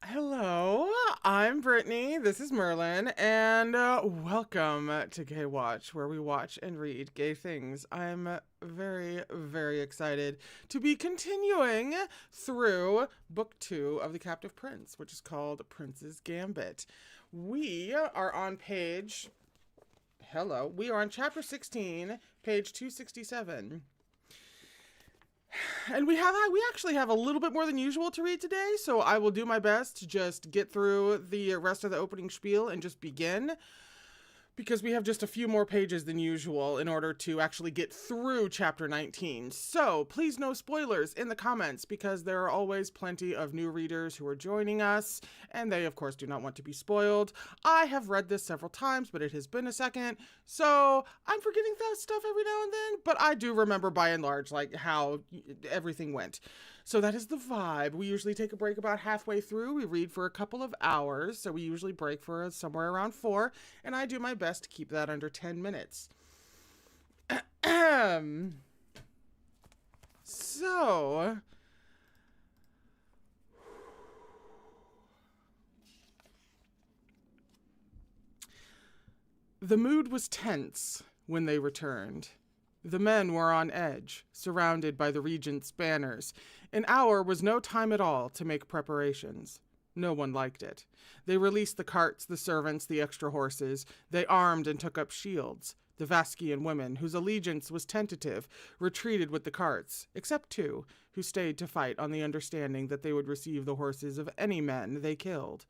Hello, I'm Brittany. This is Merlin, and welcome to Gaywatch, where we watch and read gay things. I'm very, very excited to be continuing through book 2 of The Captive Prince, which is called Prince's Gambit. We are on chapter 16, page 267. And we actually have a little bit more than usual to read today, so I will do my best to just get through the rest of the opening spiel and just begin, because we have just a few more pages than usual in order to actually get through chapter 19. So please no spoilers in the comments, because there are always plenty of new readers who are joining us, and they of course do not want to be spoiled. I have read this several times, but it has been a second, so I'm forgetting that stuff every now and then, but I do remember by and large like how everything went. So that is the vibe. We usually take a break about halfway through. We read for a couple of hours, so we usually break for somewhere around 4, and I do my best to keep that under 10 minutes. So, the mood was tense when they returned. The men were on edge, surrounded by the regent's banners. An hour was no time at all to make preparations. No one liked it. They released the carts, the servants, the extra horses. They armed and took up shields. The Vaskian women, whose allegiance was tentative, retreated with the carts, except 2, who stayed to fight on the understanding that they would receive the horses of any men they killed.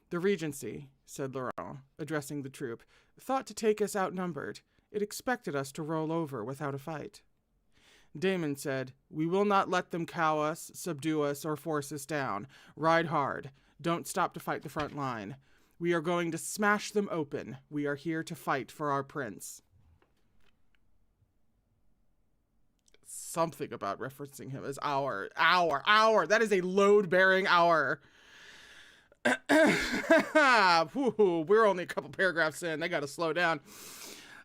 The Regency, said Laurent, addressing the troop, thought to take us outnumbered. It expected us to roll over without a fight. Damon said, "We will not let them cow us, subdue us, or force us down. Ride hard. Don't stop to fight the front line. We are going to smash them open. We are here to fight for our prince." Something about referencing him as our. That is a load-bearing hour. We're only a couple paragraphs in. They got to slow down.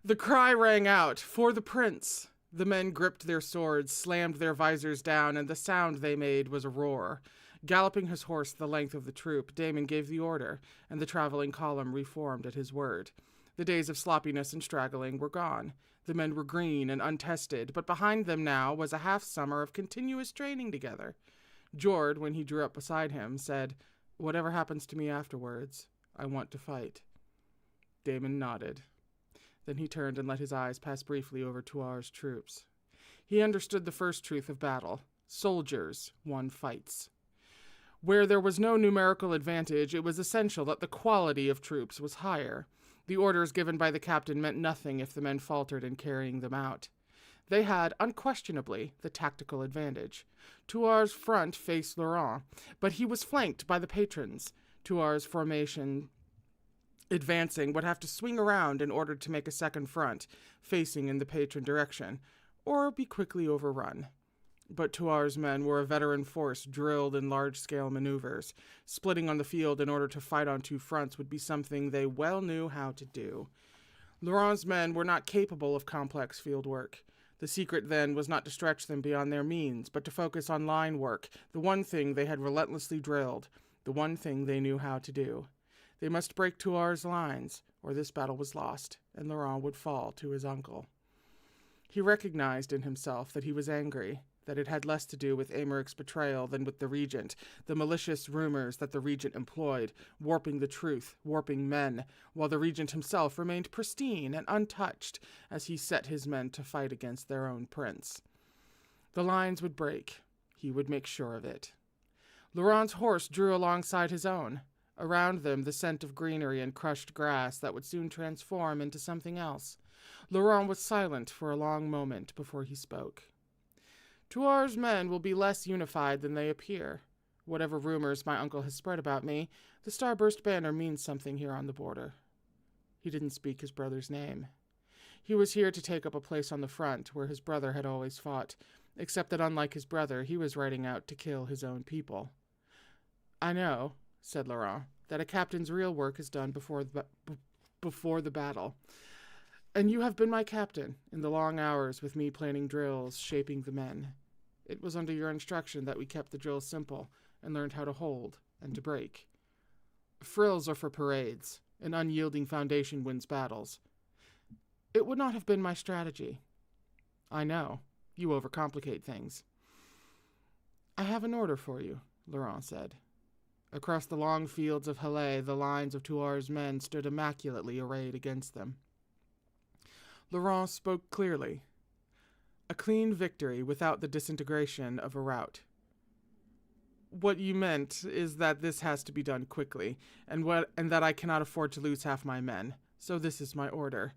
The cry rang out, "For the prince!" The men gripped their swords, slammed their visors down, and the sound they made was a roar. Galloping his horse the length of the troop, Damon gave the order, and the traveling column reformed at his word. The days of sloppiness and straggling were gone. The men were green and untested, but behind them now was a half-summer of continuous training together. Jord, when he drew up beside him, said, "Whatever happens to me afterwards, I want to fight." Damon nodded. Then he turned and let his eyes pass briefly over Tuar's troops. He understood the first truth of battle. Soldiers won fights. Where there was no numerical advantage, it was essential that the quality of troops was higher. The orders given by the captain meant nothing if the men faltered in carrying them out. They had, unquestionably, the tactical advantage. Tuar's front faced Laurent, but he was flanked by the patrons. Tuar's formation advancing would have to swing around in order to make a second front, facing in the patron direction, or be quickly overrun. But Tuar's men were a veteran force drilled in large-scale maneuvers. Splitting on the field in order to fight on 2 fronts would be something they well knew how to do. Laurent's men were not capable of complex field work. The secret, then, was not to stretch them beyond their means, but to focus on line work, the one thing they had relentlessly drilled, the one thing they knew how to do. They must break Tuar's lines, or this battle was lost, and Laurent would fall to his uncle. He recognized in himself that he was angry, that it had less to do with Americ's betrayal than with the regent, the malicious rumors that the regent employed, warping the truth, warping men, while the regent himself remained pristine and untouched as he set his men to fight against their own prince. The lines would break. He would make sure of it. Laurent's horse drew alongside his own. Around them, the scent of greenery and crushed grass that would soon transform into something else. Laurent was silent for a long moment before he spoke. "Tuar's men will be less unified than they appear. Whatever rumors my uncle has spread about me, the Starburst banner means something here on the border." He didn't speak his brother's name. He was here to take up a place on the front where his brother had always fought, except that unlike his brother, he was riding out to kill his own people. "I know," said Laurent, "that a captain's real work is done before the battle. And you have been my captain in the long hours with me planning drills, shaping the men. It was under your instruction that we kept the drills simple and learned how to hold and to break. Frills are for parades. An unyielding foundation wins battles. It would not have been my strategy. I know. You overcomplicate things." "I have an order for you," Laurent said. Across the long fields of Halais, the lines of Tuar's men stood immaculately arrayed against them. Laurent spoke clearly. A clean victory without the disintegration of a rout. What you meant is that this has to be done quickly, and that I cannot afford to lose half my men. So this is my order.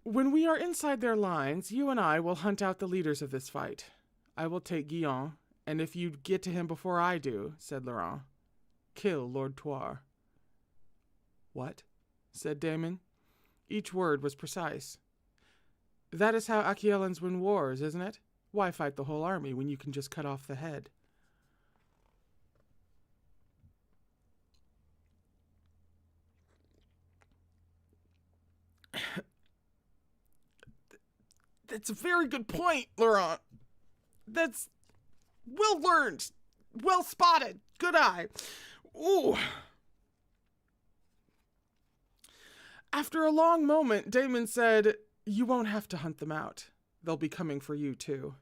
When we are inside their lines, you and I will hunt out the leaders of this fight. I will take Guillaume, and if you get to him before I do, said Laurent, kill Lord Toire. What? Said Damon. Each word was precise. That is how Achielans win wars, isn't it? Why fight the whole army when you can just cut off the head? That's a very good point, Laurent. That's well learned. Well spotted. Good eye. Ooh. After a long moment, Damon said, you won't have to hunt them out. They'll be coming for you, too.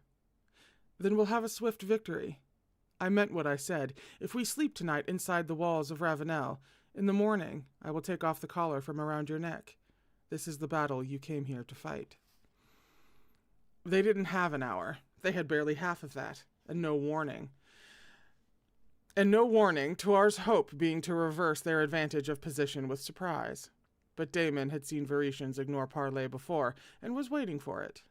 Then we'll have a swift victory. I meant what I said. If we sleep tonight inside the walls of Ravenel, in the morning I will take off the collar from around your neck. This is the battle you came here to fight. They didn't have an hour. They had barely half of that, and no warning. Tuar's hope being to reverse their advantage of position with surprise. But Damon had seen Varetians ignore parley before, and was waiting for it.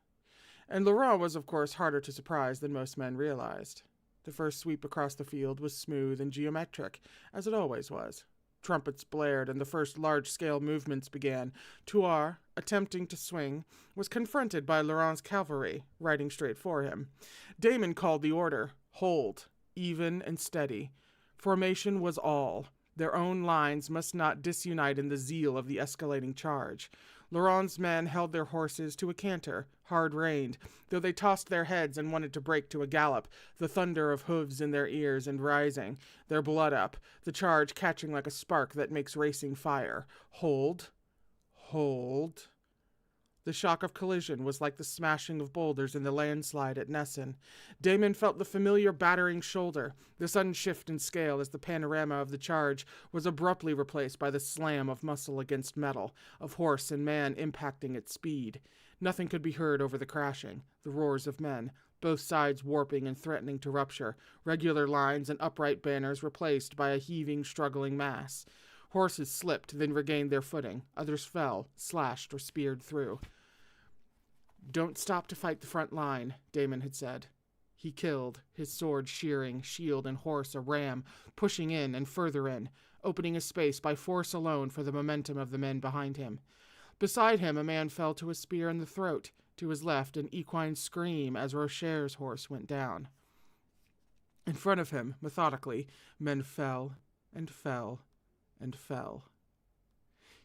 And Laurent was, of course, harder to surprise than most men realized. The first sweep across the field was smooth and geometric, as it always was. Trumpets blared, and the first large-scale movements began. Tuar, attempting to swing, was confronted by Laurent's cavalry, riding straight for him. Damon called the order, hold, even and steady. Formation was all. Their own lines must not disunite in the zeal of the escalating charge. Laurent's men held their horses to a canter, hard-reined, though they tossed their heads and wanted to break to a gallop, the thunder of hooves in their ears and rising, their blood up, the charge catching like a spark that makes racing fire. Hold. Hold. The shock of collision was like the smashing of boulders in the landslide at Nessen. Damon felt the familiar battering shoulder, the sudden shift in scale as the panorama of the charge was abruptly replaced by the slam of muscle against metal, of horse and man impacting at speed. Nothing could be heard over the crashing, the roars of men, both sides warping and threatening to rupture, regular lines and upright banners replaced by a heaving, struggling mass. Horses slipped, then regained their footing. Others fell, slashed or speared through. Don't stop to fight the front line, Damon had said. He killed, his sword shearing, shield and horse a ram, pushing in and further in, opening a space by force alone for the momentum of the men behind him. Beside him a man fell to a spear in the throat, to his left an equine scream as Rocher's horse went down. In front of him, methodically, men fell and fell and fell.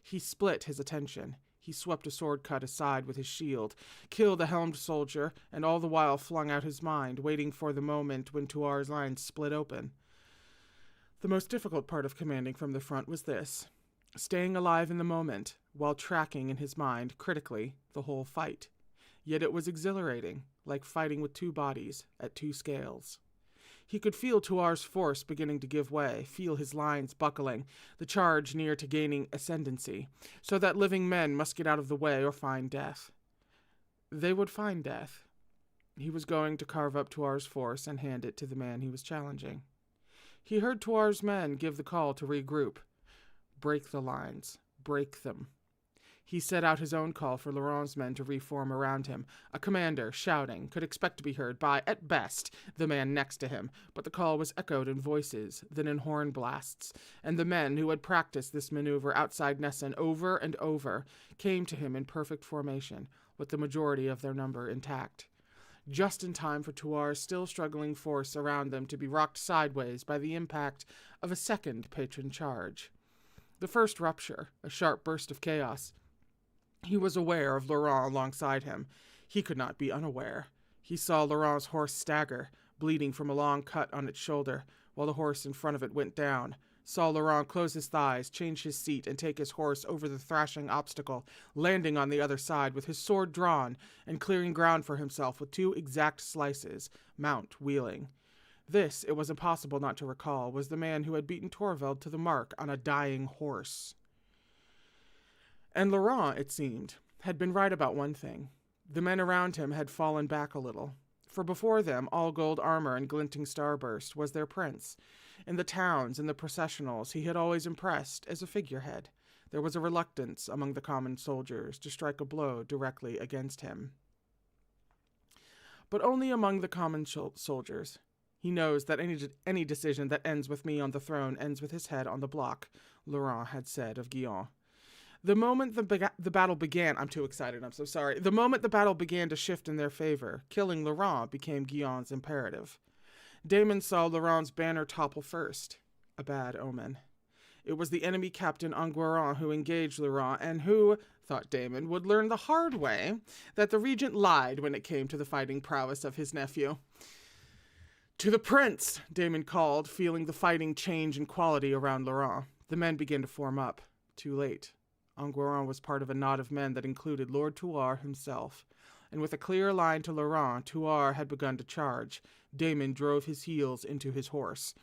He split his attention. He swept a sword cut aside with his shield, killed a helmed soldier, and all the while flung out his mind, waiting for the moment when Tuar's lines split open. The most difficult part of commanding from the front was this, staying alive in the moment, while tracking in his mind, critically, the whole fight. Yet it was exhilarating, like fighting with two bodies, at two scales. He could feel Tuar's force beginning to give way, feel his lines buckling, the charge near to gaining ascendancy, so that living men must get out of the way or find death. They would find death. He was going to carve up Tuar's force and hand it to the man he was challenging. He heard Tuar's men give the call to regroup. Break the lines. Break them. He set out his own call for Laurent's men to reform around him. A commander, shouting, could expect to be heard by, at best, the man next to him, but the call was echoed in voices, then in horn blasts, and the men who had practiced this maneuver outside Nessen over and over came to him in perfect formation, with the majority of their number intact. Just in time for Tuar's still struggling force around them to be rocked sideways by the impact of a second patron charge. The first rupture, a sharp burst of chaos. He was aware of Laurent alongside him. He could not be unaware. He saw Laurent's horse stagger, bleeding from a long cut on its shoulder, while the horse in front of it went down. Saw Laurent close his thighs, change his seat, and take his horse over the thrashing obstacle, landing on the other side with his sword drawn and clearing ground for himself with two exact slices, mount wheeling. This, it was impossible not to recall, was the man who had beaten Torvald to the mark on a dying horse. And Laurent, it seemed, had been right about one thing. The men around him had fallen back a little, for before them, all gold armor and glinting starburst, was their prince. In the towns and the processionals, he had always impressed as a figurehead. There was a reluctance among the common soldiers to strike a blow directly against him. But only among the common soldiers. He knows that any decision that ends with me on the throne ends with his head on the block, Laurent had said of Guyon. The moment the battle began, I'm too excited, I'm so sorry. The moment the battle began to shift in their favor, killing Laurent became Guyon's imperative. Damon saw Laurent's banner topple first, a bad omen. It was the enemy captain Enguerrand who engaged Laurent and who, thought Damon, would learn the hard way that the regent lied when it came to the fighting prowess of his nephew. To the prince, Damon called, feeling the fighting change in quality around Laurent. The men began to form up. Too late. Enguerrand was part of a knot of men that included Lord Touar himself, and with a clear line to Laurent, Touar had begun to charge. Damon drove his heels into his horse.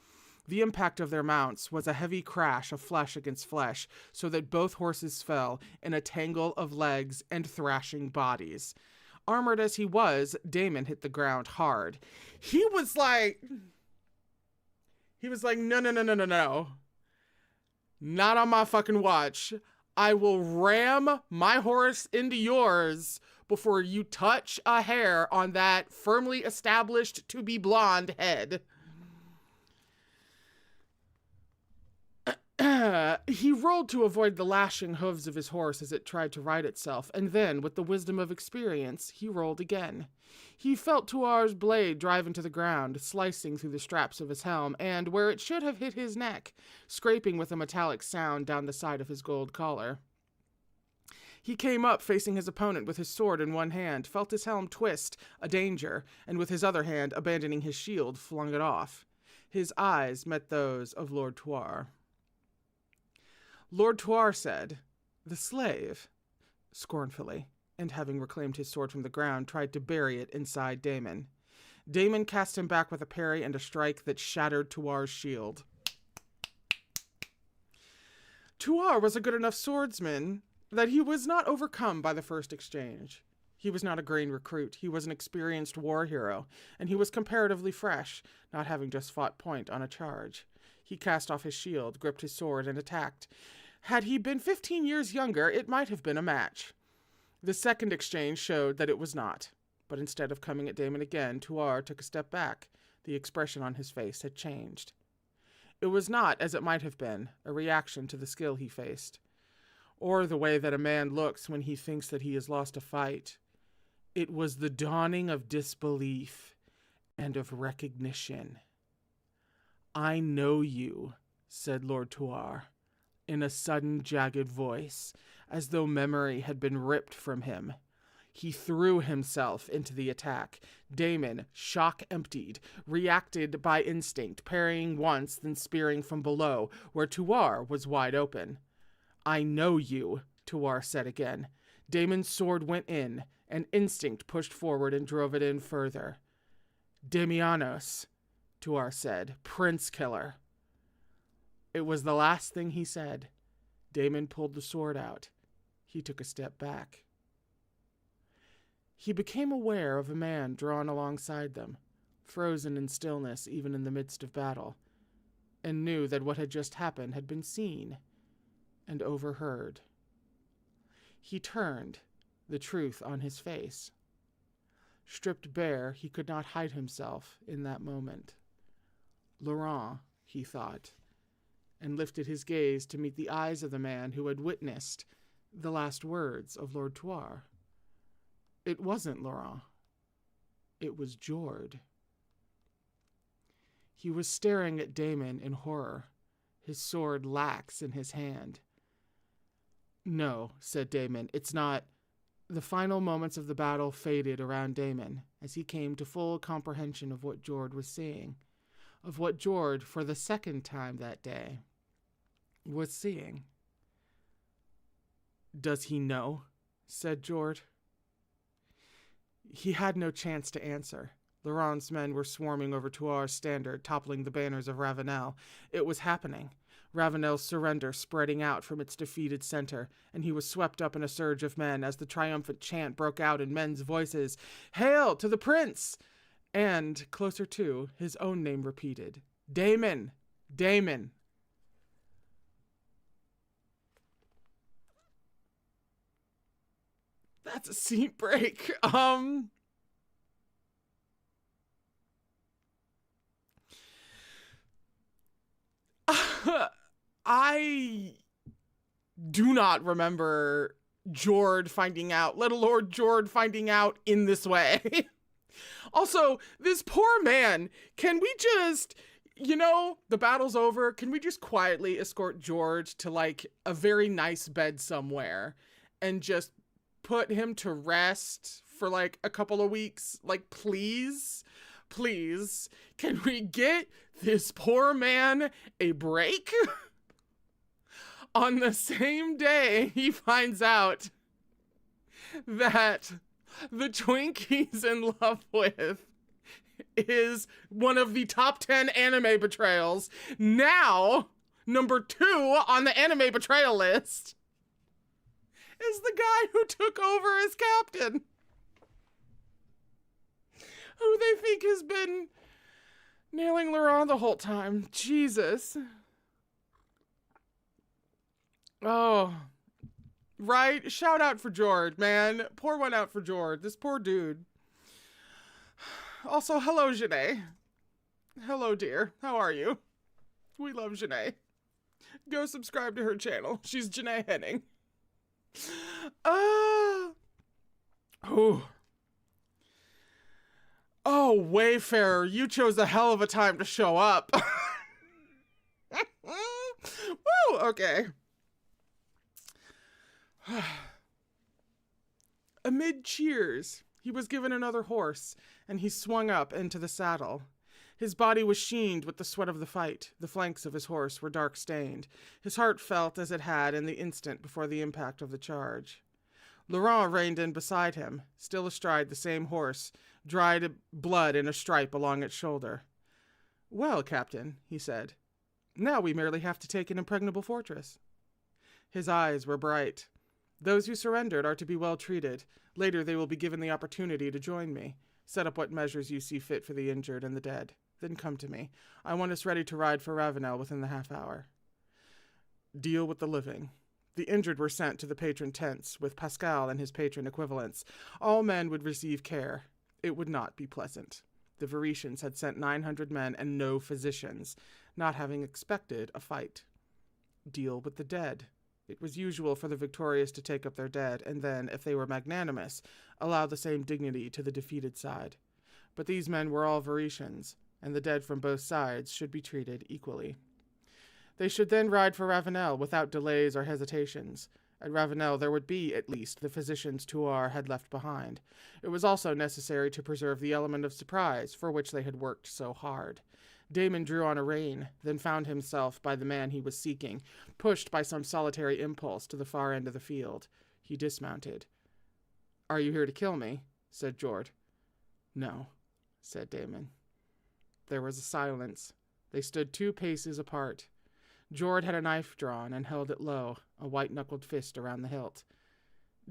The impact of their mounts was a heavy crash of flesh against flesh, so that both horses fell in a tangle of legs and thrashing bodies. Armored as he was, Damon hit the ground hard. He was like, no. Not on my fucking watch. I will ram my horse into yours before you touch a hair on that firmly established to be blonde head. He rolled to avoid the lashing hooves of his horse as it tried to right itself, and then, with the wisdom of experience, he rolled again. He felt Touar's blade drive into the ground, slicing through the straps of his helm, and, where it should have hit his neck, scraping with a metallic sound down the side of his gold collar. He came up facing his opponent with his sword in one hand, felt his helm twist, a danger, and with his other hand, abandoning his shield, flung it off. His eyes met those of Lord Touar. Lord Touar said, "The slave," scornfully, and having reclaimed his sword from the ground, tried to bury it inside Damon. Damon cast him back with a parry and a strike that shattered Touar's shield. Touar was a good enough swordsman that he was not overcome by the first exchange. He was not a green recruit. He was an experienced war hero, and he was comparatively fresh, not having just fought point on a charge. He cast off his shield, gripped his sword, and attacked. Had he been 15 years younger, it might have been a match. The second exchange showed that it was not, but instead of coming at Damon again, Touar took a step back. The expression on his face had changed. It was not, as it might have been, a reaction to the skill he faced, or the way that a man looks when he thinks that he has lost a fight. It was the dawning of disbelief and of recognition. "I know you," said Lord Touar, in a sudden jagged voice, as though memory had been ripped from him. He threw himself into the attack. Damon, shock-emptied, reacted by instinct, parrying once, then spearing from below, where Touar was wide open. "I know you," Touar said again. Damon's sword went in, and instinct pushed forward and drove it in further. "Damianos," Touar said, "Prince Killer." It was the last thing he said. Damon pulled the sword out. He took a step back. He became aware of a man drawn alongside them, frozen in stillness even in the midst of battle, and knew that what had just happened had been seen and overheard. He turned, the truth on his face. Stripped bare, he could not hide himself in that moment. Laurent, he thought, and lifted his gaze to meet the eyes of the man who had witnessed the last words of Lord Touar. It wasn't Laurent. It was Jord. He was staring at Damon in horror, his sword lax in his hand. "No," said Damon, "it's not." The final moments of the battle faded around Damon as he came to full comprehension of what Jord was seeing, of what Jord, for the second time that day, was seeing. "Does he know?" said Jord. He had no chance to answer. Laurent's men were swarming over Touar's standard, toppling the banners of Ravenel. It was happening. Ravenel's surrender spreading out from its defeated center, and he was swept up in a surge of men as the triumphant chant broke out in men's voices, "Hail to the prince!" And, closer to, his own name repeated, "Daemon! Daemon!" That's a scene break. I do not remember Jord finding out, little Lord Jord finding out in this way. Also, this poor man, can we just, the battle's over, can we just quietly escort George to, like, a very nice bed somewhere and just put him to rest for, like, a couple of weeks? Like, please, please, can we get this poor man a break? On the same day, he finds out that the twink he's in love with is one of the top 10 anime betrayals. Now, number 2 on the anime betrayal list is the guy who took over as captain, who they think has been nailing Laurent the whole time. Jesus. Oh, right? Shout out for Jord, man. Pour one out for Jord. This poor dude. Also, hello, Janae. Hello, dear. How are you? We love Janae. Go subscribe to her channel. She's Janae Henning. Oh, Wayfarer, you chose a hell of a time to show up. Woo, okay. Amid cheers, he was given another horse, and he swung up into the saddle. His body was sheened with the sweat of the fight. The flanks of his horse were dark-stained. His heart felt as it had in the instant before the impact of the charge. Laurent reined in beside him, still astride the same horse, dried blood in a stripe along its shoulder. "Well, Captain," he said, "now we merely have to take an impregnable fortress." His eyes were bright. "Those who surrendered are to be well treated. Later they will be given the opportunity to join me. Set up what measures you see fit for the injured and the dead. Then come to me. I want us ready to ride for Ravenel within the half hour." Deal with the living. The injured were sent to the patron tents, with Pascal and his patron equivalents. All men would receive care. It would not be pleasant. The Venetians had sent 900 men and no physicians, not having expected a fight. Deal with the dead. It was usual for the victorious to take up their dead, and then, if they were magnanimous, allow the same dignity to the defeated side. But these men were all Venetians, and the dead from both sides should be treated equally. They should then ride for Ravenel without delays or hesitations. At Ravenel there would be, at least, the physicians Tuar had left behind. It was also necessary to preserve the element of surprise, for which they had worked so hard. Daemon drew on a rein, then found himself by the man he was seeking, pushed by some solitary impulse to the far end of the field. He dismounted. "Are you here to kill me?" said Jord. "No," said Daemon. There was a silence. They stood 2 paces apart. Jord had a knife drawn and held it low, a white-knuckled fist around the hilt.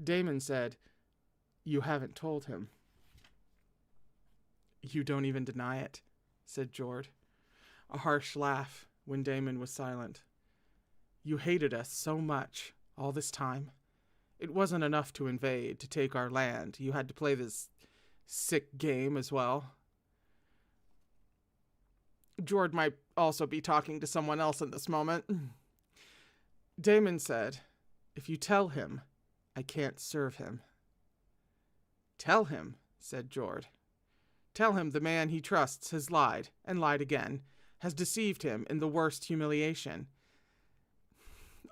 Daemon said, "You haven't told him." "You don't even deny it," said Jord. A harsh laugh when Daemon was silent. "You hated us so much, all this time. It wasn't enough to invade, to take our land. You had to play this sick game as well." Jord might also be talking to someone else in this moment. Daemon said, "If you tell him, I can't serve him." "Tell him," said Jord. "Tell him the man he trusts has lied, and lied again, has deceived him in the worst humiliation."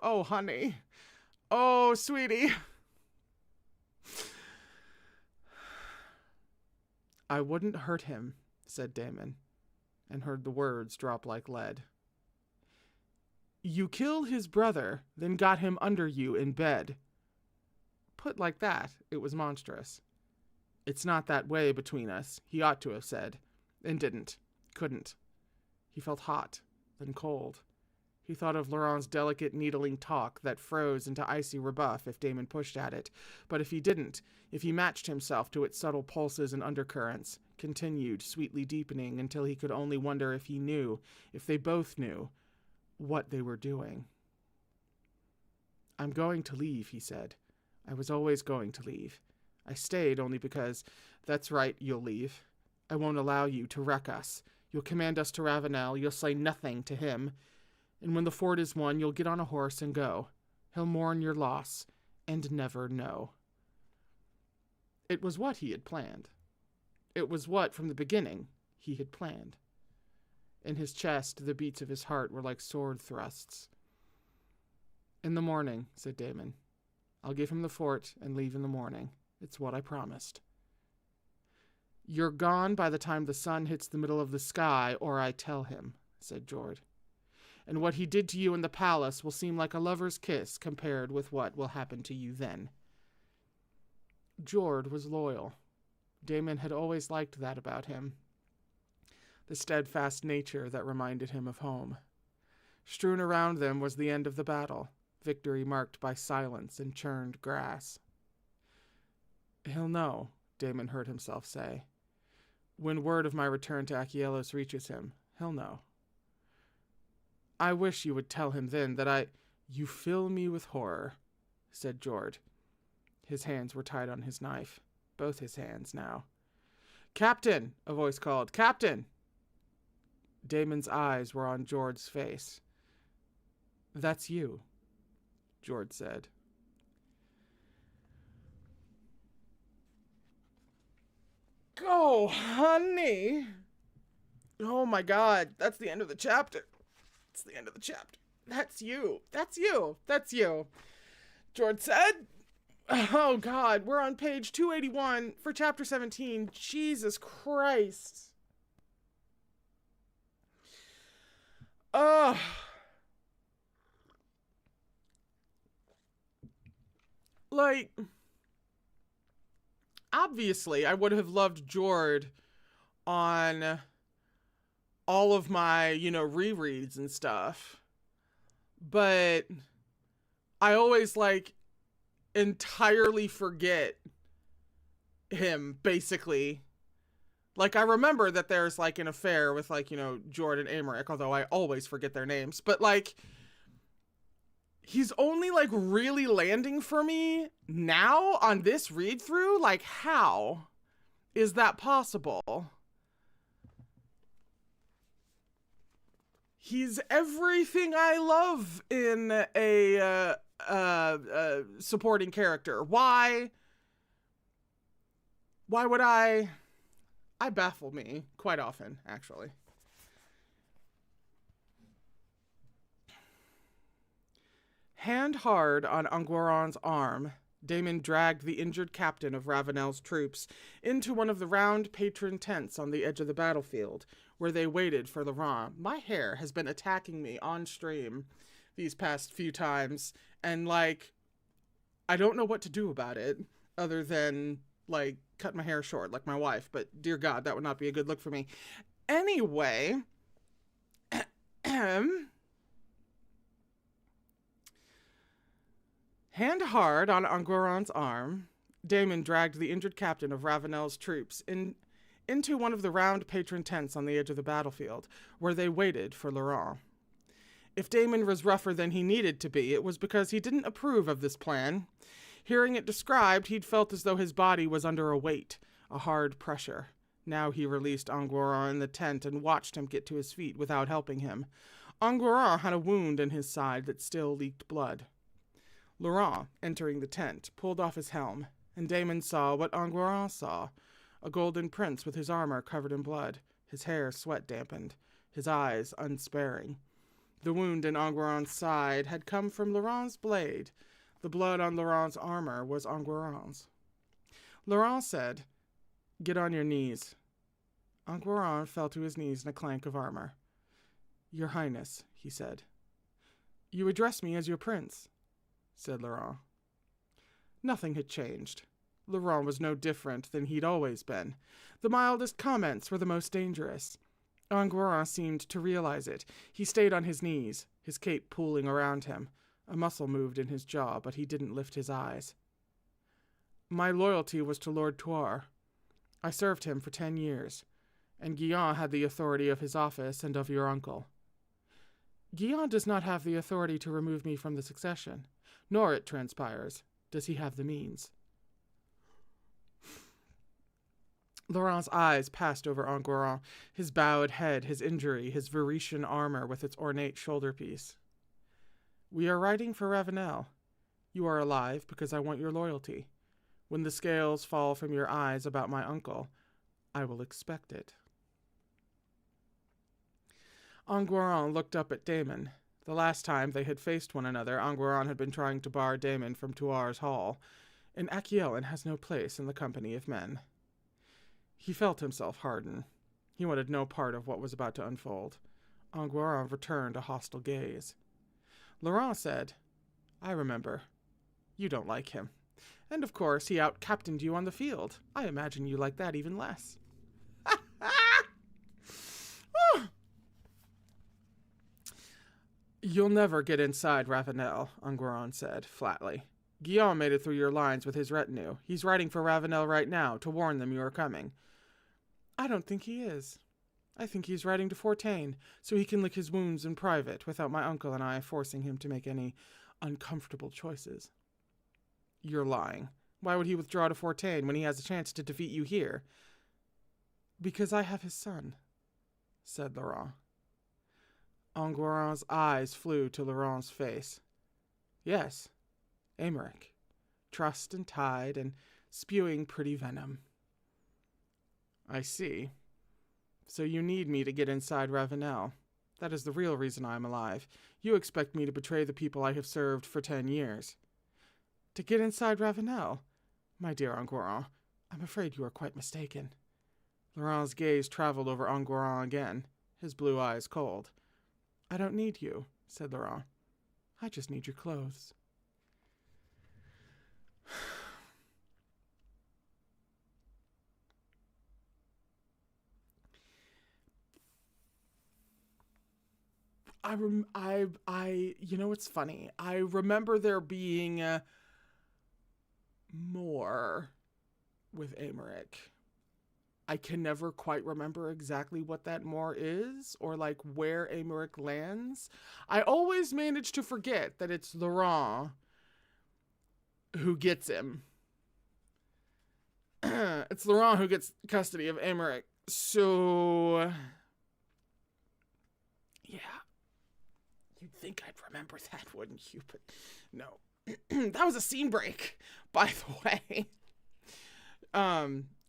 "Oh, honey. Oh, sweetie." "I wouldn't hurt him," said Daemon, and heard the words drop like lead. "You killed his brother, then got him under you in bed." Put like that, it was monstrous. "It's not that way between us," he ought to have said, and didn't, couldn't. He felt hot, then cold. He thought of Laurent's delicate needling talk that froze into icy rebuff if Damon pushed at it. But if he didn't, if he matched himself to its subtle pulses and undercurrents, continued, sweetly deepening until he could only wonder if he knew, if they both knew, what they were doing. I'm going to leave, he said. I was always going to leave. I stayed only because, that's right, you'll leave. I won't allow you to wreck us. You'll command us to Ravenel, you'll say nothing to him. And when the fort is won, you'll get on a horse and go. He'll mourn your loss and never know. It was what he had planned. It was what, from the beginning, he had planned. In his chest, the beats of his heart were like sword thrusts. In the morning, said Damon. I'll give him the fort and leave in the morning. It's what I promised. You're gone by the time the sun hits the middle of the sky, or I tell him, said Jord. And what he did to you in the palace will seem like a lover's kiss compared with what will happen to you then. Jord was loyal. Damon had always liked that about him. The steadfast nature that reminded him of home. Strewn around them was the end of the battle, victory marked by silence and churned grass. He'll know, Damon heard himself say. When word of my return to Achielos reaches him, he'll know. I wish you would tell him then that You fill me with horror, said Jord. His hands were tied on his knife, both his hands now. Captain, a voice called. Captain! Damon's eyes were on Jord's face. That's you, Jord said. Go, honey! Oh my God, that's the end of the chapter. It's the end of the chapter. That's you. That's you. That's you. Jord said. Oh God, we're on page 281 for chapter 17. Jesus Christ. Like, obviously, I would have loved Jord on all of my, rereads and stuff. But I always, entirely forget him, basically. Like, I remember that there's, an affair with, Jord and Amaric, although I always forget their names. But, he's only, really landing for me now on this read-through? How is that possible? He's everything I love in a supporting character. Why would I baffle me quite often, actually. Hand hard on Anguiran's arm, Damon dragged the injured captain of Ravenel's troops into one of the round patron tents on the edge of the battlefield, where they waited for Laurent. My hair has been attacking me on stream these past few times, and, I don't know what to do about it, other than, cut my hair short, like my wife, but dear God, that would not be a good look for me. Anyway, hand hard on Anguiran's arm, Damon dragged the injured captain of Ravenel's troops into one of the round patron tents on the edge of the battlefield, where they waited for Laurent. If Damon was rougher than he needed to be, it was because he didn't approve of this plan. Hearing it described, he'd felt as though his body was under a weight, a hard pressure. Now he released Anguiran in the tent and watched him get to his feet without helping him. Anguiran had a wound in his side that still leaked blood. Laurent, entering the tent, pulled off his helm, and Damon saw what Anguiran saw, a golden prince with his armor covered in blood, his hair sweat-dampened, his eyes unsparing. The wound in Anguiran's side had come from Laurent's blade. The blood on Laurent's armor was Anguiran's. Laurent said, "Get on your knees." Anguiran fell to his knees in a clank of armor. "Your Highness," he said. "You address me as your prince," said Laurent. Nothing had changed. Laurent was no different than he'd always been. The mildest comments were the most dangerous. Anguirand seemed to realize it. He stayed on his knees, his cape pooling around him. A muscle moved in his jaw, but he didn't lift his eyes. My loyalty was to Lord Tuar. I served him for 10 years, and Guion had the authority of his office and of your uncle. Guion does not have the authority to remove me from the succession, nor, it transpires, does he have the means. Laurent's eyes passed over Anguirand, his bowed head, his injury, his Veretian armor with its ornate shoulder-piece. We are riding for Ravenel. You are alive because I want your loyalty. When the scales fall from your eyes about my uncle, I will expect it. Anguirand looked up at Daemon. The last time they had faced one another, Anguirand had been trying to bar Daemon from Tuar's hall, and Achillean has no place in the company of men. He felt himself harden. He wanted no part of what was about to unfold. Anguirand returned a hostile gaze. Laurent said, I remember. You don't like him. And of course, he out-captained you on the field. I imagine you like that even less. You'll never get inside Ravenel, Anguirand said, flatly. Guillaume made it through your lines with his retinue. He's riding for Ravenel right now to warn them you are coming. I don't think he is. I think he's riding to Fortaine, so he can lick his wounds in private without my uncle and I forcing him to make any uncomfortable choices. You're lying. Why would he withdraw to Fortaine when he has a chance to defeat you here? Because I have his son, said Laurent. Anguirand's eyes flew to Laurent's face. Yes, Aymeric, trussed and tied and spewing pretty venom. I see. So you need me to get inside Ravenel. That is the real reason I am alive. You expect me to betray the people I have served for 10 years. To get inside Ravenel? My dear Anguirand, I'm afraid you are quite mistaken. Laurent's gaze traveled over Anguirand again, his blue eyes cold. I don't need you, said Laurent. I just need your clothes. You know, it's funny. I remember there being more with Aymeric. I can never quite remember exactly what that more is or like where Aymeric lands. I always manage to forget that it's Laurent who gets him. It's Laurent who gets custody of Aymeric. So, yeah. You'd think I'd remember that, wouldn't you? But no. That was a scene break, by the way.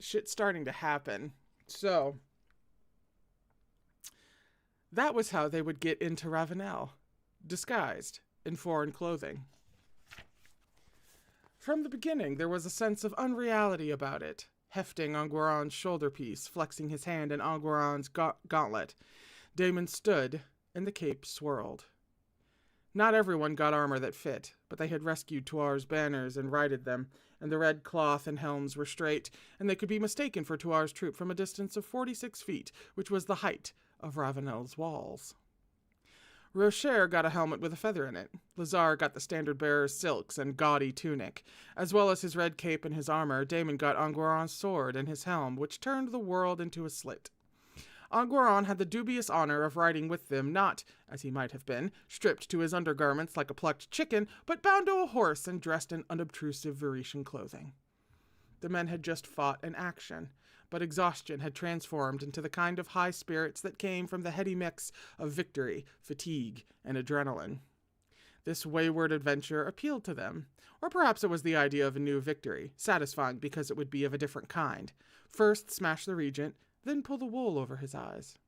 Shit's starting to happen. So, that was how they would get into Ravenel, disguised in foreign clothing. From the beginning, there was a sense of unreality about it, hefting Anguirand's shoulder-piece, flexing his hand in Anguirand's gauntlet. Daemon stood, and the cape swirled. Not everyone got armor that fit, but they had rescued Tuar's banners and righted them, and the red cloth and helms were straight, and they could be mistaken for Tuar's troop from a distance of 46 feet, which was the height of Ravenel's walls. Rocher got a helmet with a feather in it. Lazar got the standard-bearer's silks and gaudy tunic. As well as his red cape and his armor, Daemon got Anguirand's sword and his helm, which turned the world into a slit. Anguirand had the dubious honor of riding with them, not, as he might have been, stripped to his undergarments like a plucked chicken, but bound to a horse and dressed in unobtrusive Veretian clothing. The men had just fought an action, but exhaustion had transformed into the kind of high spirits that came from the heady mix of victory, fatigue, and adrenaline. This wayward adventure appealed to them, or perhaps it was the idea of a new victory, satisfying because it would be of a different kind. First smash the regent, then pull the wool over his eyes.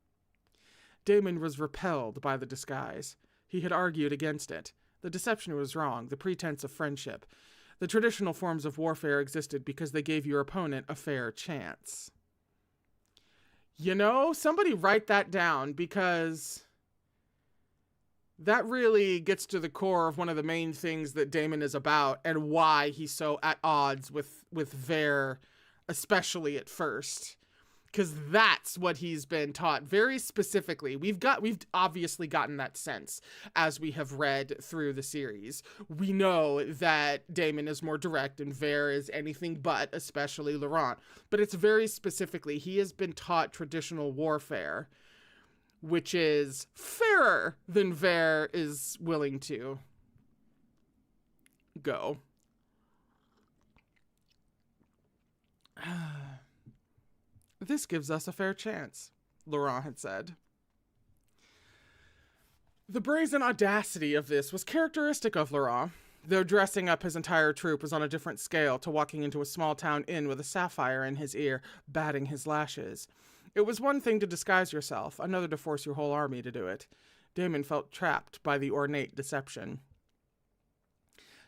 Daemon was repelled by the disguise. He had argued against it. The deception was wrong, the pretense of friendship. The traditional forms of warfare existed because they gave your opponent a fair chance. You know, somebody write that down, because that really gets to the core of one of the main things that Daemon is about and why he's so at odds with Vare, especially at first. because that's what he's been taught very specifically. We've obviously gotten that sense as we have read through the series. We know that Daemon is more direct and Vare is anything but, especially Laurent. But it's very specifically, he has been taught traditional warfare, which is fairer than Vare is willing to go. This gives us a fair chance, Laurent had said. The brazen audacity of this was characteristic of Laurent, though dressing up his entire troop was on a different scale to walking into a small town inn with a sapphire in his ear, batting his lashes. It was one thing to disguise yourself, another to force your whole army to do it. Daemon felt trapped by the ornate deception.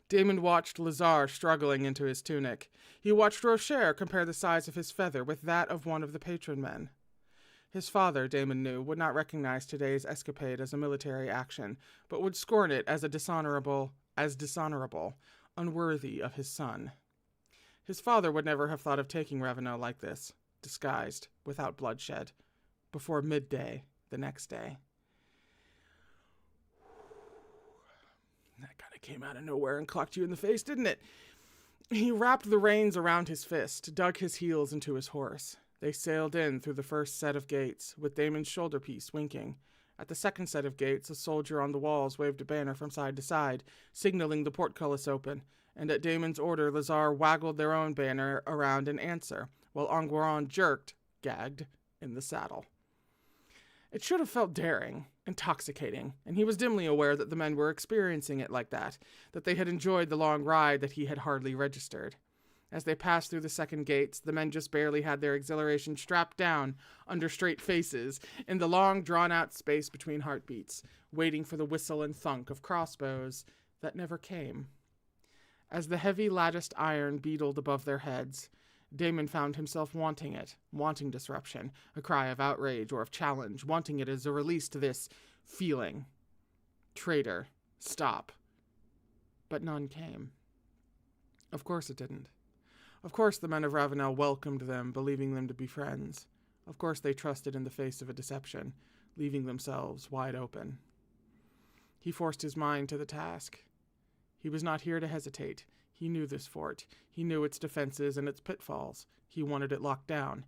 Daemon watched Lazar struggling into his tunic. He watched Rocher compare the size of his feather with that of one of the patron men. His father, Daemon knew, would not recognize today's escapade as a military action, but would scorn it as dishonorable, unworthy of his son. His father would never have thought of taking Ravenel like this, disguised, without bloodshed, before midday the next day. That kind of came out of nowhere and clocked you in the face, didn't it? He wrapped the reins around his fist, dug his heels into his horse. They sailed in through the first set of gates, with Daemon's shoulder-piece winking. At the second set of gates, a soldier on the walls waved a banner from side to side, signaling the portcullis open, and at Daemon's order, Lazar waggled their own banner around in answer, while Anguiron jerked, gagged, in the saddle. It should have felt daring, intoxicating, and he was dimly aware that the men were experiencing it like that they had enjoyed the long ride that he had hardly registered. As they passed through the second gates, the men just barely had their exhilaration strapped down under straight faces in the long, drawn-out space between heartbeats, waiting for the whistle and thunk of crossbows that never came. As the heavy latticed iron beetled above their heads, Daemon found himself wanting it, wanting disruption, a cry of outrage or of challenge, wanting it as a release to this feeling. Traitor, stop. But none came. Of course it didn't. Of course the men of Ravenel welcomed them, believing them to be friends. Of course they trusted in the face of a deception, leaving themselves wide open. He forced his mind to the task. He was not here to hesitate. He knew this fort. He knew its defenses and its pitfalls. He wanted it locked down.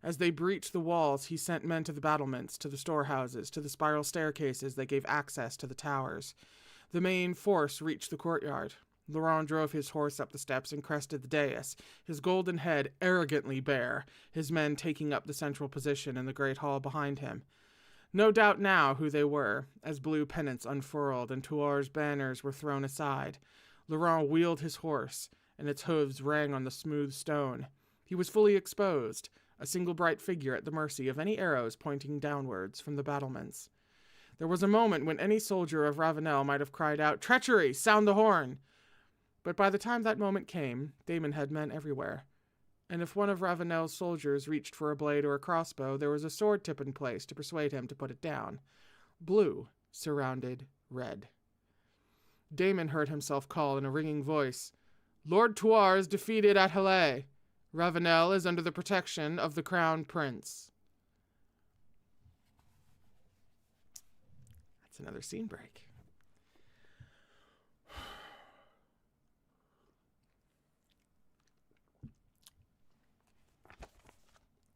As they breached the walls, he sent men to the battlements, to the storehouses, to the spiral staircases that gave access to the towers. The main force reached the courtyard. Laurent drove his horse up the steps and crested the dais, his golden head arrogantly bare, his men taking up the central position in the great hall behind him. No doubt now who they were, as blue pennants unfurled and Tuar's banners were thrown aside. Laurent wheeled his horse, and its hooves rang on the smooth stone. He was fully exposed, a single bright figure at the mercy of any arrows pointing downwards from the battlements. There was a moment when any soldier of Ravenel might have cried out, "Treachery! Sound the horn!" But by the time that moment came, Daemon had men everywhere. And if one of Ravenel's soldiers reached for a blade or a crossbow, there was a sword tip in place to persuade him to put it down. Blue surrounded red. Daemon heard himself call in a ringing voice, "Lord Tuar is defeated at Hallé. Ravenel is under the protection of the Crown Prince." That's another scene break.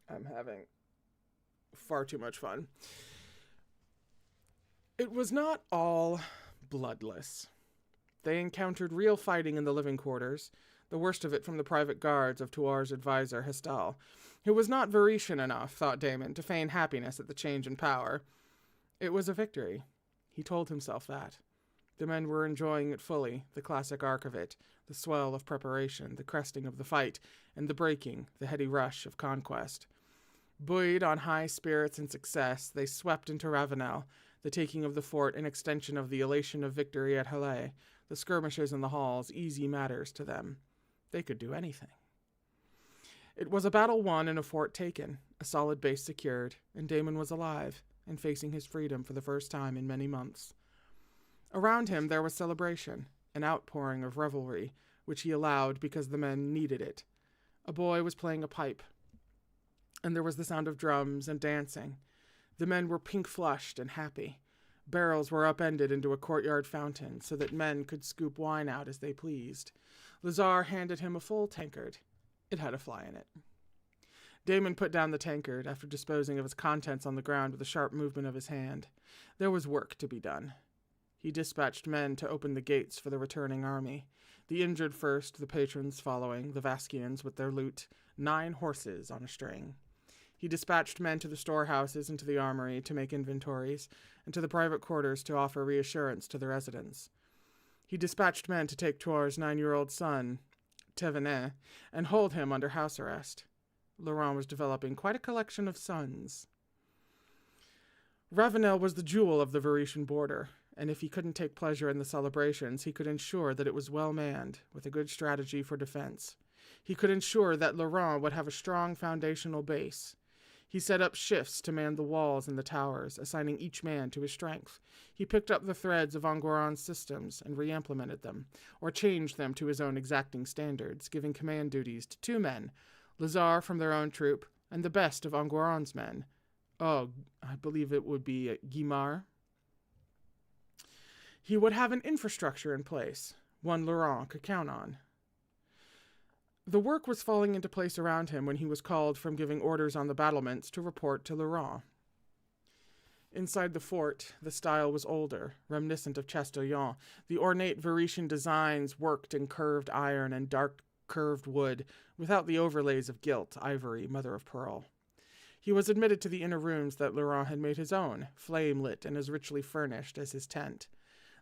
I'm having far too much fun. It was not all bloodless. They encountered real fighting in the living quarters, the worst of it from the private guards of Tuar's advisor, Hestal, who was not Varetian enough, thought Daemon, to feign happiness at the change in power. It was a victory. He told himself that. The men were enjoying it fully, the classic arc of it, the swell of preparation, the cresting of the fight, and the breaking, the heady rush of conquest. Buoyed on high spirits and success, they swept into Ravenel, the taking of the fort an extension of the elation of victory at Hallé, the skirmishes in the halls easy matters to them. They could do anything. It was a battle won and a fort taken, a solid base secured, and Daemon was alive, and facing his freedom for the first time in many months. Around him there was celebration, an outpouring of revelry, which he allowed because the men needed it. A boy was playing a pipe. and there was the sound of drums and dancing. The men were pink-flushed and happy. Barrels were upended into a courtyard fountain so that men could scoop wine out as they pleased. Lazar handed him a full tankard. It had a fly in it. Damon put down the tankard after disposing of its contents on the ground with a sharp movement of his hand. There was work to be done. He dispatched men to open the gates for the returning army. The injured first, the patrons following, the Vaskians with their loot, 9 horses on a string. He dispatched men to the storehouses and to the armory to make inventories, and to the private quarters to offer reassurance to the residents. He dispatched men to take Toir's 9-year-old son, Thévenet, and hold him under house arrest. Laurent was developing quite a collection of sons. Ravenel was the jewel of the Venetian border, and if he couldn't take pleasure in the celebrations, he could ensure that it was well manned, with a good strategy for defense. He could ensure that Laurent would have a strong foundational base. He set up shifts to man the walls and the towers, assigning each man to his strength. He picked up the threads of Enguerrand's systems and re-implemented them, or changed them to his own exacting standards, giving command duties to 2 men, Lazar from their own troop, and the best of Enguerrand's men. Oh, I believe it would be Guimard. He would have an infrastructure in place, one Laurent could count on. The work was falling into place around him when he was called from giving orders on the battlements to report to Laurent. Inside the fort, the style was older, reminiscent of Chastillon. The ornate Venetian designs worked in curved iron and dark curved wood, without the overlays of gilt, ivory, mother of pearl. He was admitted to the inner rooms that Laurent had made his own, flame-lit and as richly furnished as his tent.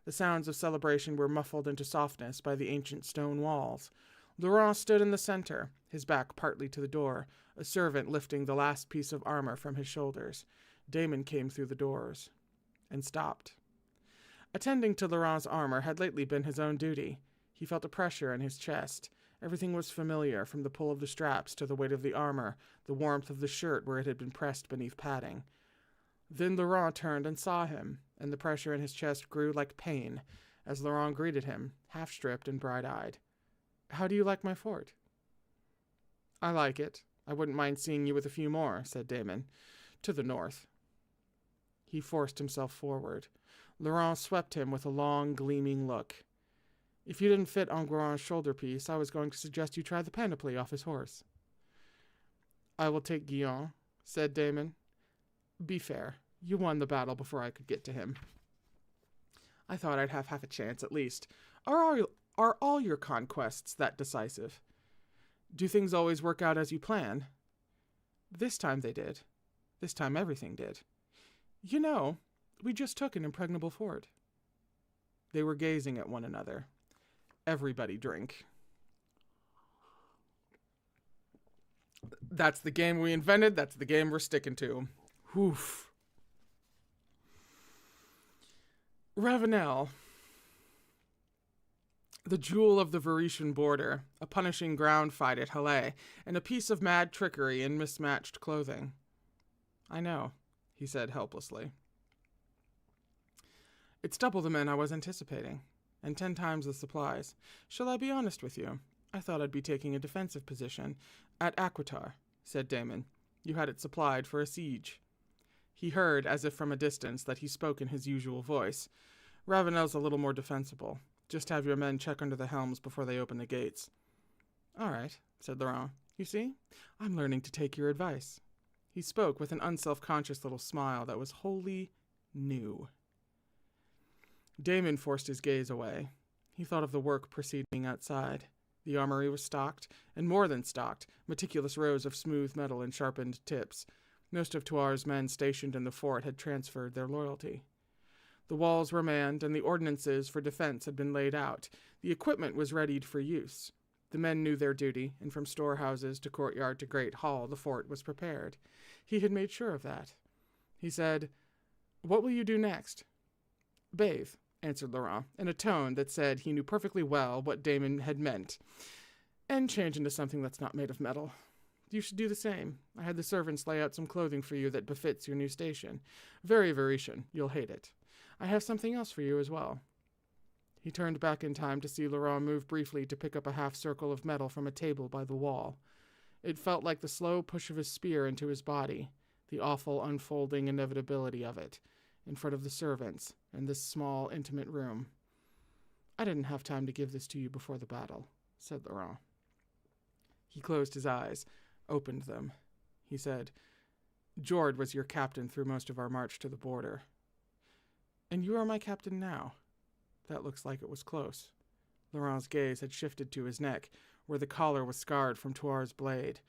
The sounds of celebration were muffled into softness by the ancient stone walls. Laurent stood in the center, his back partly to the door, a servant lifting the last piece of armor from his shoulders. Damon came through the doors and stopped. Attending to Laurent's armor had lately been his own duty. He felt a pressure in his chest. Everything was familiar, from the pull of the straps to the weight of the armor, the warmth of the shirt where it had been pressed beneath padding. Then Laurent turned and saw him, and the pressure in his chest grew like pain as Laurent greeted him, half-stripped and bright-eyed. "How do you like my fort?" "I like it. I wouldn't mind seeing you with a few more," said Damon. "To the north." He forced himself forward. Laurent swept him with a long, gleaming look. "If you didn't fit Enguerrand's shoulder piece, I was going to suggest you try the panoply off his horse." "I will take Guillaume," said Damon. "Be fair. You won the battle before I could get to him." "I thought I'd have half a chance, at least. Are all your conquests that decisive? Do things always work out as you plan?" "This time they did. This time everything did. You know, we just took an impregnable fort." They were gazing at one another. Everybody drink. That's the game we invented. That's the game we're sticking to. Oof. Ravenel. The jewel of the Venetian border, a punishing ground fight at Halle, and a piece of mad trickery in mismatched clothing. "I know," he said helplessly. "It's double the men I was anticipating, and 10 times the supplies. Shall I be honest with you? I thought I'd be taking a defensive position at Aquitar," said Damon. "You had it supplied for a siege." He heard, as if from a distance, that he spoke in his usual voice. "Ravenel's a little more defensible. Just have your men check under the helms before they open the gates." "All right," said Laurent. "You see, I'm learning to take your advice." He spoke with an unself-conscious little smile that was wholly new. Damon forced his gaze away. He thought of the work proceeding outside. The armory was stocked, and more than stocked, meticulous rows of smooth metal and sharpened tips. Most of Toir's men stationed in the fort had transferred their loyalty. The walls were manned, and the ordnances for defense had been laid out. The equipment was readied for use. The men knew their duty, and from storehouses to courtyard to great hall the fort was prepared. He had made sure of that. He said, "What will you do next?" "Bathe," answered Laurent, in a tone that said he knew perfectly well what Damon had meant, "and change into something that's not made of metal. You should do the same. I had the servants lay out some clothing for you that befits your new station. Very Venetian. You'll hate it. I have something else for you as well." He turned back in time to see Laurent move briefly to pick up a half-circle of metal from a table by the wall. It felt like the slow push of his spear into his body, the awful unfolding inevitability of it, in front of the servants, in this small, intimate room. "I didn't have time to give this to you before the battle," said Laurent. He closed his eyes, opened them. He said, "Jord was your captain through most of our march to the border. And you are my captain now." That looks like it was close. Laurent's gaze had shifted to his neck, where the collar was scarred from Tuar's blade.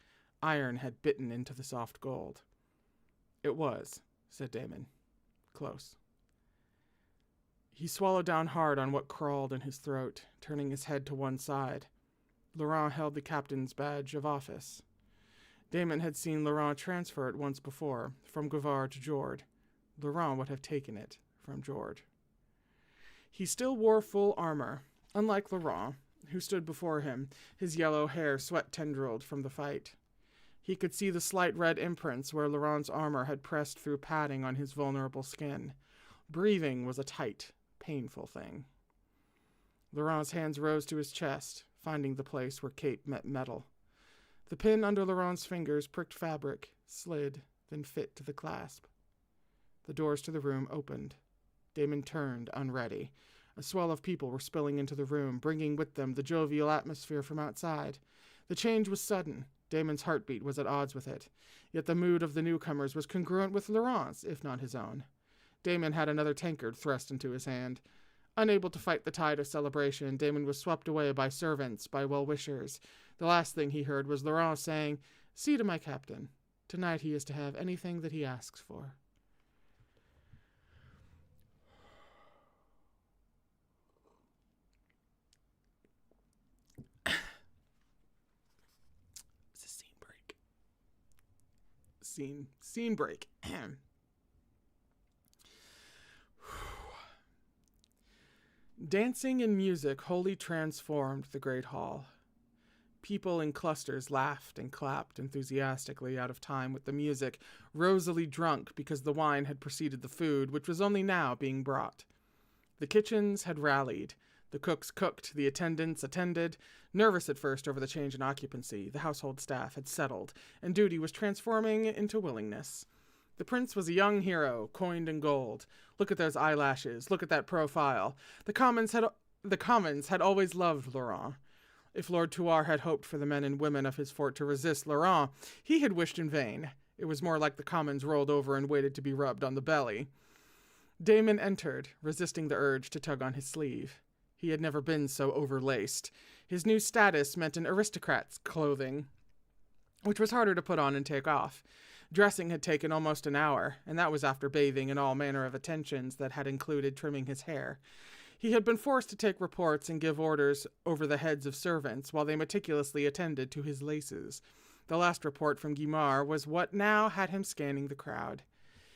Iron had bitten into the soft gold. "It was," said Damon. "Close." He swallowed down hard on what crawled in his throat, turning his head to one side. Laurent held the captain's badge of office. Damon had seen Laurent transfer it once before, from Gavar to Jord. Laurent would have taken it from Jord. He still wore full armor, unlike Laurent, who stood before him, his yellow hair sweat-tendrilled from the fight. He could see the slight red imprints where Laurent's armor had pressed through padding on his vulnerable skin. Breathing was a tight, painful thing. Laurent's hands rose to his chest, finding the place where cape met metal. The pin under Laurent's fingers pricked fabric, slid, then fit to the clasp. The doors to the room opened. Damon turned, unready. A swell of people were spilling into the room, bringing with them the jovial atmosphere from outside. The change was sudden. Damon's heartbeat was at odds with it. Yet the mood of the newcomers was congruent with Laurent's, if not his own. Damon had another tankard thrust into his hand. Unable to fight the tide of celebration, Damon was swept away by servants, by well-wishers. The last thing he heard was Laurent saying, "See to my captain. Tonight he is to have anything that he asks for." It's a scene break. Scene break. Dancing and music wholly transformed the great hall. People in clusters laughed and clapped enthusiastically out of time with the music, rosily drunk because the wine had preceded the food, which was only now being brought. The kitchens had rallied. The cooks cooked, the attendants attended. Nervous at first over the change in occupancy, the household staff had settled, and duty was transforming into willingness. The prince was a young hero, coined in gold. Look at those eyelashes, look at that profile. The commons had always loved Laurent. If Lord Tuar had hoped for the men and women of his fort to resist Laurent, he had wished in vain. It was more like the commons rolled over and waited to be rubbed on the belly. Damon entered, resisting the urge to tug on his sleeve. He had never been so overlaced. His new status meant an aristocrat's clothing, which was harder to put on and take off. Dressing had taken almost an hour, and that was after bathing and all manner of attentions that had included trimming his hair. He had been forced to take reports and give orders over the heads of servants while they meticulously attended to his laces. The last report from Guimard was what now had him scanning the crowd.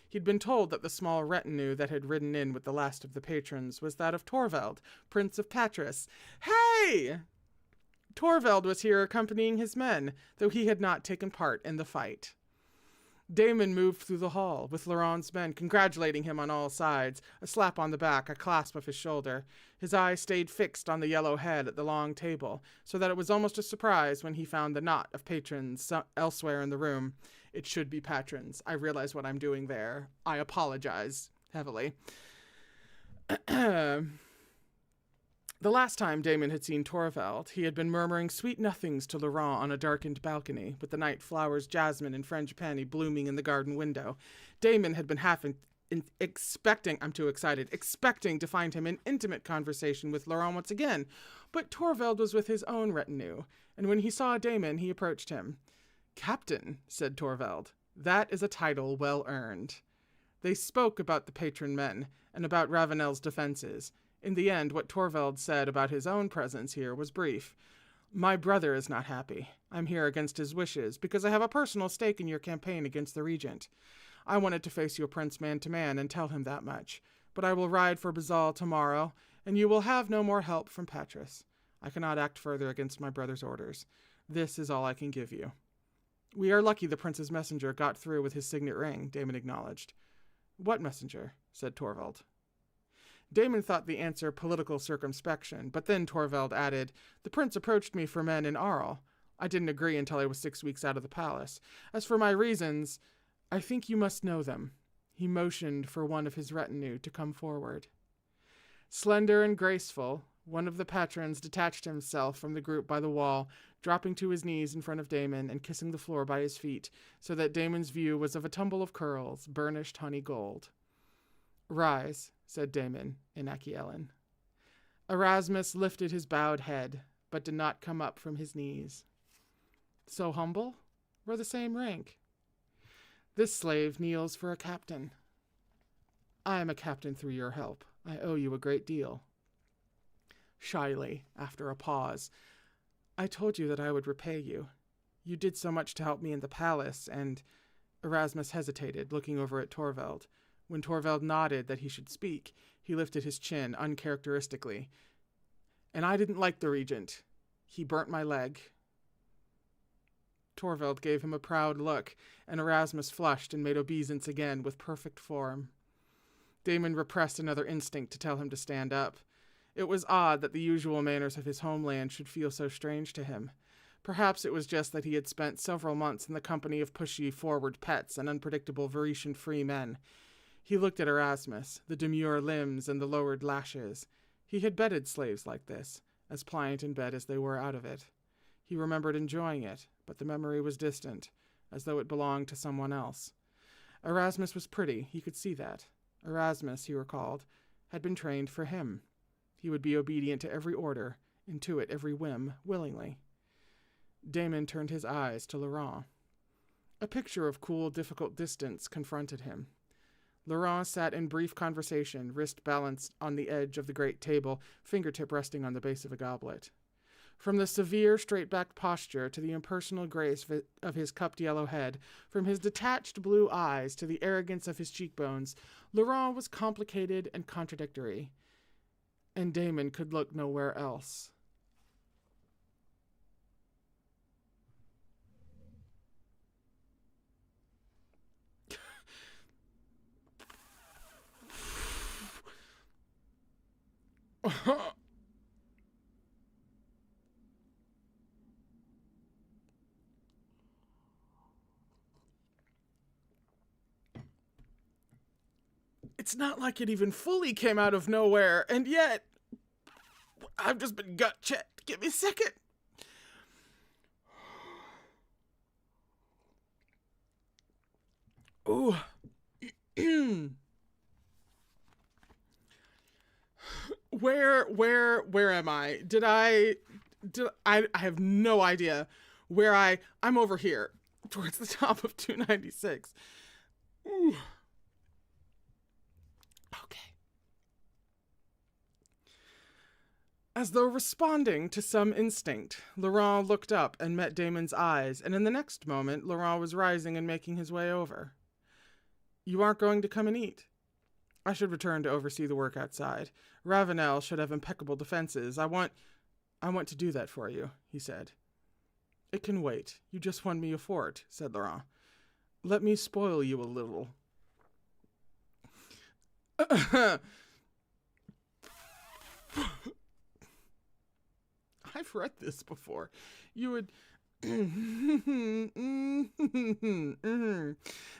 He'd been told that the small retinue that had ridden in with the last of the patrons was that of Torvald, Prince of Patras. Hey! Torvald was here accompanying his men, though he had not taken part in the fight. Damon moved through the hall, with Laurent's men congratulating him on all sides, a slap on the back, a clasp of his shoulder. His eye stayed fixed on the yellow head at the long table, so that it was almost a surprise when he found the knot of patrons elsewhere in the room. It should be patrons. I realize what I'm doing there. I apologize heavily. The last time Damon had seen Torvald, he had been murmuring sweet nothings to Laurent on a darkened balcony, with the night flowers, jasmine and frangipani blooming in the garden window. Damon had been expecting to find him in intimate conversation with Laurent once again, but Torvald was with his own retinue, and when he saw Damon, he approached him. "Captain," said Torvald, "that is a title well earned." They spoke about the patron men, and about Ravenel's defenses. In the end, what Torvald said about his own presence here was brief. "My brother is not happy. I'm here against his wishes, because I have a personal stake in your campaign against the regent. I wanted to face your prince man to man and tell him that much. But I will ride for Bazal tomorrow, and you will have no more help from Patras. I cannot act further against my brother's orders. This is all I can give you." "We are lucky the prince's messenger got through with his signet ring," Damon acknowledged. "What messenger?" said Torvald. Damon thought the answer political circumspection, but then Torvald added, "The prince approached me for men in Arles. I didn't agree until I was 6 weeks out of the palace. As for my reasons, I think you must know them." He motioned for one of his retinue to come forward. Slender and graceful, one of the patrons detached himself from the group by the wall, dropping to his knees in front of Damon and kissing the floor by his feet, so that Damon's view was of a tumble of curls, burnished honey gold. "Rise," said Damon in Achiellan. Erasmus lifted his bowed head, but did not come up from his knees. "So humble? We're the same rank." "This slave kneels for a captain." "I am a captain through your help. I owe you a great deal." Shyly, after a pause, "I told you that I would repay you. You did so much to help me in the palace, and—" Erasmus hesitated, looking over at Torvald. When Torvald nodded that he should speak, he lifted his chin uncharacteristically. "And I didn't like the regent. He burnt my leg." Torvald gave him a proud look, and Erasmus flushed and made obeisance again with perfect form. Damon repressed another instinct to tell him to stand up. It was odd that the usual manners of his homeland should feel so strange to him. Perhaps it was just that he had spent several months in the company of pushy, forward pets and unpredictable Varetian free men. He looked at Erasmus, the demure limbs and the lowered lashes. He had bedded slaves like this, as pliant in bed as they were out of it. He remembered enjoying it, but the memory was distant, as though it belonged to someone else. Erasmus was pretty, he could see that. Erasmus, he recalled, had been trained for him. He would be obedient to every order, and to it every whim, willingly. Damon turned his eyes to Laurent. A picture of cool, difficult distance confronted him. Laurent sat in brief conversation, wrist balanced on the edge of the great table, fingertip resting on the base of a goblet. From the severe, straight-backed posture to the impersonal grace of his cupped yellow head, from his detached blue eyes to the arrogance of his cheekbones, Laurent was complicated and contradictory. And Damon could look nowhere else. It's not like it even fully came out of nowhere, and yet I've just been gut checked. Give me a second. Ooh. Where am I? I have no idea where I'm over here, towards the top of 296. Ooh. Okay. As though responding to some instinct, Laurent looked up and met Damon's eyes, and in the next moment, Laurent was rising and making his way over. "You aren't going to come and eat?" "I should return to oversee the work outside. Ravenel should have impeccable defenses. I want to do that for you," he said. "It can wait. You just won me a fort," said Laurent. "Let me spoil you a little." I've read this before. You would...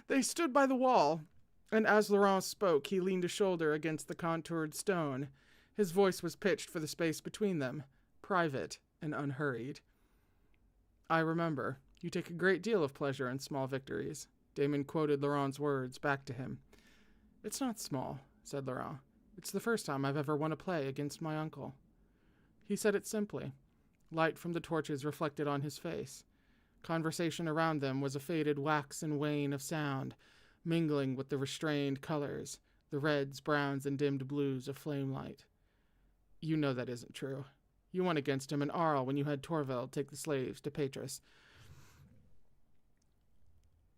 They stood by the wall, and as Laurent spoke, he leaned a shoulder against the contoured stone. His voice was pitched for the space between them, private and unhurried. "I remember. You take a great deal of pleasure in small victories." Damon quoted Laurent's words back to him. "It's not small," said Laurent. "It's the first time I've ever won a play against my uncle." He said it simply. Light from the torches reflected on his face. Conversation around them was a faded wax and wane of sound, mingling with the restrained colors, the reds, browns, and dimmed blues of flame light. "You know that isn't true. You won against him in Arles when you had Torvald take the slaves to Patras."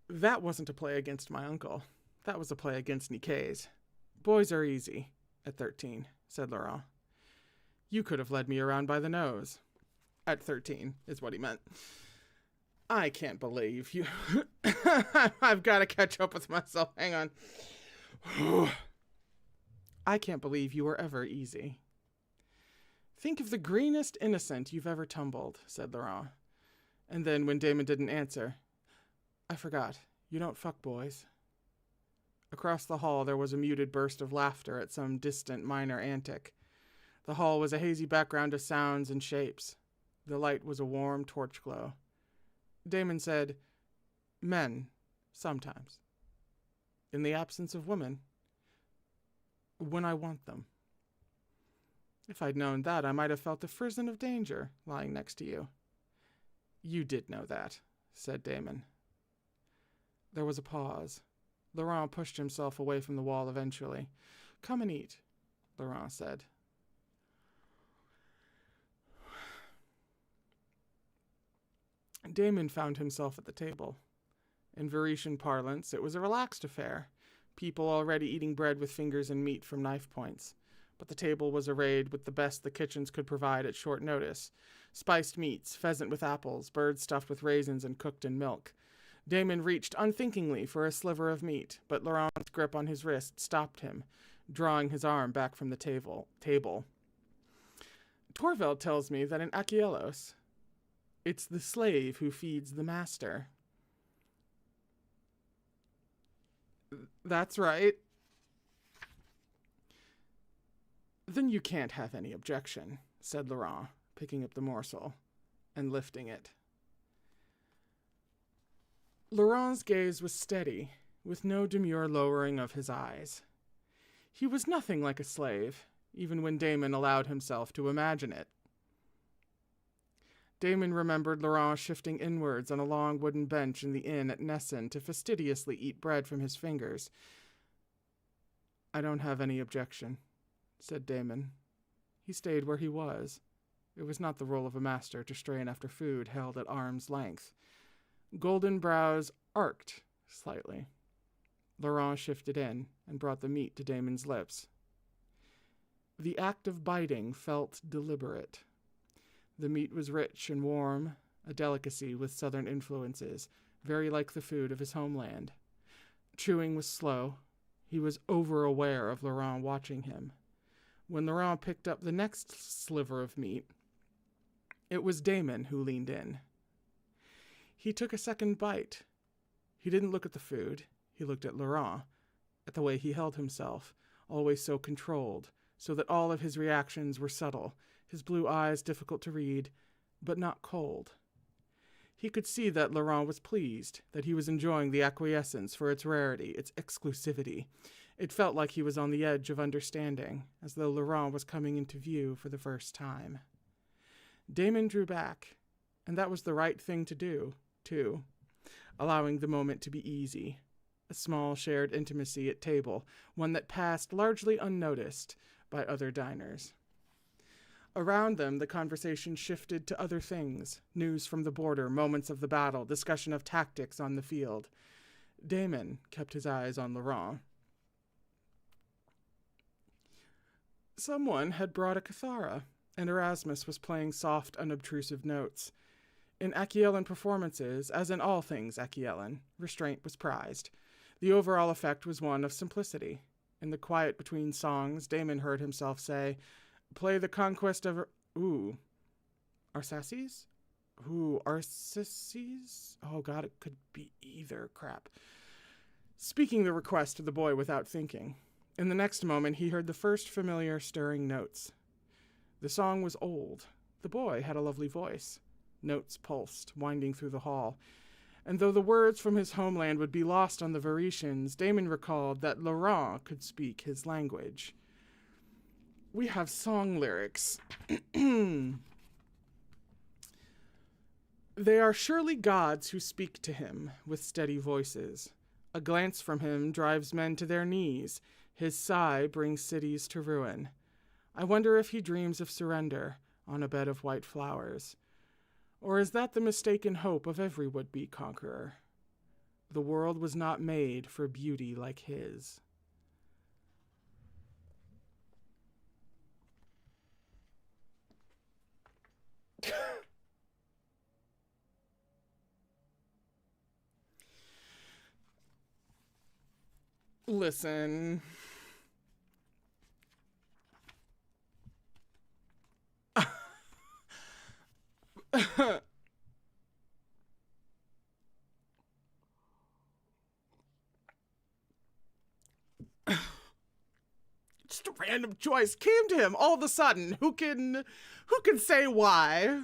"That wasn't a play against my uncle. That was a play against Nicaise. Boys are easy at 13, said Laurent. "You could have led me around by the nose." At 13 is what he meant. "I can't believe you..." I've got to catch up with myself. Hang on. "I can't believe you were ever easy." "Think of the greenest innocent you've ever tumbled," said Laurent. And then, when Damon didn't answer, "I forgot. You don't fuck boys." Across the hall, there was a muted burst of laughter at some distant minor antic. The hall was a hazy background of sounds and shapes. The light was a warm torch glow. Damon said, "Men, sometimes. In the absence of women. When I want them. If I'd known that, I might have felt a frisson of danger lying next to you." "You did know that," said Damon. There was a pause. Laurent pushed himself away from the wall eventually. "Come and eat," Laurent said. Damon found himself at the table. In Venetian parlance, it was a relaxed affair, people already eating bread with fingers and meat from knife points. But the table was arrayed with the best the kitchens could provide at short notice. Spiced meats, pheasant with apples, bird stuffed with raisins and cooked in milk. Damon reached unthinkingly for a sliver of meat, but Laurent's grip on his wrist stopped him, drawing his arm back from the table. "Torvald tells me that in Achielos, it's the slave who feeds the master." "That's right." "Then you can't have any objection," said Laurent, picking up the morsel and lifting it. Laurent's gaze was steady, with no demure lowering of his eyes. He was nothing like a slave, even when Damon allowed himself to imagine it. Damon remembered Laurent shifting inwards on a long wooden bench in the inn at Nesson to fastidiously eat bread from his fingers. "I don't have any objection," said Damon. He stayed where he was. It was not the role of a master to strain after food held at arm's length. Golden brows arched slightly. Laurent shifted in and brought the meat to Damon's lips. The act of biting felt deliberate. The meat was rich and warm, a delicacy with southern influences, very like the food of his homeland. Chewing was slow. He was over-aware of Laurent watching him. When Laurent picked up the next sliver of meat, it was Damon who leaned in. He took a second bite. He didn't look at the food. He looked at Laurent, at the way he held himself, always so controlled, so that all of his reactions were subtle, his blue eyes difficult to read, but not cold. He could see that Laurent was pleased, that he was enjoying the acquiescence for its rarity, its exclusivity. It felt like he was on the edge of understanding, as though Laurent was coming into view for the first time. Damon drew back, and that was the right thing to do, too, allowing the moment to be easy. A small shared intimacy at table, one that passed largely unnoticed by other diners. Around them, the conversation shifted to other things, news from the border, moments of the battle, discussion of tactics on the field. Damon kept his eyes on Laurent. Someone had brought a kithara, and Erasmus was playing soft, unobtrusive notes. In Achielan performances, as in all things Achielan, restraint was prized. The overall effect was one of simplicity. In the quiet between songs, Damon heard himself say, "Play the conquest of... Arsaces? Arsaces? Oh god, it could be either, crap." Speaking the request to the boy without thinking. In the next moment, he heard the first familiar stirring notes. The song was old. The boy had a lovely voice. Notes pulsed, winding through the hall. And though the words from his homeland would be lost on the Venetians, Damon recalled that Laurent could speak his language. We have song lyrics. They are surely gods who speak to him with steady voices. A glance from him drives men to their knees. His sigh brings cities to ruin. I wonder if he dreams of surrender on a bed of white flowers. Or is that the mistaken hope of every would-be conqueror? The world was not made for beauty like his. Listen. random choice came to him all of a sudden. Who can say why?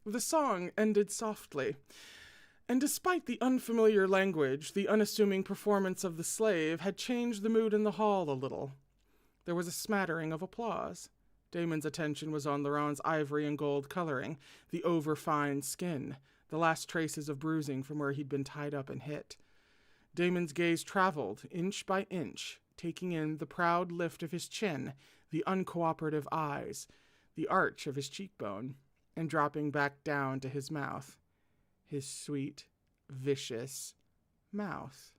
The song ended softly, and despite the unfamiliar language, the unassuming performance of the slave had changed the mood in the hall a little. There was a smattering of applause. Damon's attention was on Laurent's ivory and gold coloring, the over-fine skin, the last traces of bruising from where he'd been tied up and hit. Damon's gaze traveled, inch by inch, taking in the proud lift of his chin, the uncooperative eyes, the arch of his cheekbone, and dropping back down to his mouth. His sweet, vicious mouth.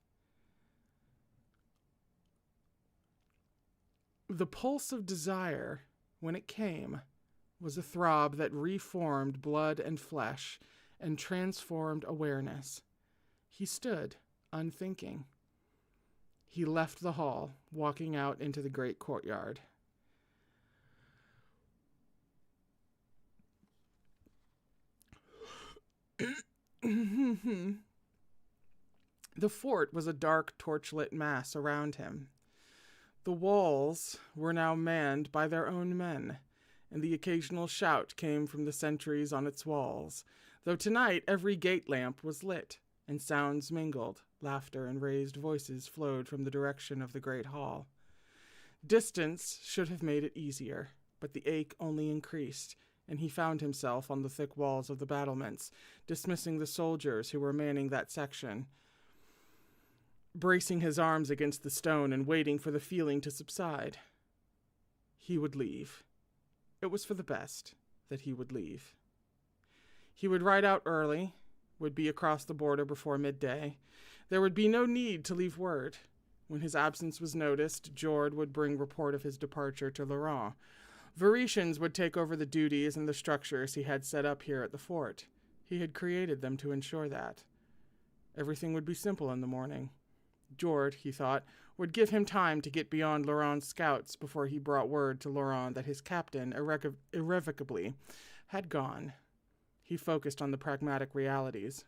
The pulse of desire, when it came, was a throb that reformed blood and flesh and transformed awareness. He stood, unthinking. He left the hall, walking out into the great courtyard. The fort was a dark, torchlit mass around him. The walls were now manned by their own men, and the occasional shout came from the sentries on its walls, though tonight every gate lamp was lit, and sounds mingled, laughter and raised voices flowed from the direction of the great hall. Distance should have made it easier, but the ache only increased, and he found himself on the thick walls of the battlements, dismissing the soldiers who were manning that section, bracing his arms against the stone and waiting for the feeling to subside. He would leave. It was for the best that he would leave. He would ride out early, would be across the border before midday. There would be no need to leave word. When his absence was noticed, Jord would bring report of his departure to Laurent. Varetians would take over the duties and the structures he had set up here at the fort. He had created them to ensure that. Everything would be simple in the morning. Jord, he thought, would give him time to get beyond Laurent's scouts before he brought word to Laurent that his captain irrevocably had gone. He focused on the pragmatic realities.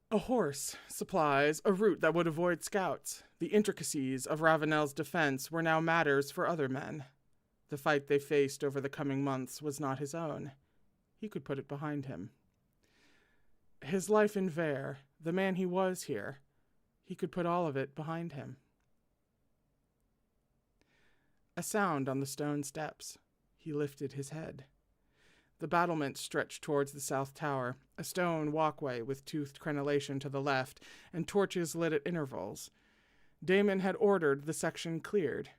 A horse, supplies, a route that would avoid scouts. The intricacies of Ravenel's defense were now matters for other men. The fight they faced over the coming months was not his own. He could put it behind him. His life in Vere, the man he was here, he could put all of it behind him. A sound on the stone steps. He lifted his head. The battlement stretched towards the south tower, a stone walkway with toothed crenellation to the left, and torches lit at intervals. Damon had ordered the section cleared.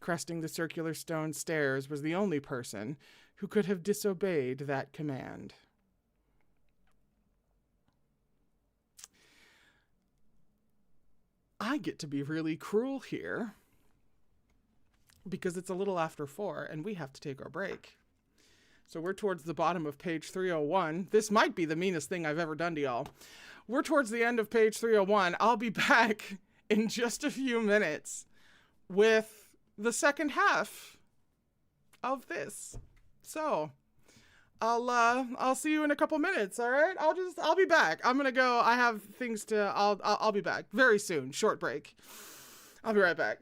Cresting the circular stone stairs was the only person who could have disobeyed that command. I get to be really cruel here because it's a little after 4 and we have to take our break. So we're towards the bottom of page 301. This might be the meanest thing I've ever done to y'all. We're towards the end of page 301. I'll be back in just a few minutes with the second half of this. So I'll see you in a couple minutes. All right. I'll be back. I'm going to go. I have things to, I'll be back very soon. Short break. I'll be right back.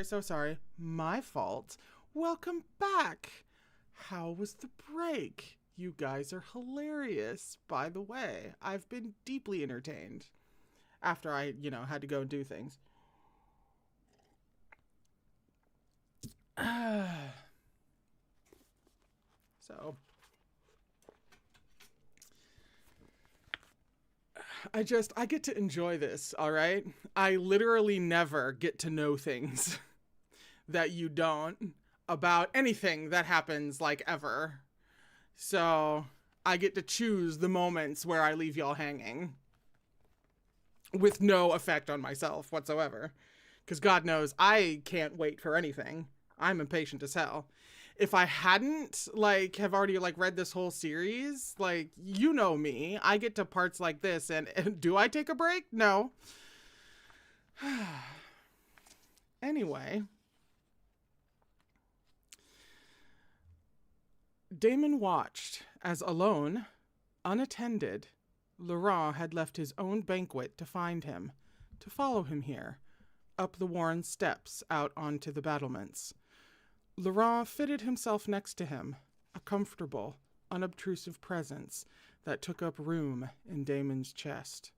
So sorry. My fault. Welcome back. How was the break? You guys are hilarious. By the way, I've been deeply entertained after I, had to go and do things. So, I get to enjoy this, all right? I literally never get to know things that you don't about anything that happens, like, ever. So, I get to choose the moments where I leave y'all hanging with no effect on myself whatsoever. Because God knows I can't wait for anything. I'm impatient as hell. If I hadn't, have already, read this whole series, you know me. I get to parts like this, and do I take a break? No. Anyway. Damon watched as alone, unattended, Laurent had left his own banquet to find him, to follow him here, up the worn steps out onto the battlements. Laurent fitted himself next to him, a comfortable, unobtrusive presence that took up room in Damon's chest.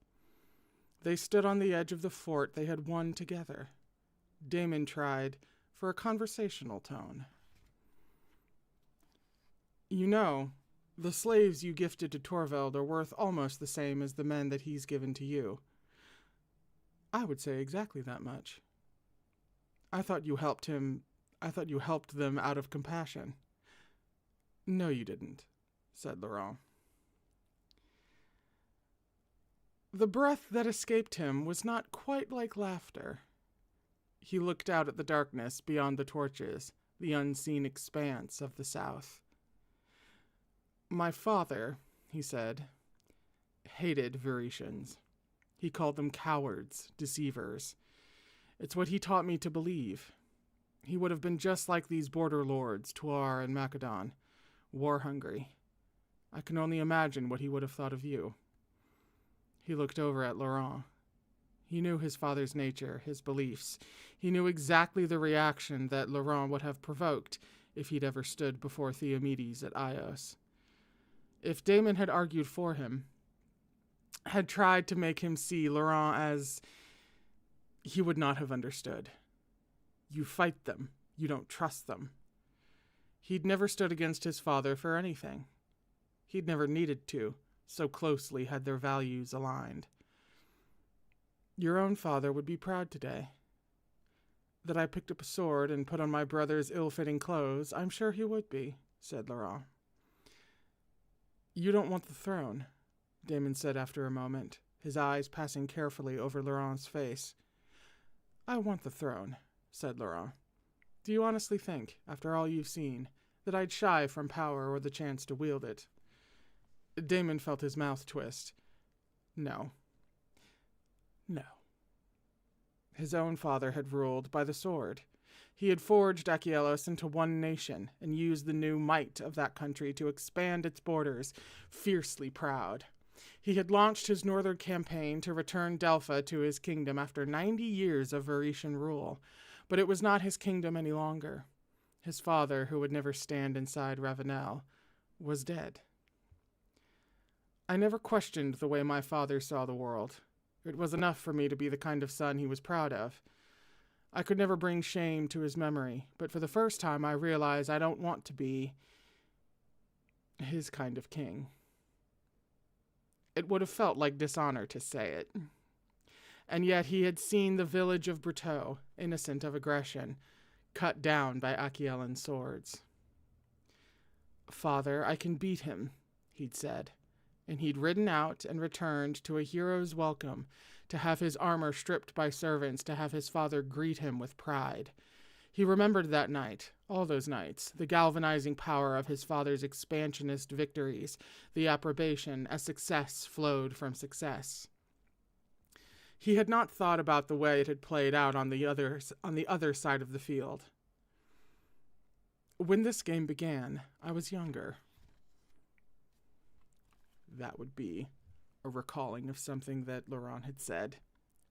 They stood on the edge of the fort they had won together. Damon tried for a conversational tone. You know, the slaves you gifted to Torvald are worth almost the same as the men that he's given to you. I would say exactly that much. I thought you helped them out of compassion. No, you didn't, said Laurent. The breath that escaped him was not quite like laughter. He looked out at the darkness beyond the torches, the unseen expanse of the south. My father, he said, hated Viretians. He called them cowards, deceivers. It's what he taught me to believe. He would have been just like these border lords, Tuar and Macedon, war-hungry. I can only imagine what he would have thought of you. He looked over at Laurent. He knew his father's nature, his beliefs. He knew exactly the reaction that Laurent would have provoked if he'd ever stood before Theomedes at Ios. If Damon had argued for him, had tried to make him see Laurent as he would not have understood. You fight them. You don't trust them. He'd never stood against his father for anything. He'd never needed to, so closely had their values aligned. Your own father would be proud today. That I picked up a sword and put on my brother's ill-fitting clothes, I'm sure he would be, said Laurent. You don't want the throne, Damon said after a moment, his eyes passing carefully over Laurent's face. I want the throne, said Laurent. Do you honestly think, after all you've seen, that I'd shy from power or the chance to wield it? Damon felt his mouth twist. No. No. His own father had ruled by the sword. He had forged Achielos into one nation and used the new might of that country to expand its borders, fiercely proud. He had launched his northern campaign to return Delpha to his kingdom after 90 years of Viretian rule, but it was not his kingdom any longer. His father, who would never stand inside Ravenel, was dead. I never questioned the way my father saw the world. It was enough for me to be the kind of son he was proud of. I could never bring shame to his memory, but for the first time I realize I don't want to be his kind of king. It would have felt like dishonor to say it. And yet he had seen the village of Briteau, innocent of aggression, cut down by Achielan's swords. Father, I can beat him, he'd said, and he'd ridden out and returned to a hero's welcome, to have his armor stripped by servants, to have his father greet him with pride. He remembered that night, all those nights, the galvanizing power of his father's expansionist victories, the approbation as success flowed from success. He had not thought about the way it had played out on the other side of the field. When this game began, I was younger. That would be a recalling of something that Laurent had said.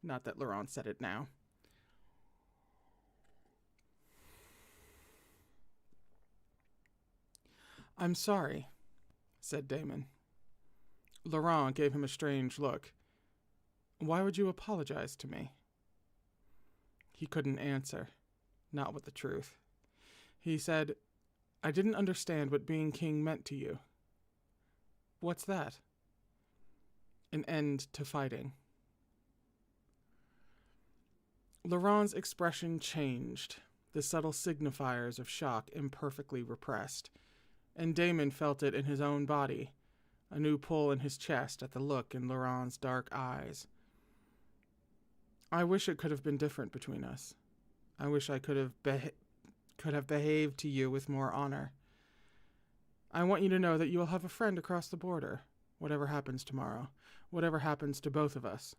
Not that Laurent said it now. I'm sorry, said Damon. Laurent gave him a strange look. Why would you apologize to me? He couldn't answer, not with the truth. He said, I didn't understand what being king meant to you. What's that? An end to fighting. Laurent's expression changed, the subtle signifiers of shock imperfectly repressed, and Damon felt it in his own body, a new pull in his chest at the look in Laurent's dark eyes. I wish it could have been different between us. I wish I could have behaved to you with more honor. I want you to know that you will have a friend across the border, whatever happens tomorrow, whatever happens to both of us.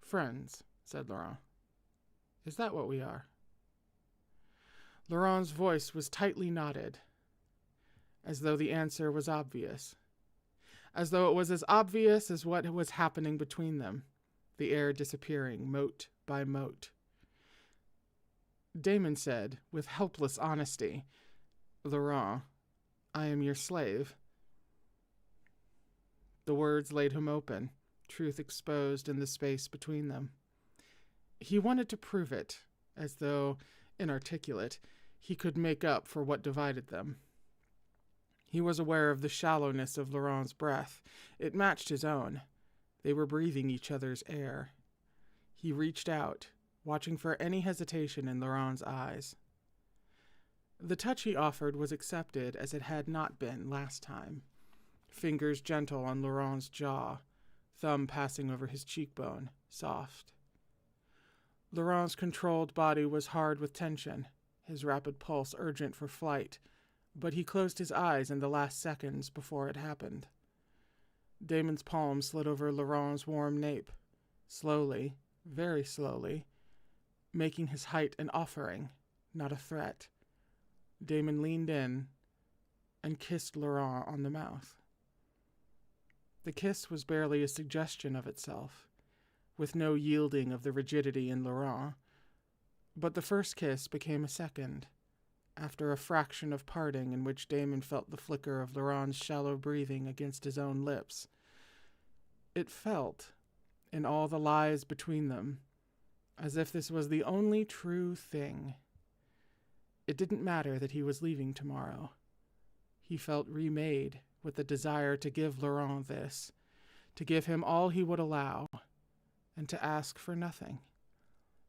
Friends, said Laurent. Is that what we are? Laurent's voice was tightly knotted, as though the answer was obvious. As though it was as obvious as what was happening between them, the air disappearing mote by mote. Damon said, with helpless honesty, Laurent, I am your slave. The words laid him open, truth exposed in the space between them. He wanted to prove it, as though, inarticulate, he could make up for what divided them. He was aware of the shallowness of Laurent's breath. It matched his own. They were breathing each other's air. He reached out, watching for any hesitation in Laurent's eyes. The touch he offered was accepted as it had not been last time. Fingers gentle on Laurent's jaw, thumb passing over his cheekbone, soft. Laurent's controlled body was hard with tension, his rapid pulse urgent for flight, but he closed his eyes in the last seconds before it happened. Damon's palm slid over Laurent's warm nape, slowly, very slowly, making his height an offering, not a threat. Damon leaned in and kissed Laurent on the mouth. The kiss was barely a suggestion of itself, with no yielding of the rigidity in Laurent, but the first kiss became a second, after a fraction of parting in which Damon felt the flicker of Laurent's shallow breathing against his own lips. It felt, in all the lies between them, as if this was the only true thing. It didn't matter that he was leaving tomorrow. He felt remade with the desire to give Laurent this, to give him all he would allow, and to ask for nothing.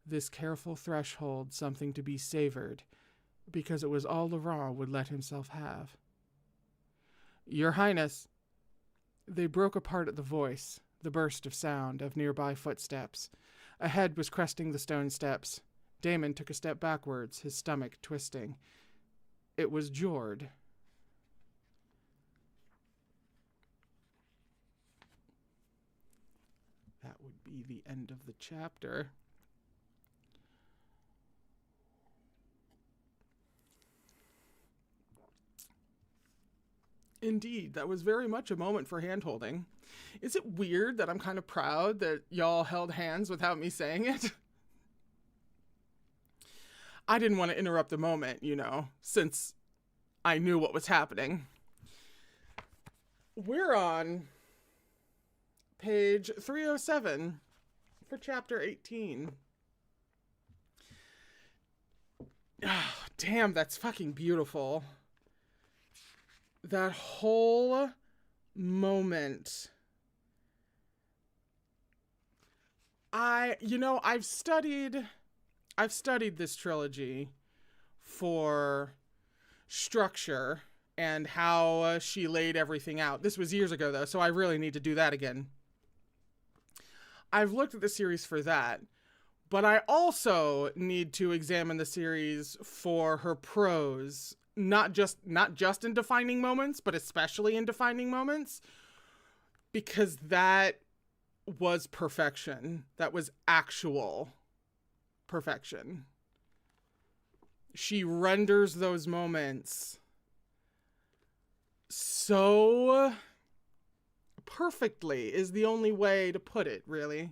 This careful threshold, something to be savored, because it was all Laurent would let himself have. Your Highness. They broke apart at the voice, the burst of sound of nearby footsteps. A head was cresting the stone steps. Damon took a step backwards, his stomach twisting. It was Jord. That would be the end of the chapter. Indeed, that was very much a moment for hand-holding. Is it weird that I'm kind of proud that y'all held hands without me saying it? I didn't want to interrupt the moment, since I knew what was happening. We're on page 307 for chapter 18. Oh, damn, that's fucking beautiful. That whole moment. I've studied this trilogy for structure and how she laid everything out. This was years ago, though, so I really need to do that again. I've looked at the series for that, but I also need to examine the series for her prose, not just in defining moments, but especially in defining moments, because that was perfection. That was actual perfection. She renders those moments so perfectly, is the only way to put it, really.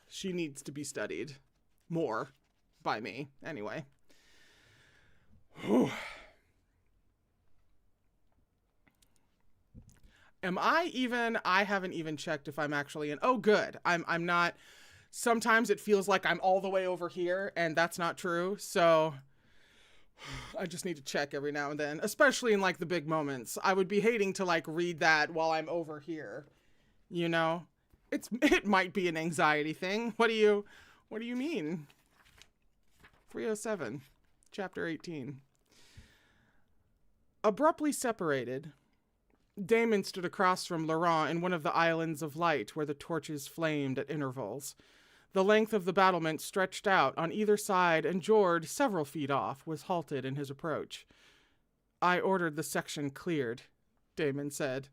She needs to be studied more by me, anyway. Whew. I haven't even checked if I'm actually in. Oh, good. I'm not. Sometimes it feels like I'm all the way over here, and that's not true. So I just need to check every now and then, especially in like the big moments. I would be hating to like read that while I'm over here. You know, it might be an anxiety thing. What do you mean? 307, chapter 18. Abruptly separated, Damon stood across from Laurent in one of the islands of light where the torches flamed at intervals. The length of the battlement stretched out on either side, and Jord, several feet off, was halted in his approach. I ordered the section cleared, Damon said.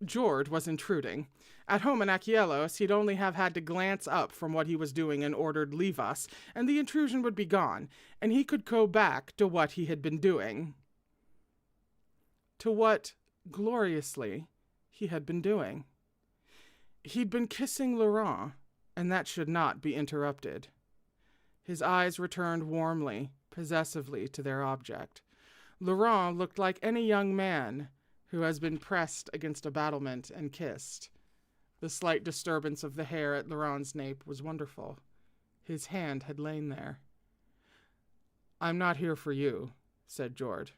Jord was intruding. At home in Achielos, he'd only have had to glance up from what he was doing and ordered leave us, and the intrusion would be gone, and he could go back to what he had been doing. To what, gloriously, he had been doing. He'd been kissing Laurent, and that should not be interrupted. His eyes returned warmly, possessively to their object. Laurent looked like any young man who has been pressed against a battlement and kissed. The slight disturbance of the hair at Laurent's nape was wonderful. His hand had lain there. "I'm not here for you," said Jord.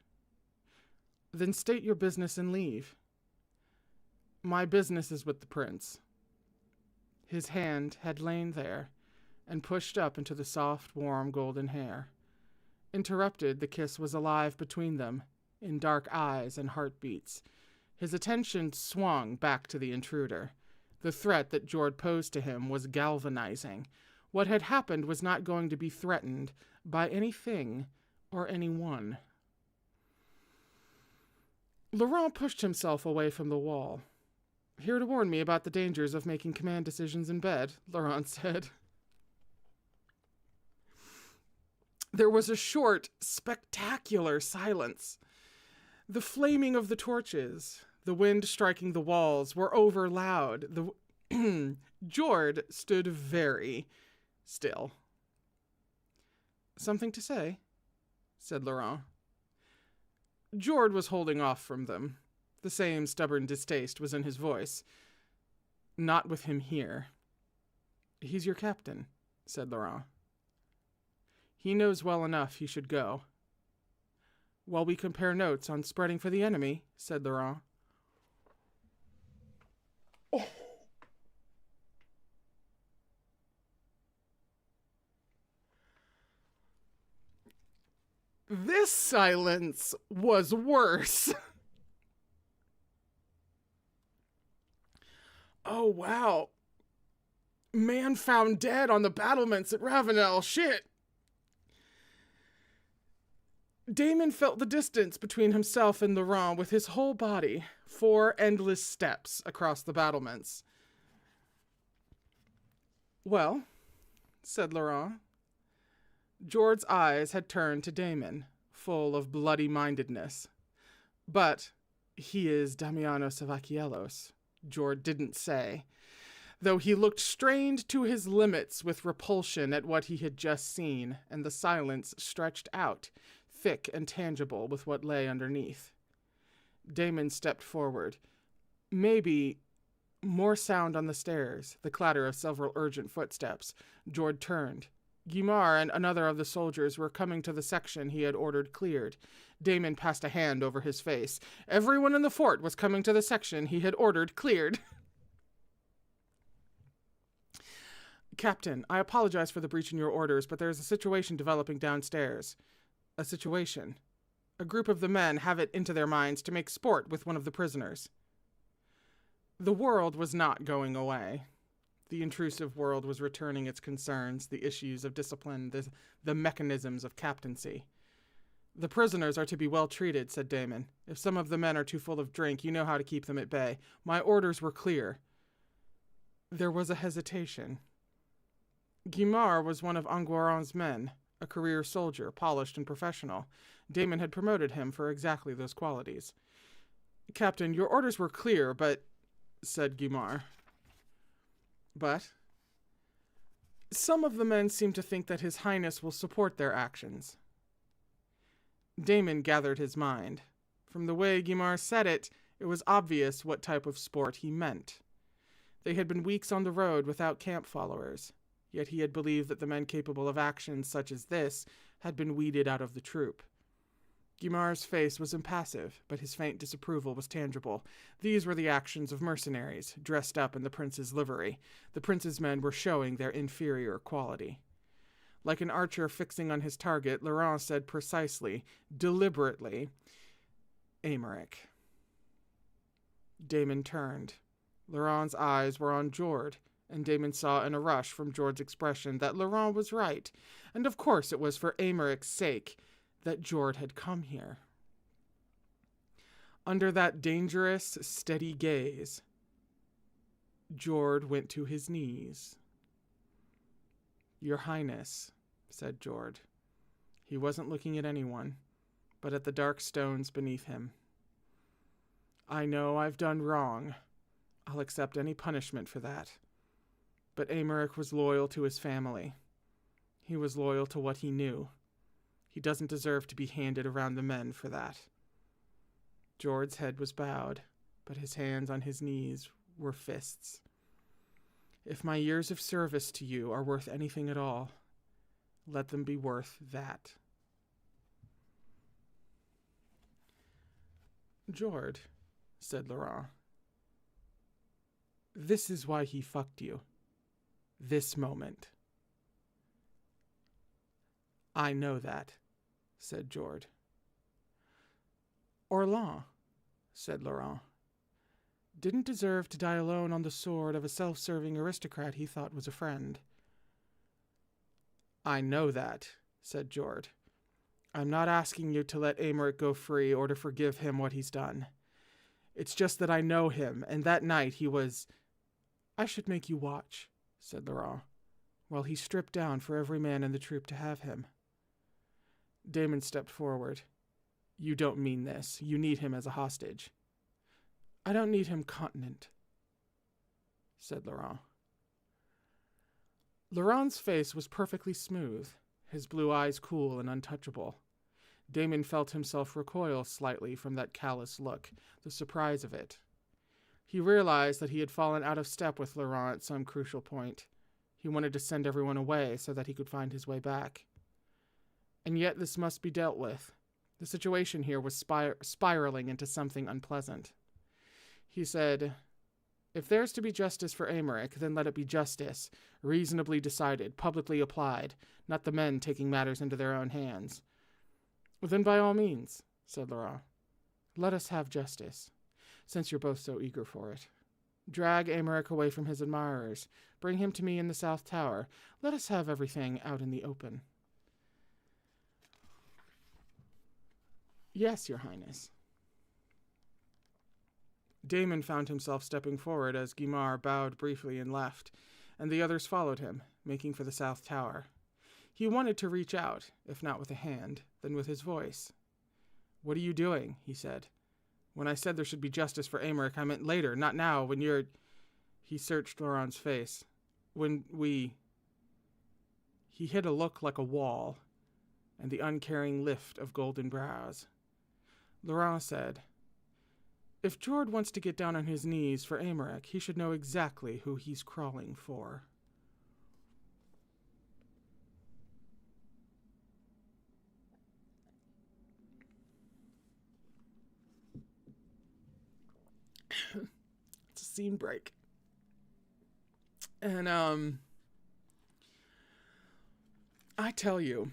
"Then state your business and leave." "My business is with the prince." His hand had lain there and pushed up into the soft, warm, golden hair. Interrupted, the kiss was alive between them, in dark eyes and heartbeats. His attention swung back to the intruder. The threat that Jord posed to him was galvanizing. What had happened was not going to be threatened by anything or anyone. Laurent pushed himself away from the wall. "Here to warn me about the dangers of making command decisions in bed," Laurent said. There was a short, spectacular silence. The flaming of the torches, the wind striking the walls, were over loud. Jord stood very still. "Something to say?" said Laurent. Jord was holding off from them. The same stubborn distaste was in his voice. "Not with him here." "He's your captain," said Laurent. "He knows well enough he should go." "While we compare notes on spreading for the enemy," said Laurent. Oh. This silence was worse. "Oh, wow. Man found dead on the battlements at Ravenel. Shit." Damon felt the distance between himself and Laurent with his whole body, 4 endless steps across the battlements. "Well," said Laurent. Jord's eyes had turned to Damon, full of bloody-mindedness. "But he is Damianos of Achielos," Jord didn't say, though he looked strained to his limits with repulsion at what he had just seen, and the silence stretched out, thick and tangible with what lay underneath. Damon stepped forward. Maybe more sound on the stairs, the clatter of several urgent footsteps. Jord turned. Guimard and another of the soldiers were coming to the section he had ordered cleared. Damon passed a hand over his face. Everyone in the fort was coming to the section he had ordered cleared. "Captain, I apologize for the breach in your orders, but there is a situation developing downstairs." "A situation?" "A group of the men have it into their minds to make sport with one of the prisoners." The world was not going away. The intrusive world was returning its concerns, the issues of discipline, the mechanisms of captaincy. "The prisoners are to be well treated," said Damon. "If some of the men are too full of drink, you know how to keep them at bay. My orders were clear." There was a hesitation. Guimard was one of Anguiran's men, a career soldier, polished and professional. Damon had promoted him for exactly those qualities. "Captain, your orders were clear, but," said Guimard. "But?" "Some of the men seem to think that His Highness will support their actions." Damon gathered his mind. From the way Guimard said it, it was obvious what type of sport he meant. They had been weeks on the road without camp followers, yet he had believed that the men capable of actions such as this had been weeded out of the troop. Guimard's face was impassive, but his faint disapproval was tangible. These were the actions of mercenaries, dressed up in the prince's livery. The prince's men were showing their inferior quality. Like an archer fixing on his target, Laurent said precisely, deliberately, Aymeric. Damon turned. Laurent's eyes were on Jord, and Damon saw in a rush from Jord's expression that Laurent was right, and of course it was for Aymeric's sake that Jord had come here. Under that dangerous, steady gaze, Jord went to his knees. Your Highness, said Jord. He wasn't looking at anyone, but at the dark stones beneath him. I know I've done wrong. I'll accept any punishment for that. But Aymeric was loyal to his family. He was loyal to what he knew. He doesn't deserve to be handed around the men for that. Jord's head was bowed, but his hands on his knees were fists. If my years of service to you are worth anything at all, let them be worth that. Jord, said Laurent. This is why he fucked you. This moment. I know that, said Jord. Orlan, said Laurent, didn't deserve to die alone on the sword of a self-serving aristocrat he thought was a friend. I know that, said Jord. I'm not asking you to let Aymeric go free or to forgive him what he's done. It's just that I know him, and that night he was... I should make you watch, said Laurent, while he stripped down for every man in the troop to have him. Damon stepped forward. You don't mean this. You need him as a hostage. I don't need him continent, said Laurent. Laurent's face was perfectly smooth, his blue eyes cool and untouchable. Damon felt himself recoil slightly from that callous look, the surprise of it. He realized that he had fallen out of step with Laurent at some crucial point. He wanted to send everyone away so that he could find his way back. And yet this must be dealt with. The situation here was spiraling into something unpleasant. He said, if there's to be justice for Aymeric, then let it be justice, reasonably decided, publicly applied, not the men taking matters into their own hands. Then by all means, said Laurent, let us have justice, since you're both so eager for it. Drag Aymeric away from his admirers. Bring him to me in the South Tower. Let us have everything out in the open. Yes, Your Highness. Damon found himself stepping forward as Guimard bowed briefly and left, and the others followed him, making for the South Tower. He wanted to reach out, if not with a hand, then with his voice. What are you doing? He said. When I said there should be justice for Aymeric, I meant later, not now, when you're... He searched Laurent's face. When we... He hid a look like a wall, and the uncaring lift of golden brows. Laurent said, if Jord wants to get down on his knees for Aymeric, he should know exactly who he's crawling for. It's a scene break. And, I tell you,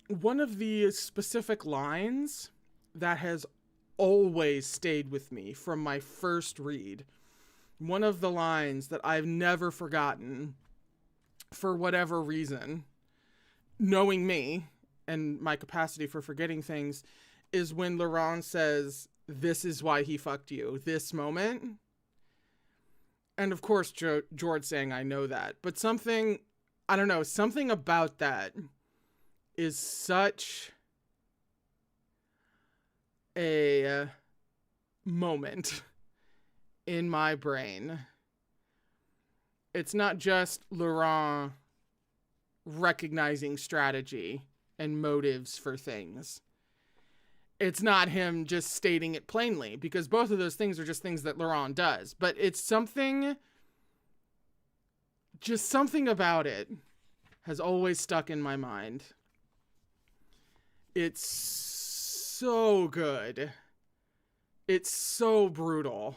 one of the specific lines that has always stayed with me from my first read, one of the lines that I've never forgotten for whatever reason, knowing me and my capacity for forgetting things, is when Laurent says, this is why he fucked you, this moment. And of course, George saying, I know that. But something, I don't know, something about that is such a moment in my brain. It's not just Laurent recognizing strategy and motives for things. It's not him just stating it plainly, because both of those things are just things that Laurent does. But it's just something about it has always stuck in my mind. It's so good. It's so brutal.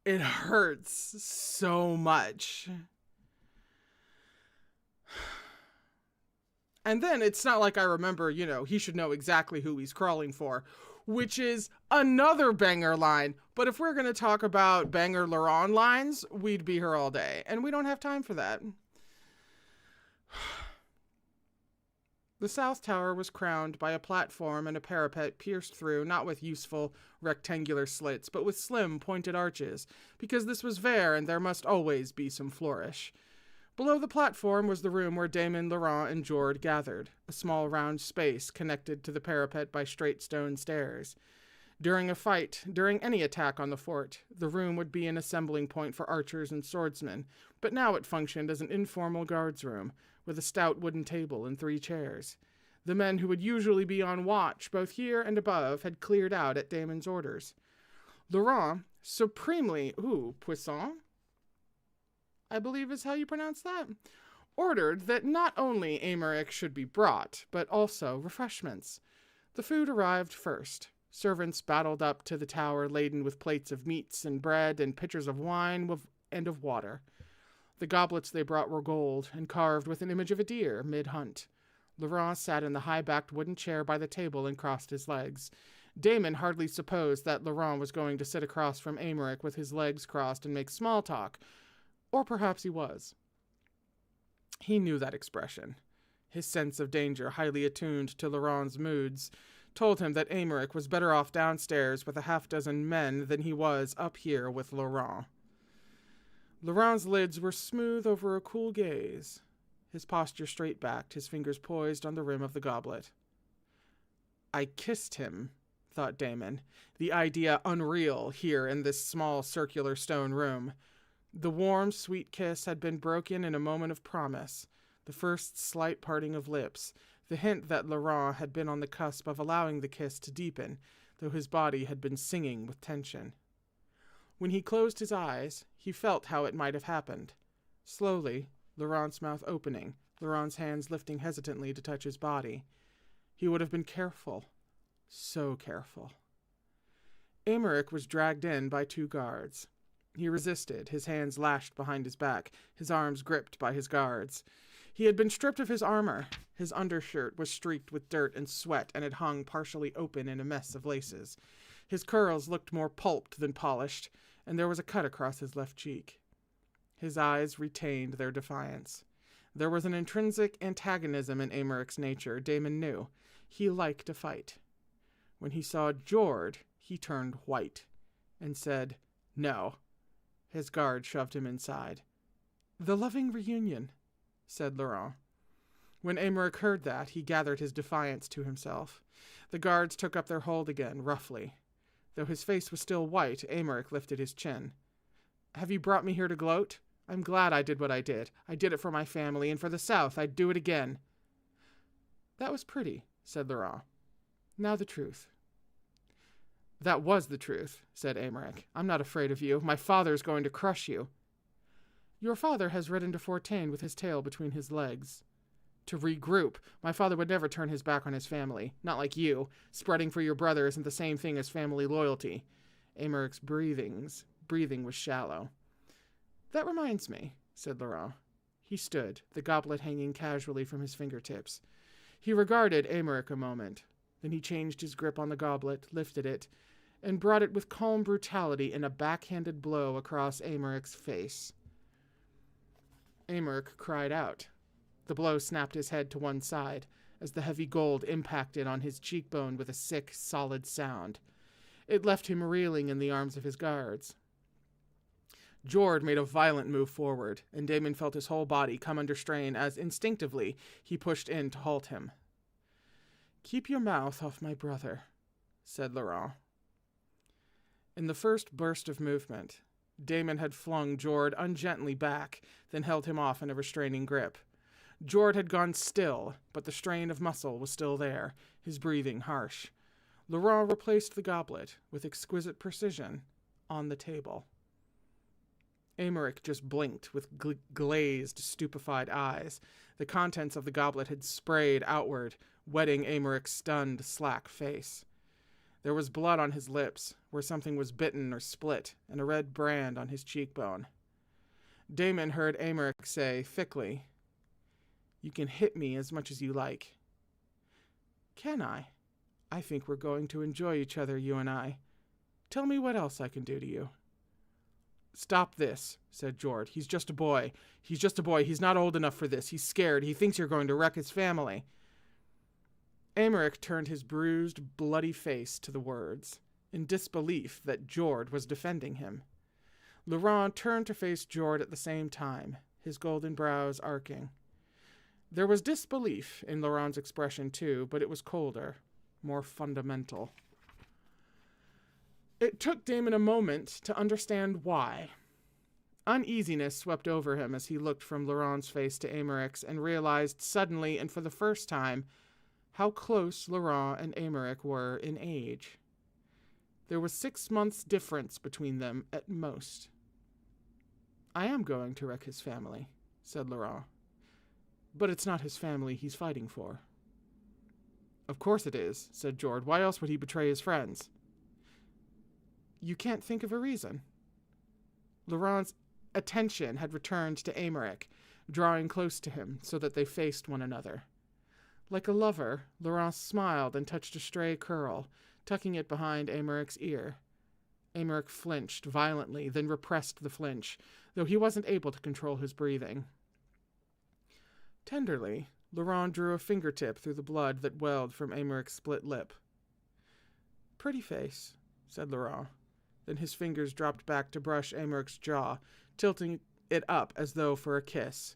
It hurts so much. And then it's not like I remember, he should know exactly who he's crawling for, which is another banger line. But if we're going to talk about banger Laurent lines, we'd be here all day. And we don't have time for that. The South Tower was crowned by a platform and a parapet pierced through, not with useful rectangular slits, but with slim, pointed arches, because this was Vert and there must always be some flourish. Below the platform was the room where Damon, Laurent, and Jord gathered, a small round space connected to the parapet by straight stone stairs. During a fight, during any attack on the fort, the room would be an assembling point for archers and swordsmen, but now it functioned as an informal guards room, with a stout wooden table and 3 chairs. The men who would usually be on watch, both here and above, had cleared out at Damon's orders. Laurent, supremely, puissant, I believe is how you pronounce that, ordered that not only Aymeric should be brought, but also refreshments. The food arrived first. Servants battled up to the tower laden with plates of meats and bread and pitchers of wine and of water. The goblets they brought were gold and carved with an image of a deer mid-hunt. Laurent sat in the high-backed wooden chair by the table and crossed his legs. Damon hardly supposed that Laurent was going to sit across from Aymeric with his legs crossed and make small talk. Or perhaps he was. He knew that expression. His sense of danger, highly attuned to Laurent's moods, told him that Aymeric was better off downstairs with a half-dozen men than he was up here with Laurent. Laurent's lids were smooth over a cool gaze, his posture straight-backed, his fingers poised on the rim of the goblet. I kissed him, thought Damon, the idea unreal here in this small circular stone room. The warm, sweet kiss had been broken in a moment of promise, the first slight parting of lips, the hint that Laurent had been on the cusp of allowing the kiss to deepen, though his body had been singing with tension. When he closed his eyes, he felt how it might have happened. Slowly, Laurent's mouth opening, Laurent's hands lifting hesitantly to touch his body. He would have been careful. So careful. Aymeric was dragged in by 2 guards. He resisted, his hands lashed behind his back, his arms gripped by his guards. He had been stripped of his armor. His undershirt was streaked with dirt and sweat and had hung partially open in a mess of laces. His curls looked more pulped than polished, and there was a cut across his left cheek. His eyes retained their defiance. There was an intrinsic antagonism in Aymeric's nature, Damon knew. He liked to fight. When he saw Jord, he turned white and said, "No." His guard shoved him inside. "The loving reunion," said Laurent. When Aymeric heard that, he gathered his defiance to himself. The guards took up their hold again, roughly. Though his face was still white, Aymeric lifted his chin. "Have you brought me here to gloat? I'm glad I did what I did. I did it for my family, and for the South, I'd do it again." "That was pretty," said Laurent. "Now the truth." "That was the truth," said Aymeric. "I'm not afraid of you. My father's going to crush you." "Your father has ridden to Fontaine with his tail between his legs." "To regroup. My father would never turn his back on his family. Not like you. Spreading for your brother isn't the same thing as family loyalty." Aymeric's breathing was shallow. "That reminds me," said Laurent. He stood, the goblet hanging casually from his fingertips. He regarded Aymeric a moment. Then he changed his grip on the goblet, lifted it, and brought it with calm brutality in a backhanded blow across Aymeric's face. Aymeric cried out. The blow snapped his head to one side, as the heavy gold impacted on his cheekbone with a sick, solid sound. It left him reeling in the arms of his guards. Jord made a violent move forward, and Damon felt his whole body come under strain as, instinctively, he pushed in to halt him. "Keep your mouth off my brother," said Laurent. In the first burst of movement, Damon had flung Jord ungently back, then held him off in a restraining grip. Jord had gone still, but the strain of muscle was still there, his breathing harsh. Laurent replaced the goblet, with exquisite precision, on the table. Aymeric just blinked with glazed, stupefied eyes. The contents of the goblet had sprayed outward, wetting Aymeric's stunned, slack face. There was blood on his lips, where something was bitten or split, and a red brand on his cheekbone. Damon heard Aymeric say, thickly, "You can hit me as much as you like." "Can I? I think we're going to enjoy each other, you and I. Tell me what else I can do to you." "Stop this," said Jord. "He's just a boy. He's just a boy. He's not old enough for this. He's scared. He thinks you're going to wreck his family." Aymeric turned his bruised, bloody face to the words, in disbelief that Jord was defending him. Laurent turned to face Jord at the same time, his golden brows arcing. There was disbelief in Laurent's expression too, but it was colder, more fundamental. It took Damon a moment to understand why. Uneasiness swept over him as he looked from Laurent's face to Aymeric's and realized suddenly and for the first time how close Laurent and Aymeric were in age. There was 6 months difference between them at most. "I am going to wreck his family," said Laurent. "But it's not his family he's fighting for." "Of course it is," said Jord. "Why else would he betray his friends?" "You can't think of a reason." Laurent's attention had returned to Aymeric, drawing close to him so that they faced one another. Like a lover, Laurent smiled and touched a stray curl, tucking it behind Aymeric's ear. Aymeric flinched violently, then repressed the flinch, though he wasn't able to control his breathing. Tenderly, Laurent drew a fingertip through the blood that welled from Aymeric's split lip. "Pretty face," said Laurent. Then his fingers dropped back to brush Aymeric's jaw, tilting it up as though for a kiss.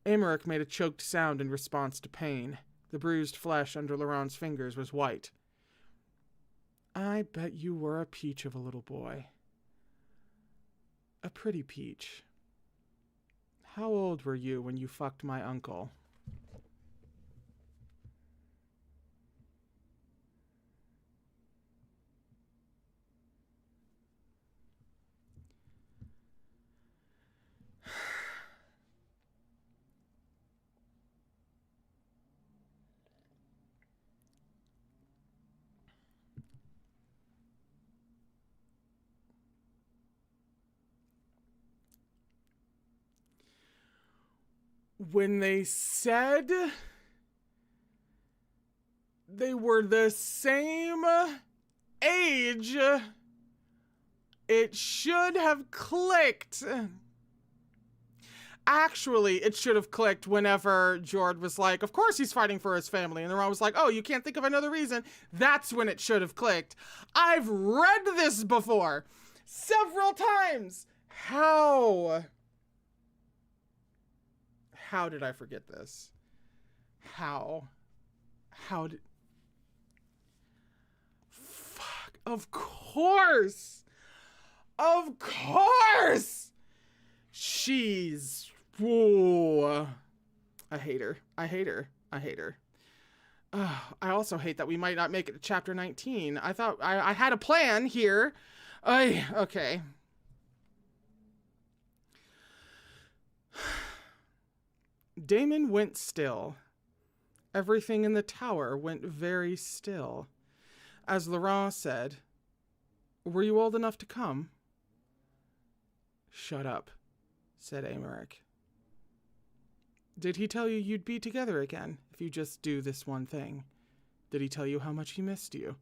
Aymeric made a choked sound in response to pain. The bruised flesh under Laurent's fingers was white. "I bet you were a peach of a little boy. A pretty peach. How old were you when you fucked my uncle?" When they said they were the same age, it should have clicked. Actually, it should have clicked whenever Jord was like, of course he's fighting for his family. And Laurent was like, oh, you can't think of another reason. That's when it should have clicked. I've read this before several times. How did I forget this? How did... Fuck. Of course. She's... Whoa. I hate her. I also hate that we might not make it to chapter 19. I thought I had a plan here. Okay. Damon went still. Everything in the tower went very still. As Laurent said, "Were you old enough to come?" "Shut up," said Aymeric. "Did he tell you you'd be together again if you just do this one thing? Did he tell you how much he missed you?"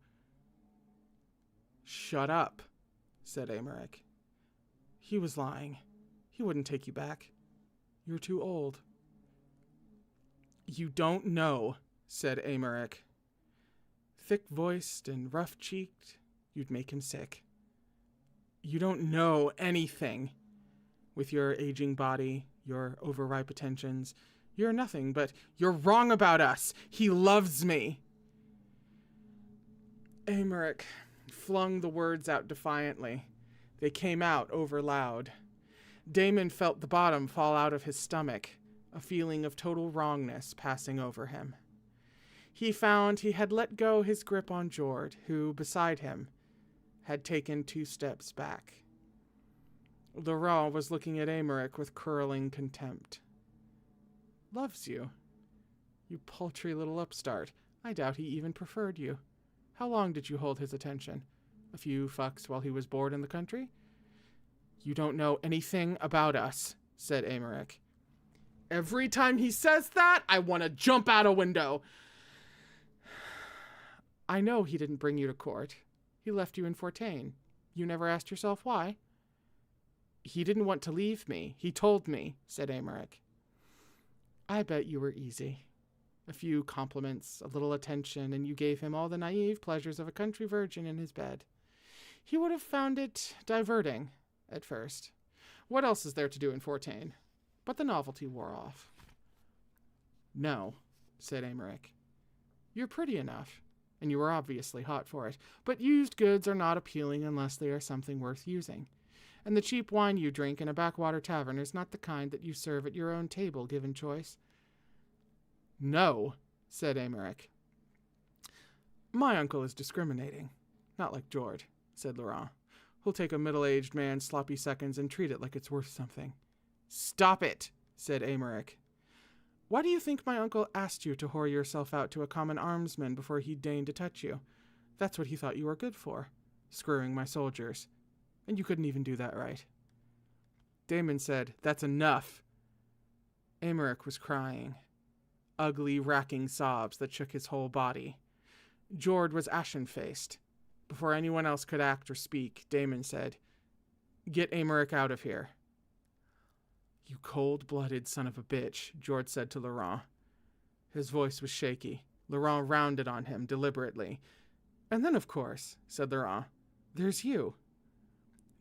"Shut up," said Aymeric. "He was lying. He wouldn't take you back. You're too old." "You don't know," said Aymeric. Thick-voiced and rough-cheeked, you'd make him sick. "You don't know anything. With your aging body, your overripe attentions, you're nothing, but you're wrong about us. He loves me." Aymeric flung the words out defiantly. They came out over loud. Damon felt the bottom fall out of his stomach. a feeling of total wrongness passing over him. He found he had let go his grip on Jord, who, beside him, had taken 2 steps back. Laurent was looking at Aymeric with curling contempt. Loves you? You paltry little upstart. I doubt he even preferred you. How long did you hold his attention? A few fucks while he was bored in the country? You don't know anything about us, said Aymeric. Every time he says that, I want to jump out a window. I know he didn't bring you to court. He left you in Fortaine. You never asked yourself why? He didn't want to leave me. He told me, said Aymeric. I bet you were easy. A few compliments, a little attention, and you gave him all the naive pleasures of a country virgin in his bed. He would have found it diverting at first. What else is there to do in Fortaine? But the novelty wore off. No, said Aymeric. You're pretty enough, and you were obviously hot for it, but used goods are not appealing unless they are something worth using. And the cheap wine you drink in a backwater tavern is not the kind that you serve at your own table, given choice. No, said Aymeric. My uncle is discriminating. Not like Jord, said Laurent. He'll take a middle-aged man's sloppy seconds and treat it like it's worth something. Stop it, said Aymeric. Why do you think my uncle asked you to whore yourself out to a common armsman before he deigned to touch you? That's what he thought you were good for, screwing my soldiers. And you couldn't even do that right. Damon said, That's enough. Aymeric was crying. Ugly, racking sobs that shook his whole body. Jord was ashen-faced. Before anyone else could act or speak, Damon said, Get Aymeric out of here. You cold-blooded son of a bitch, Jord said to Laurent. His voice was shaky. Laurent rounded on him deliberately. And then, of course, said Laurent, there's you.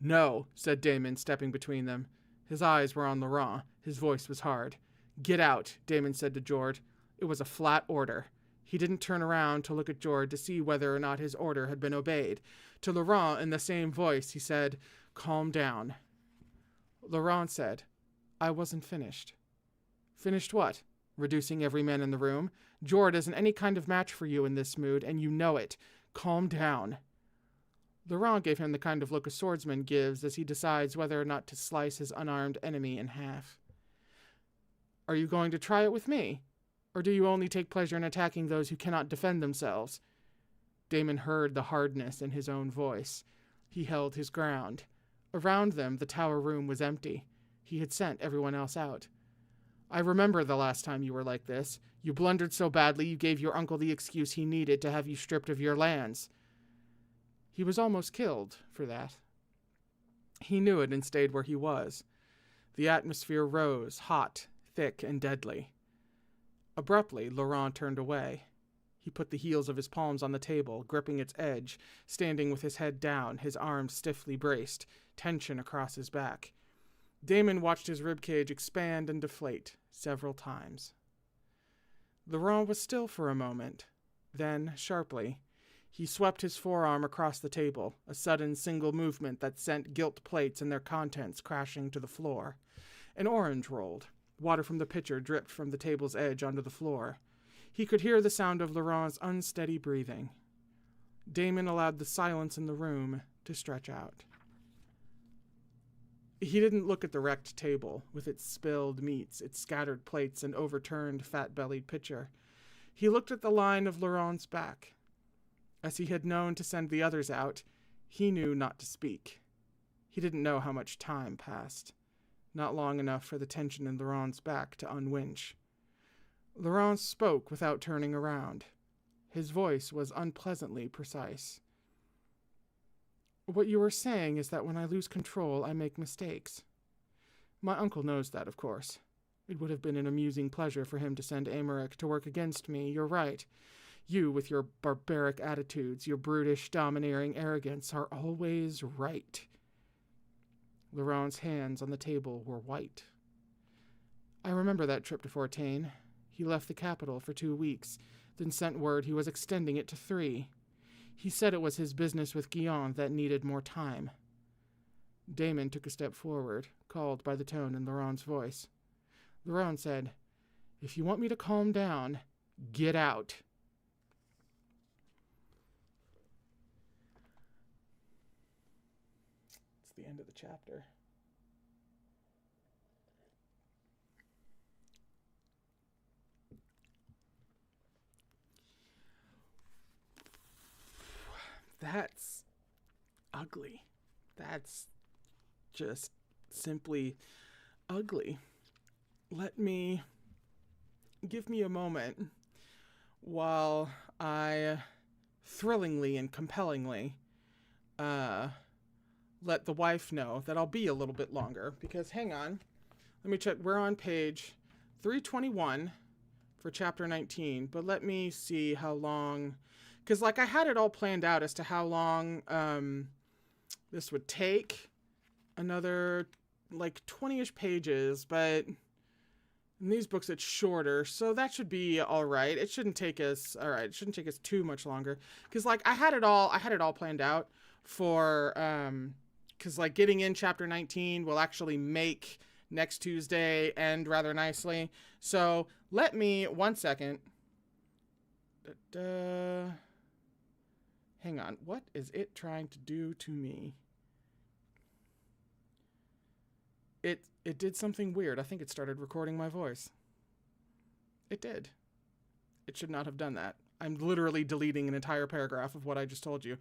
No, said Damon, stepping between them. His eyes were on Laurent. His voice was hard. Get out, Damon said to Jord. It was a flat order. He didn't turn around to look at Jord to see whether or not his order had been obeyed. To Laurent, in the same voice, he said, Calm down. Laurent said, I wasn't finished. Finished what? Reducing every man in the room? Jord isn't any kind of match for you in this mood, and you know it. Calm down. Laurent gave him the kind of look a swordsman gives as he decides whether or not to slice his unarmed enemy in half. Are you going to try it with me? Or do you only take pleasure in attacking those who cannot defend themselves? Damon heard the hardness in his own voice. He held his ground. Around them, the tower room was empty. He had sent everyone else out. I remember the last time you were like this. You blundered so badly you gave your uncle the excuse he needed to have you stripped of your lands. He was almost killed for that. He knew it and stayed where he was. The atmosphere rose, hot, thick, and deadly. Abruptly, Laurent turned away. He put the heels of his palms on the table, gripping its edge, standing with his head down, his arms stiffly braced, tension across his back. Damon watched his ribcage expand and deflate several times. Laurent was still for a moment. Then, sharply, he swept his forearm across the table, a sudden single movement that sent gilt plates and their contents crashing to the floor. An orange rolled. Water from the pitcher dripped from the table's edge onto the floor. He could hear the sound of Laurent's unsteady breathing. Damon allowed the silence in the room to stretch out. He didn't look at the wrecked table, with its spilled meats, its scattered plates, and overturned fat-bellied pitcher. He looked at the line of Laurent's back. As he had known to send the others out, he knew not to speak. He didn't know how much time passed. Not long enough for the tension in Laurent's back to unwinch. Laurent spoke without turning around. His voice was unpleasantly precise. What you are saying is that when I lose control, I make mistakes. My uncle knows that, of course. It would have been an amusing pleasure for him to send Aymeric to work against me, you're right. You, with your barbaric attitudes, your brutish, domineering arrogance, are always right. Laurent's hands on the table were white. I remember that trip to Fortaine. He left the capital for 2 weeks, then sent word he was extending it to 3. He said it was his business with Guillaume that needed more time. Damon took a step forward, called by the tone in Laurent's voice. Laurent said, If you want me to calm down, get out. It's the end of the chapter. That's ugly. That's just simply ugly. Give me a moment while I thrillingly and compellingly let the wife know that I'll be a little bit longer, because hang on, let me check. We're on page 321 for chapter 19, but let me see how long, because like I had it all planned out as to how long this would take. Another like 20-ish pages, but in these books it's shorter, so that should be all right. It shouldn't take us too much longer, because like I had it all planned out for because like getting in chapter 19 will actually make next Tuesday end rather nicely. So let me 1 second. Hang on, what is it trying to do to me? It did something weird. I think it started recording my voice. It did. It should not have done that. I'm literally deleting an entire paragraph of what I just told you.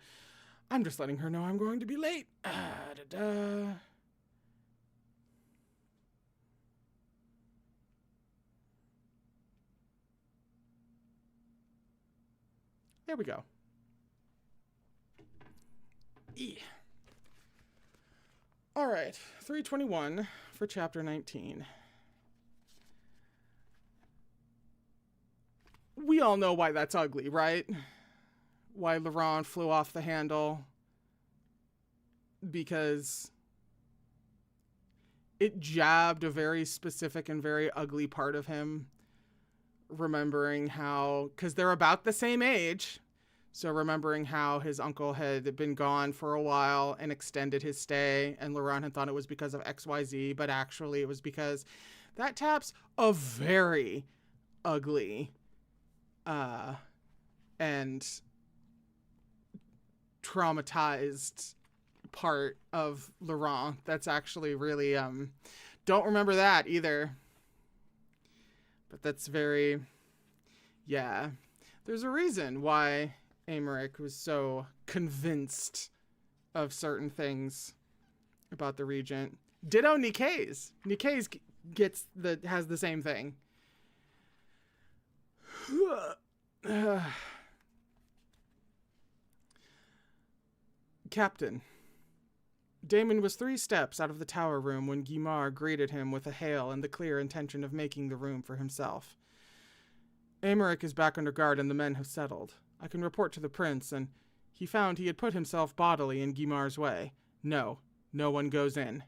I'm just letting her know I'm going to be late. There we go. All right, 321 for chapter 19. We all know why that's ugly, right? Why Laurent flew off the handle. Because it jabbed a very specific and very ugly part of him. Remembering how, because they're about the same age, so remembering how his uncle had been gone for a while and extended his stay, and Laurent had thought it was because of XYZ, but actually it was because that taps a very ugly and traumatized part of Laurent. That's actually really, don't remember that either. But that's very, yeah. There's a reason why Aymeric was so convinced of certain things about the Regent. Ditto Nicaise. Nicaise has the same thing. Captain. Damon was 3 steps out of the tower room when Guimard greeted him with a hail and the clear intention of making the room for himself. Aymeric is back under guard and the men have settled. I can report to the prince, and he found he had put himself bodily in Guimard's way. No one goes in.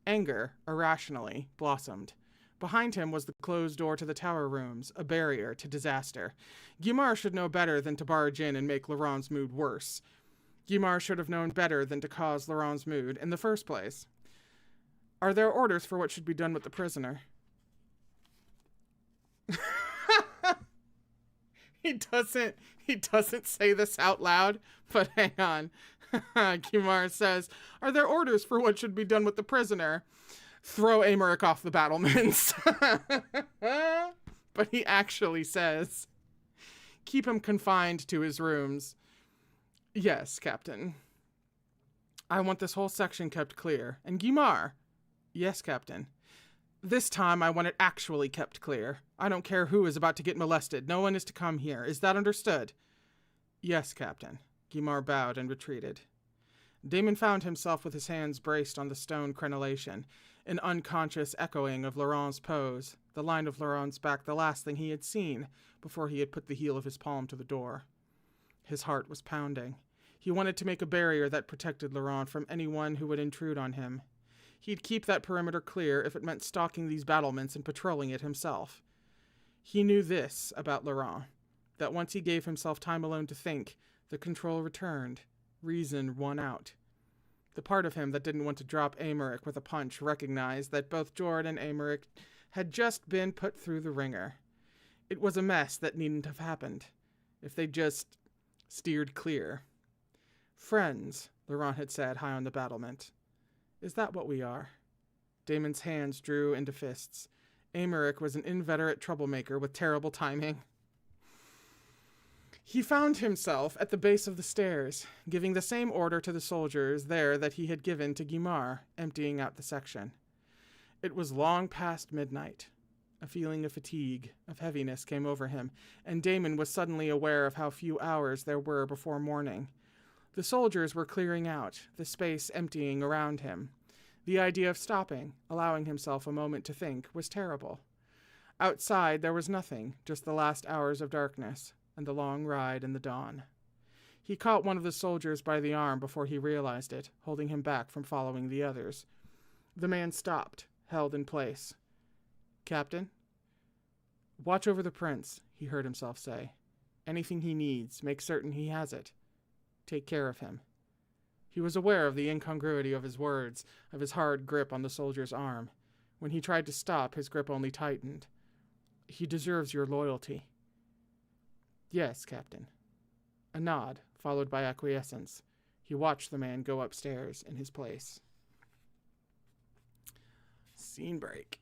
Anger, irrationally, blossomed. Behind him was the closed door to the tower rooms, a barrier to disaster. Guimard should know better than to barge in and make Laurent's mood worse. Guimard should have known better than to cause Laurent's mood in the first place. Are there orders for what should be done with the prisoner? He doesn't say this out loud, but hang on. Guimard says, are there orders for what should be done with the prisoner? Throw Aymeric off the battlements. But he actually says, keep him confined to his rooms. Yes, Captain. I want this whole section kept clear. And Guimard? Yes, Captain. This time I want it actually kept clear. I don't care who is about to get molested. No one is to come here. Is that understood? Yes, Captain. Guimard bowed and retreated. Damon found himself with his hands braced on the stone crenellation, an unconscious echoing of Laurent's pose, the line of Laurent's back the last thing he had seen before he had put the heel of his palm to the door. His heart was pounding. He wanted to make a barrier that protected Laurent from anyone who would intrude on him. He'd keep that perimeter clear if it meant stalking these battlements and patrolling it himself. He knew this about Laurent, that once he gave himself time alone to think, the control returned, reason won out. The part of him that didn't want to drop Aymeric with a punch recognized that both Jordan and Aymeric had just been put through the ringer. It was a mess that needn't have happened, if they'd just steered clear. Friends, Laurent had said high on the battlement. Is that what we are? Damon's hands drew into fists. Aymeric was an inveterate troublemaker with terrible timing. He found himself at the base of the stairs, giving the same order to the soldiers there that he had given to Guimard, emptying out the section. It was long past midnight. A feeling of fatigue, of heaviness came over him, and Damon was suddenly aware of how few hours there were before morning. The soldiers were clearing out, the space emptying around him. The idea of stopping, allowing himself a moment to think, was terrible. Outside there was nothing, just the last hours of darkness, and the long ride in the dawn. He caught one of the soldiers by the arm before he realized it, holding him back from following the others. The man stopped, held in place. "Captain?" "Watch over the prince," he heard himself say. "Anything he needs, make certain he has it. Take care of him." He was aware of the incongruity of his words, of his hard grip on the soldier's arm. When he tried to stop, his grip only tightened. "He deserves your loyalty." "Yes, Captain." A nod, followed by acquiescence. He watched the man go upstairs in his place. Scene break.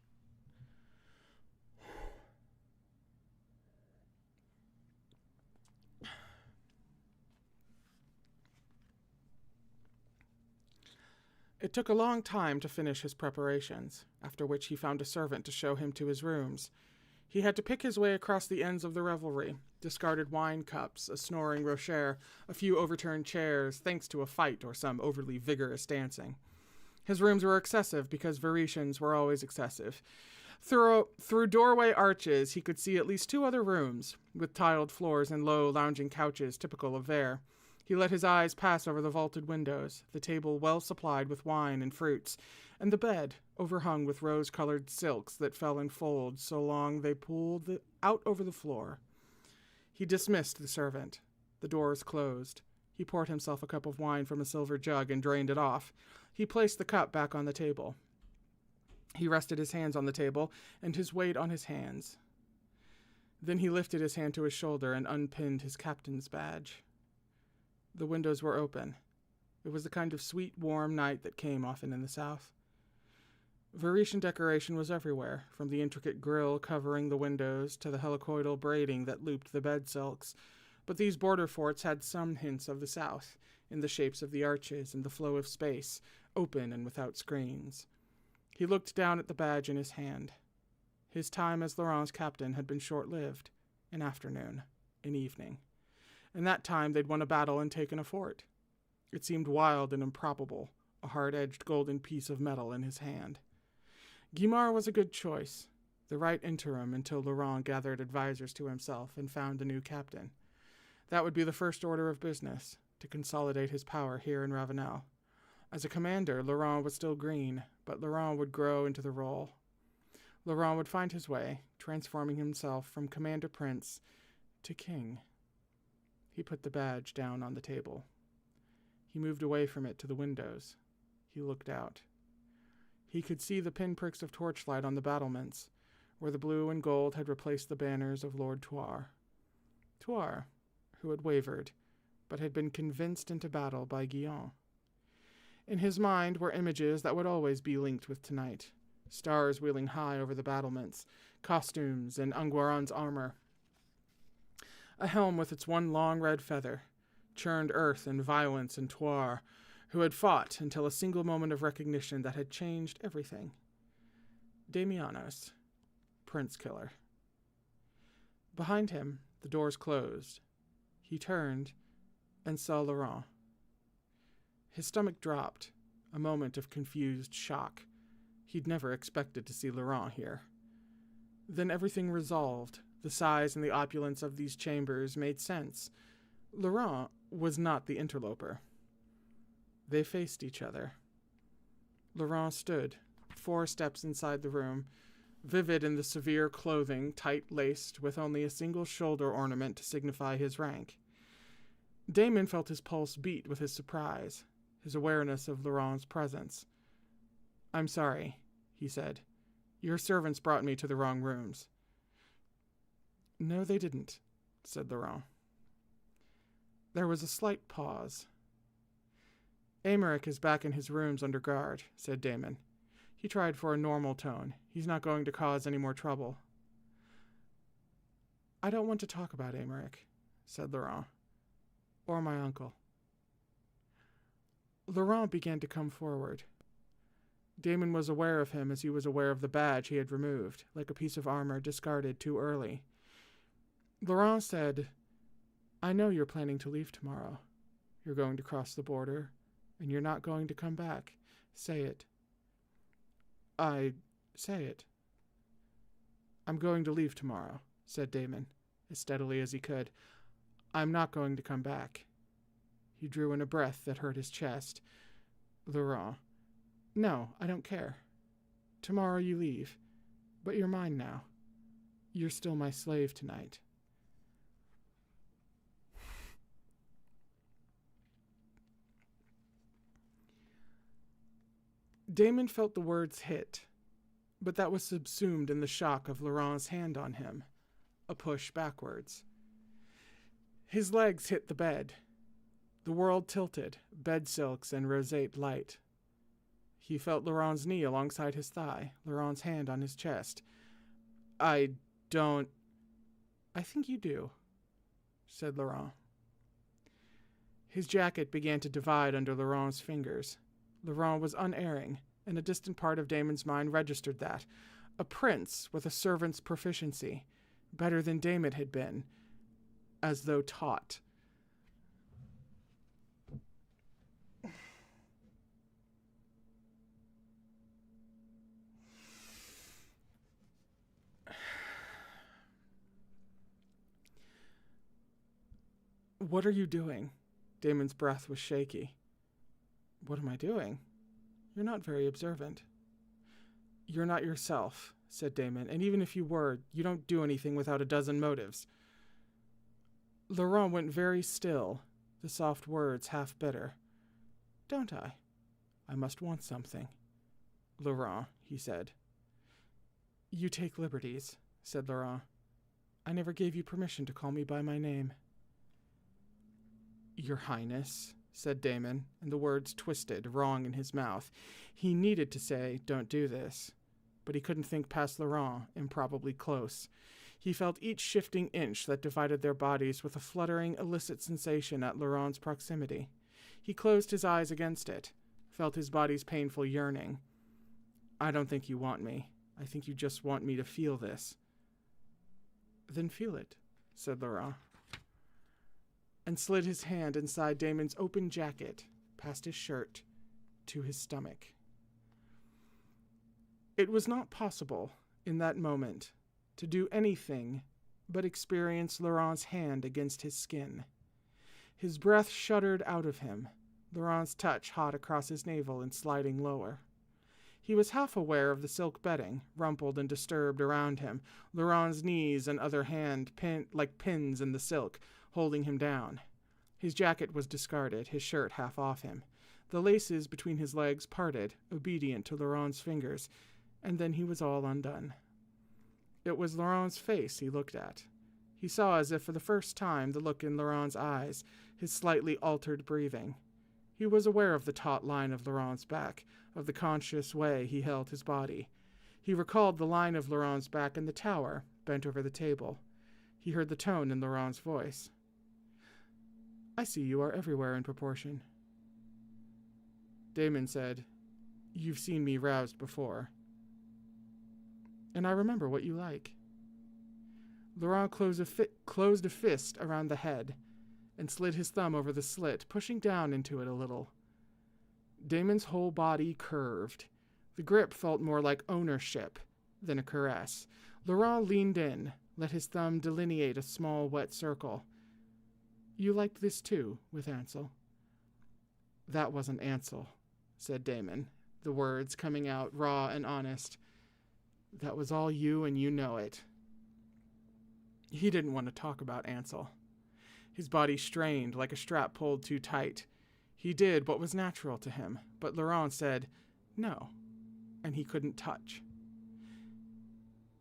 It took a long time to finish his preparations, after which he found a servant to show him to his rooms. He had to pick his way across the ends of the revelry, discarded wine cups, a snoring Rocher, a few overturned chairs, thanks to a fight or some overly vigorous dancing. His rooms were excessive because Venetians were always excessive. Through doorway arches, he could see at least 2 other rooms, with tiled floors and low, lounging couches typical of Vere. He let his eyes pass over the vaulted windows, the table well supplied with wine and fruits, and the bed, overhung with rose-colored silks that fell in folds so long they pooled out over the floor. He dismissed the servant. The doors closed. He poured himself a cup of wine from a silver jug and drained it off. He placed the cup back on the table. He rested his hands on the table and his weight on his hands. Then he lifted his hand to his shoulder and unpinned his captain's badge. The windows were open. It was the kind of sweet, warm night that came often in the south. Venetian decoration was everywhere, from the intricate grille covering the windows to the helicoidal braiding that looped the bed silks, but these border forts had some hints of the south, in the shapes of the arches and the flow of space, open and without screens. He looked down at the badge in his hand. His time as Laurent's captain had been short-lived, an afternoon, an evening. In that time they'd won a battle and taken a fort. It seemed wild and improbable, a hard-edged golden piece of metal in his hand. Guimard was a good choice, the right interim until Laurent gathered advisors to himself and found a new captain. That would be the first order of business, to consolidate his power here in Ravenel. As a commander, Laurent was still green, but Laurent would grow into the role. Laurent would find his way, transforming himself from commander prince to king. He put the badge down on the table. He moved away from it to the windows. He looked out. He could see the pinpricks of torchlight on the battlements, where the blue and gold had replaced the banners of Lord Thouars. Thouars, who had wavered, but had been convinced into battle by Guillaume. In his mind were images that would always be linked with tonight. Stars wheeling high over the battlements, costumes and Anguiran's armor. A helm with its one long red feather, churned earth and violence and Thouars, who had fought until a single moment of recognition that had changed everything. Damianos, Prince Killer. Behind him, the doors closed. He turned and saw Laurent. His stomach dropped, a moment of confused shock. He'd never expected to see Laurent here. Then everything resolved. The size and the opulence of these chambers made sense. Laurent was not the interloper. They faced each other. Laurent stood, 4 steps inside the room, vivid in the severe clothing, tight-laced, with only a single shoulder ornament to signify his rank. Damon felt his pulse beat with his surprise, his awareness of Laurent's presence. "I'm sorry," he said. Your servants brought me to the wrong rooms." "No, they didn't," said Laurent. There was a slight pause. "Aymeric is back in his rooms under guard," said Damon. He tried for a normal tone. "He's not going to cause any more trouble." "I don't want to talk about Aymeric," said Laurent. "Or my uncle." Laurent began to come forward. Damon was aware of him as he was aware of the badge he had removed, like a piece of armor discarded too early. Laurent said, "I know you're planning to leave tomorrow. You're going to cross the border, and you're not going to come back. Say it." Say it." "I'm going to leave tomorrow," said Damon, as steadily as he could. "I'm not going to come back." He drew in a breath that hurt his chest. Laurent, "No, I don't care. Tomorrow you leave, but you're mine now. You're still my slave tonight." Damon felt the words hit, but that was subsumed in the shock of Laurent's hand on him, a push backwards. His legs hit the bed. The world tilted, bed silks and roseate light. He felt Laurent's knee alongside his thigh, Laurent's hand on his chest. I think you do," said Laurent. His jacket began to divide under Laurent's fingers. Laurent was unerring, and a distant part of Damon's mind registered that. A prince with a servant's proficiency, better than Damon had been, as though taught. "What are you doing?" Damon's breath was shaky. "What am I doing? You're not very observant." "You're not yourself," said Damon, "and even if you were, you don't do anything without a dozen motives." Laurent went very still, the soft words half bitter. "Don't I? I must want something." "Laurent," he said. "You take liberties," said Laurent. "I never gave you permission to call me by my name." "Your Highness," said Damon, and the words twisted, wrong in his mouth. He needed to say, "Don't do this," but he couldn't think past Laurent, improbably close. He felt each shifting inch that divided their bodies with a fluttering, illicit sensation at Laurent's proximity. He closed his eyes against it, felt his body's painful yearning. "I don't think you want me. I think you just want me to feel this." "Then feel it," said Laurent, and slid his hand inside Damon's open jacket, past his shirt, to his stomach. It was not possible, in that moment, to do anything but experience Laurent's hand against his skin. His breath shuddered out of him, Laurent's touch hot across his navel and sliding lower. He was half aware of the silk bedding, rumpled and disturbed around him, Laurent's knees and other hand like pins in the silk, holding him down. His jacket was discarded, his shirt half off him. The laces between his legs parted, obedient to Laurent's fingers, and then he was all undone. It was Laurent's face he looked at. He saw, as if for the first time, the look in Laurent's eyes, his slightly altered breathing. He was aware of the taut line of Laurent's back, of the conscious way he held his body. He recalled the line of Laurent's back in the tower, bent over the table. He heard the tone in Laurent's voice. "I see you are everywhere in proportion." Damon said, "You've seen me roused before. And I remember what you like." Laurent closed a fist around the head and slid his thumb over the slit, pushing down into it a little. Damon's whole body curved. The grip felt more like ownership than a caress. Laurent leaned in, let his thumb delineate a small wet circle. "You liked this too, with Ansel." "That wasn't Ansel," said Damon, the words coming out raw and honest. "That was all you, and you know it." He didn't want to talk about Ansel. His body strained like a strap pulled too tight. He did what was natural to him, but Laurent said no, and he couldn't touch.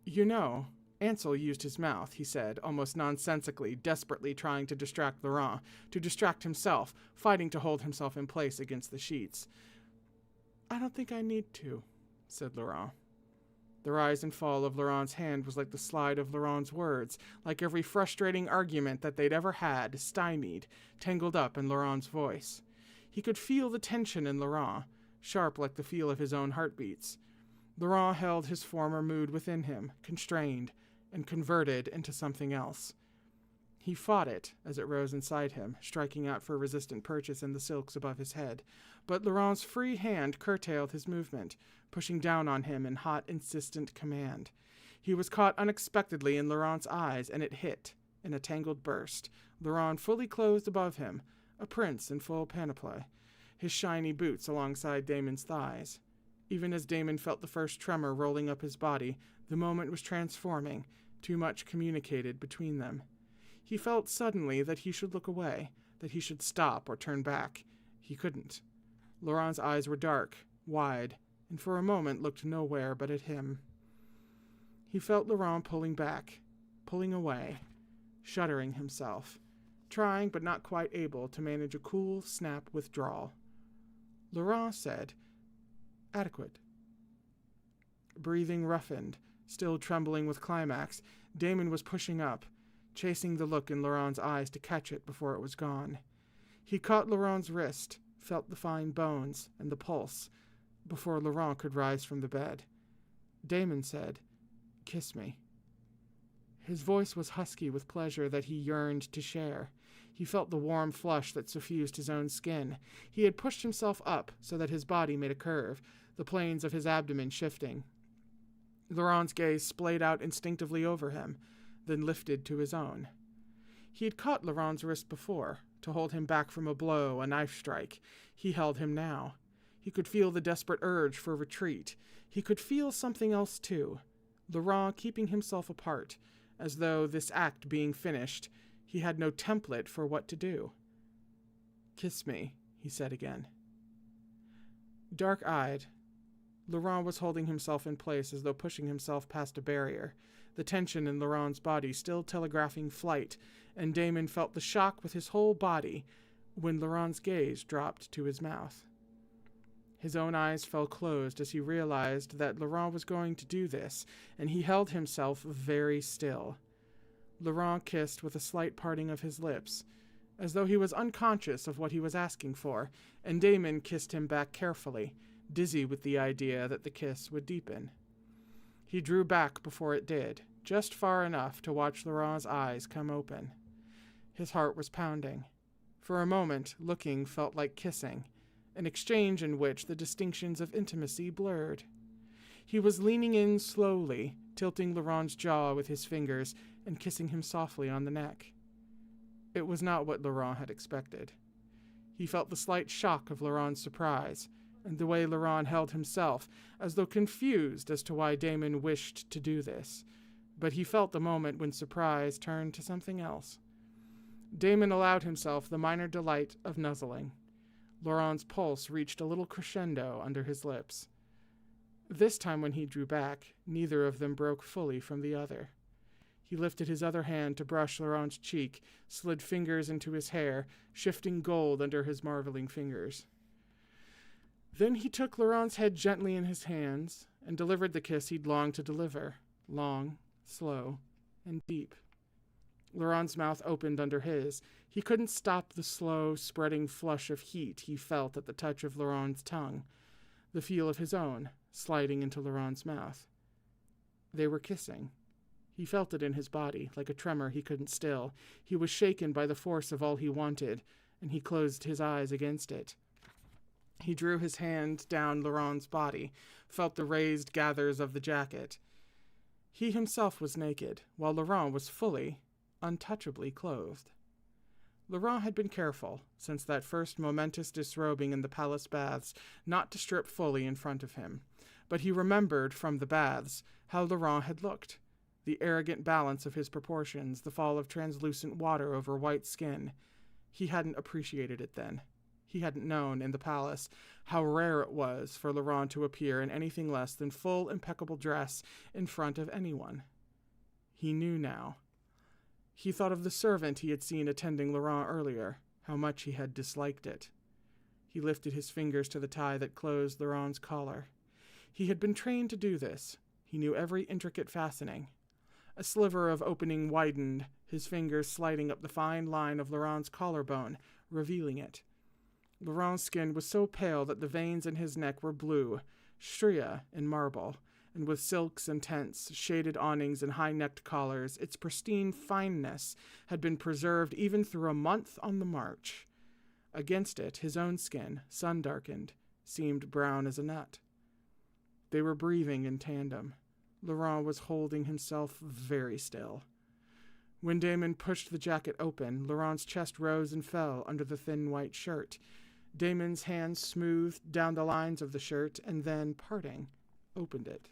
You know, Ansel used his mouth, he said, almost nonsensically, desperately trying to distract Laurent, to distract himself, fighting to hold himself in place against the sheets. I don't think I need to, said Laurent. The rise and fall of Laurent's hand was like the slide of Laurent's words, like every frustrating argument that they'd ever had, stymied, tangled up in Laurent's voice. He could feel the tension in Laurent, sharp like the feel of his own heartbeats. Laurent held his former mood within him, constrained, and converted into something else. He fought it as it rose inside him, striking out for resistant purchase in the silks above his head, but Laurent's free hand curtailed his movement, pushing down on him in hot, insistent command. He was caught unexpectedly in Laurent's eyes, and it hit, in a tangled burst, Laurent fully clothed above him, a prince in full panoply, his shiny boots alongside Damon's thighs. Even as Damon felt the first tremor rolling up his body, the moment was transforming, too much communicated between them. He felt suddenly that he should look away, that he should stop or turn back. He couldn't. Laurent's eyes were dark, wide, and for a moment looked nowhere but at him. He felt Laurent pulling back, pulling away, shuddering himself, trying but not quite able to manage a cool, snap withdrawal. Laurent said, "Adequate." Breathing roughened, still trembling with climax, Damon was pushing up, chasing the look in Laurent's eyes to catch it before it was gone. He caught Laurent's wrist, felt the fine bones and the pulse, before Laurent could rise from the bed. Damon said, "Kiss me." His voice was husky with pleasure that he yearned to share. He felt the warm flush that suffused his own skin. He had pushed himself up so that his body made a curve, the planes of his abdomen shifting. Laurent's gaze splayed out instinctively over him, then lifted to his own. He had caught Laurent's wrist before, to hold him back from a blow, a knife strike. He held him now. He could feel the desperate urge for retreat. He could feel something else too, Laurent keeping himself apart, as though, this act being finished, he had no template for what to do. "Kiss me," he said again. Dark-eyed, Laurent was holding himself in place as though pushing himself past a barrier, the tension in Laurent's body still telegraphing flight, and Damon felt the shock with his whole body when Laurent's gaze dropped to his mouth. His own eyes fell closed as he realized that Laurent was going to do this, and he held himself very still. Laurent kissed with a slight parting of his lips, as though he was unconscious of what he was asking for, and Damon kissed him back carefully, dizzy with the idea that the kiss would deepen. He drew back before it did, just far enough to watch Laurent's eyes come open. His heart was pounding. For a moment, looking felt like kissing, an exchange in which the distinctions of intimacy blurred. He was leaning in slowly, tilting Laurent's jaw with his fingers and kissing him softly on the neck. It was not what Laurent had expected. He felt the slight shock of Laurent's surprise, and the way Laurent held himself, as though confused as to why Damon wished to do this. But he felt the moment when surprise turned to something else. Damon allowed himself the minor delight of nuzzling. Laurent's pulse reached a little crescendo under his lips. This time when he drew back, neither of them broke fully from the other. He lifted his other hand to brush Laurent's cheek, slid fingers into his hair, shifting gold under his marveling fingers. Then he took Laurent's head gently in his hands and delivered the kiss he'd longed to deliver, long, slow, and deep. Laurent's mouth opened under his. He couldn't stop the slow, spreading flush of heat he felt at the touch of Laurent's tongue, the feel of his own, sliding into Laurent's mouth. They were kissing. He felt it in his body, like a tremor he couldn't still. He was shaken by the force of all he wanted, and he closed his eyes against it. He drew his hand down Laurent's body, felt the raised gathers of the jacket. He himself was naked, while Laurent was fully, untouchably clothed. Laurent had been careful, since that first momentous disrobing in the palace baths, not to strip fully in front of him. But he remembered from the baths how Laurent had looked, the arrogant balance of his proportions, the fall of translucent water over white skin. He hadn't appreciated it then. He hadn't known in the palace how rare it was for Laurent to appear in anything less than full, impeccable dress in front of anyone. He knew now. He thought of the servant he had seen attending Laurent earlier, how much he had disliked it. He lifted his fingers to the tie that closed Laurent's collar. He had been trained to do this. He knew every intricate fastening. A sliver of opening widened, his fingers sliding up the fine line of Laurent's collarbone, revealing it. Laurent's skin was so pale that the veins in his neck were blue, stria in marble, and with silks and tents, shaded awnings and high-necked collars, its pristine fineness had been preserved even through a month on the march. Against it, his own skin, sun-darkened, seemed brown as a nut. They were breathing in tandem. Laurent was holding himself very still. When Damon pushed the jacket open, Laurent's chest rose and fell under the thin white shirt. Damon's hands smoothed down the lines of the shirt and then, parting, opened it.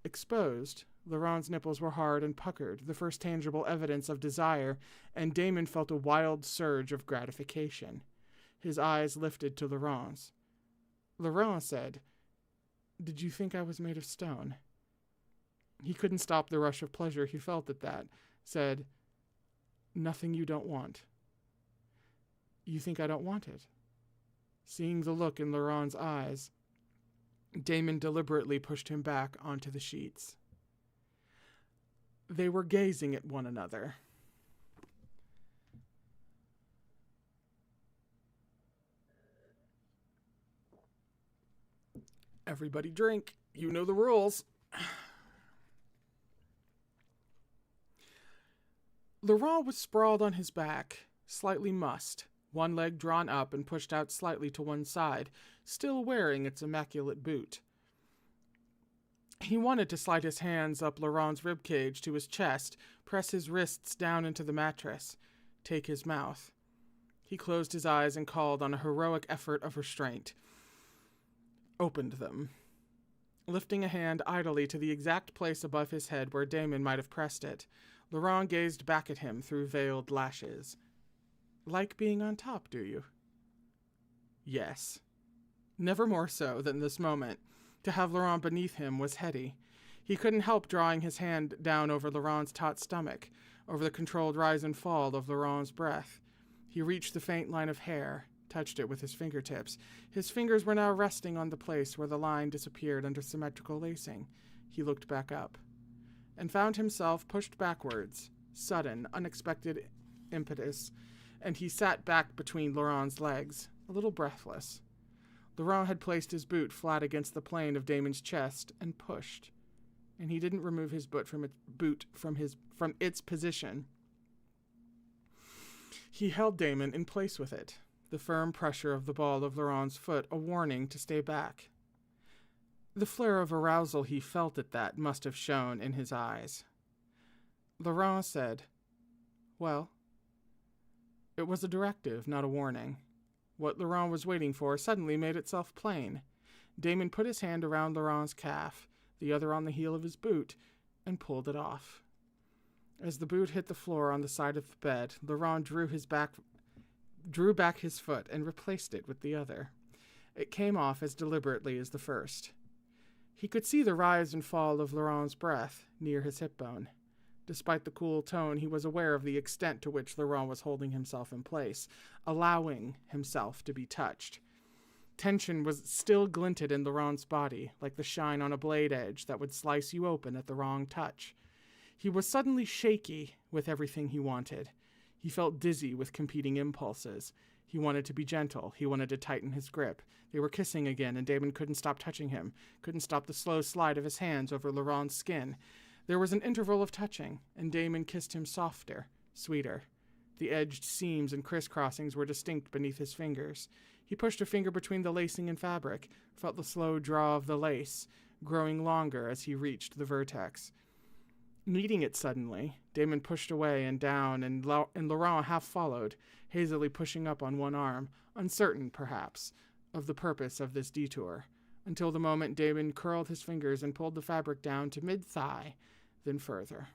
Exposed, Laurent's nipples were hard and puckered, the first tangible evidence of desire, and Damon felt a wild surge of gratification. His eyes lifted to Laurent's. Laurent said, "Did you think I was made of stone?" He couldn't stop the rush of pleasure he felt at that. Said, "Nothing you don't want." "You think I don't want it?" Seeing the look in Laurent's eyes, Damon deliberately pushed him back onto the sheets. They were gazing at one another. Everybody drink. You know the rules. Laurent was sprawled on his back, slightly mussed, one leg drawn up and pushed out slightly to one side, still wearing its immaculate boot. He wanted to slide his hands up Laurent's ribcage to his chest, press his wrists down into the mattress, take his mouth. He closed his eyes and called on a heroic effort of restraint. Opened them. Lifting a hand idly to the exact place above his head where Damon might have pressed it, Laurent gazed back at him through veiled lashes. "Like being on top, do you?" Yes. Never more so than this moment. To have Laurent beneath him was heady. He couldn't help drawing his hand down over Laurent's taut stomach, over the controlled rise and fall of Laurent's breath. He reached the faint line of hair, touched it with his fingertips. His fingers were now resting on the place where the line disappeared under symmetrical lacing. He looked back up, and found himself pushed backwards, sudden, unexpected impetus, and he sat back between Laurent's legs, a little breathless. Laurent had placed his boot flat against the plane of Damon's chest and pushed, and he didn't remove his boot from its position. He held Damon in place with it, the firm pressure of the ball of Laurent's foot a warning to stay back. The flare of arousal he felt at that must have shone in his eyes. Laurent said, "Well." It was a directive, not a warning. What Laurent was waiting for suddenly made itself plain. Damon put his hand around Laurent's calf, the other on the heel of his boot, and pulled it off. As the boot hit the floor on the side of the bed, Laurent drew back his foot and replaced it with the other. It came off as deliberately as the first. He could see the rise and fall of Laurent's breath near his hip bone. Despite the cool tone, he was aware of the extent to which Laurent was holding himself in place, allowing himself to be touched. Tension was still glinted in Laurent's body, like the shine on a blade edge that would slice you open at the wrong touch. He was suddenly shaky with everything he wanted. He felt dizzy with competing impulses. He wanted to be gentle. He wanted to tighten his grip. They were kissing again, and Damon couldn't stop touching him, couldn't stop the slow slide of his hands over Laurent's skin. There was an interval of touching, and Damon kissed him softer, sweeter. The edged seams and crisscrossings were distinct beneath his fingers. He pushed a finger between the lacing and fabric, felt the slow draw of the lace, growing longer as he reached the vertex. Meeting it suddenly, Damon pushed away and down, and Laurent half followed, hazily pushing up on one arm, uncertain, perhaps, of the purpose of this detour, until the moment Damon curled his fingers and pulled the fabric down to mid-thigh, then further.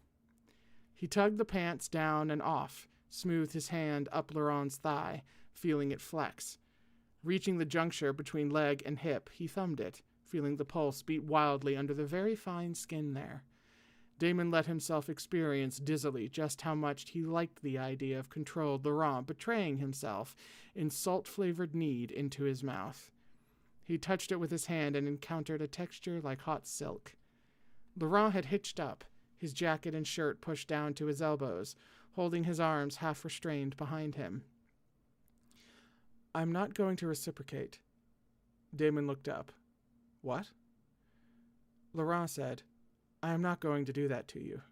He tugged the pants down and off, smoothed his hand up Laurent's thigh, feeling it flex. Reaching the juncture between leg and hip, he thumbed it, feeling the pulse beat wildly under the very fine skin there. Damon let himself experience dizzily just how much he liked the idea of controlled Laurent betraying himself in salt-flavored need into his mouth. He touched it with his hand and encountered a texture like hot silk. Laurent had hitched up, his jacket and shirt pushed down to his elbows, holding his arms half restrained behind him. "I'm not going to reciprocate." Damon looked up. "What?" Laurent said, "I am not going to do that to you."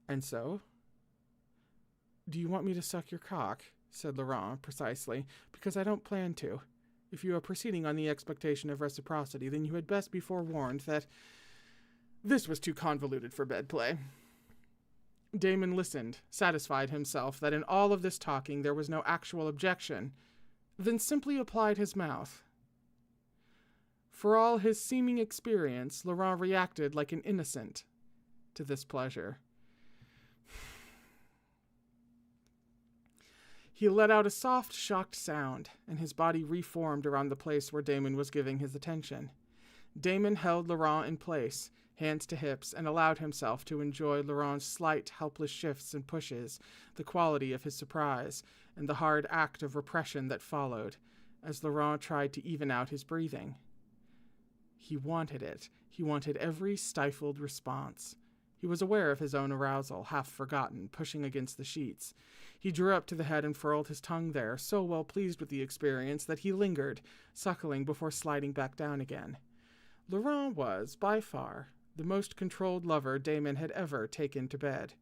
"And so?" "Do you want me to suck your cock?" said Laurent, precisely, "because I don't plan to. If you are proceeding on the expectation of reciprocity, then you had best be forewarned that..." This was too convoluted for bedplay. Damon listened, satisfied himself that in all of this talking there was no actual objection, then simply applied his mouth. For all his seeming experience, Laurent reacted like an innocent to this pleasure. He let out a soft, shocked sound, and his body reformed around the place where Damon was giving his attention. Damon held Laurent in place, hands to hips, and allowed himself to enjoy Laurent's slight, helpless shifts and pushes, the quality of his surprise, and the hard act of repression that followed, as Laurent tried to even out his breathing. He wanted it. He wanted every stifled response. He was aware of his own arousal, half forgotten, pushing against the sheets. He drew up to the head and furled his tongue there, so well pleased with the experience that he lingered, suckling before sliding back down again. Laurent was, by far, the most controlled lover Damon had ever taken to bed.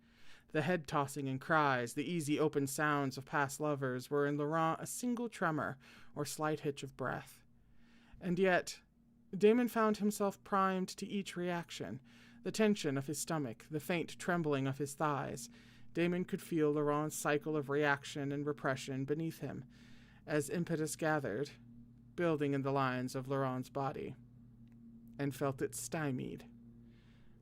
The head-tossing and cries, the easy open sounds of past lovers were in Laurent a single tremor or slight hitch of breath. And yet, Damon found himself primed to each reaction, the tension of his stomach, the faint trembling of his thighs. Damon could feel Laurent's cycle of reaction and repression beneath him, as impetus gathered, building in the lines of Laurent's body, and felt it stymied.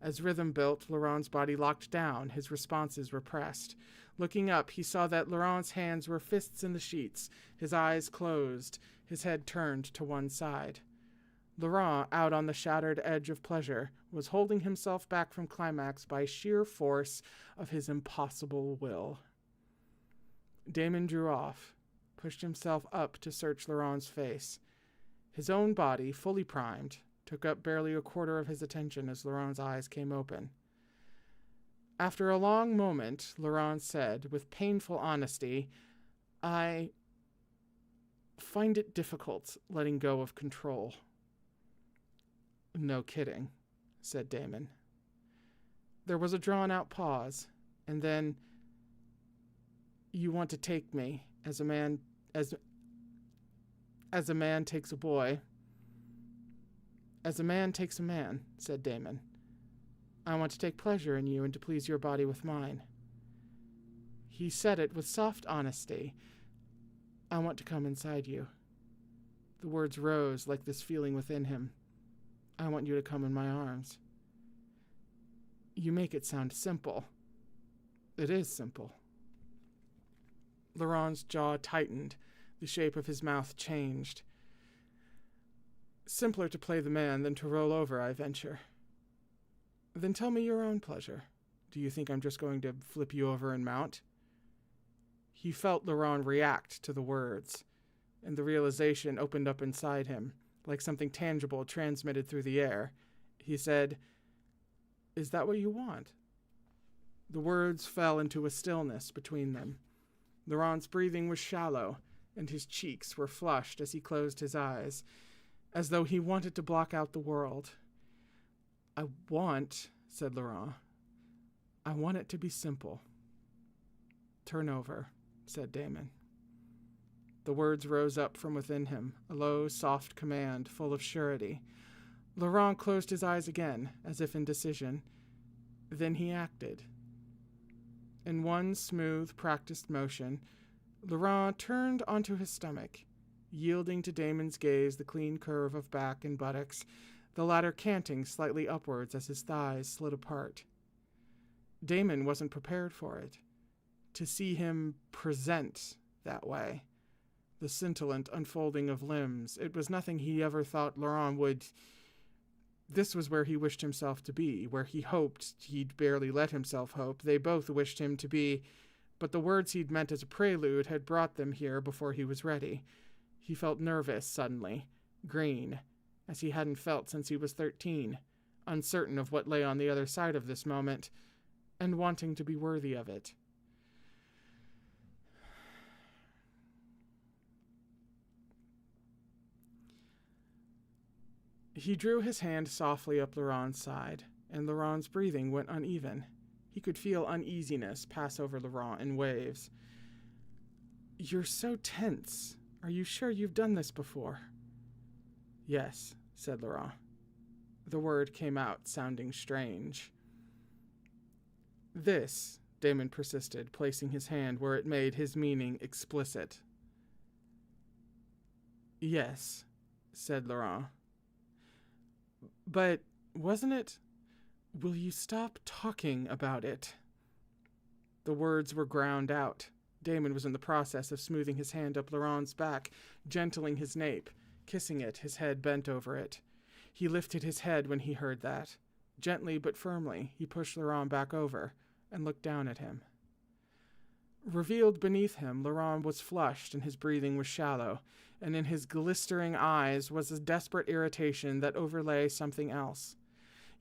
As rhythm built, Laurent's body locked down, his responses repressed. Looking up, he saw that Laurent's hands were fists in the sheets, his eyes closed, his head turned to one side. Laurent, out on the shattered edge of pleasure, was holding himself back from climax by sheer force of his impossible will. Damon drew off, pushed himself up to search Laurent's face. His own body, fully primed, took up barely a quarter of his attention as Laurent's eyes came open. After a long moment, Laurent said, with painful honesty, "I find it difficult letting go of control." "No kidding," said Damon. There was a drawn-out pause, and then, "You want to take me, as a man takes a boy. As a man takes a man," said Damon. "I want to take pleasure in you and to please your body with mine." He said it with soft honesty. "I want to come inside you." The words rose like this feeling within him. "I want you to come in my arms." "You make it sound simple." "It is simple." Laurent's jaw tightened. The shape of his mouth changed. "Simpler to play the man than to roll over, I venture." "Then tell me your own pleasure. Do you think I'm just going to flip you over and mount?" He felt Laurent react to the words, and the realization opened up inside him, like something tangible transmitted through the air. He said, "Is that what you want?" The words fell into a stillness between them. Laurent's breathing was shallow, and his cheeks were flushed as he closed his eyes, as though he wanted to block out the world. "I want," said Laurent, "I want it to be simple." "Turn over," said Damon. The words rose up from within him, a low, soft command full of surety. Laurent closed his eyes again, as if in decision. Then he acted. In one smooth, practiced motion, Laurent turned onto his stomach, yielding to Damon's gaze the clean curve of back and buttocks, the latter canting slightly upwards as his thighs slid apart. Damon wasn't prepared for it. To see him present that way. The scintillant unfolding of limbs. It was nothing he ever thought Laurent would... This was where he wished himself to be, where he hoped he'd barely let himself hope. They both wished him to be, but the words he'd meant as a prelude had brought them here before he was ready. He felt nervous suddenly, green, as he hadn't felt since he was 13, uncertain of what lay on the other side of this moment, and wanting to be worthy of it. He drew his hand softly up Laurent's side, and Laurent's breathing went uneven. He could feel uneasiness pass over Laurent in waves. "You're so tense. Are you sure you've done this before?" "Yes," said Laurent. The word came out, sounding strange. "This," Damon persisted, placing his hand where it made his meaning explicit. "Yes," said Laurent. "But wasn't it? Will you stop talking about it?" The words were ground out. Damon was in the process of smoothing his hand up Laurent's back, gentling his nape, kissing it, his head bent over it. He lifted his head when he heard that. Gently but firmly, he pushed Laurent back over and looked down at him. Revealed beneath him, Laurent was flushed and his breathing was shallow, and in his glistering eyes was a desperate irritation that overlay something else.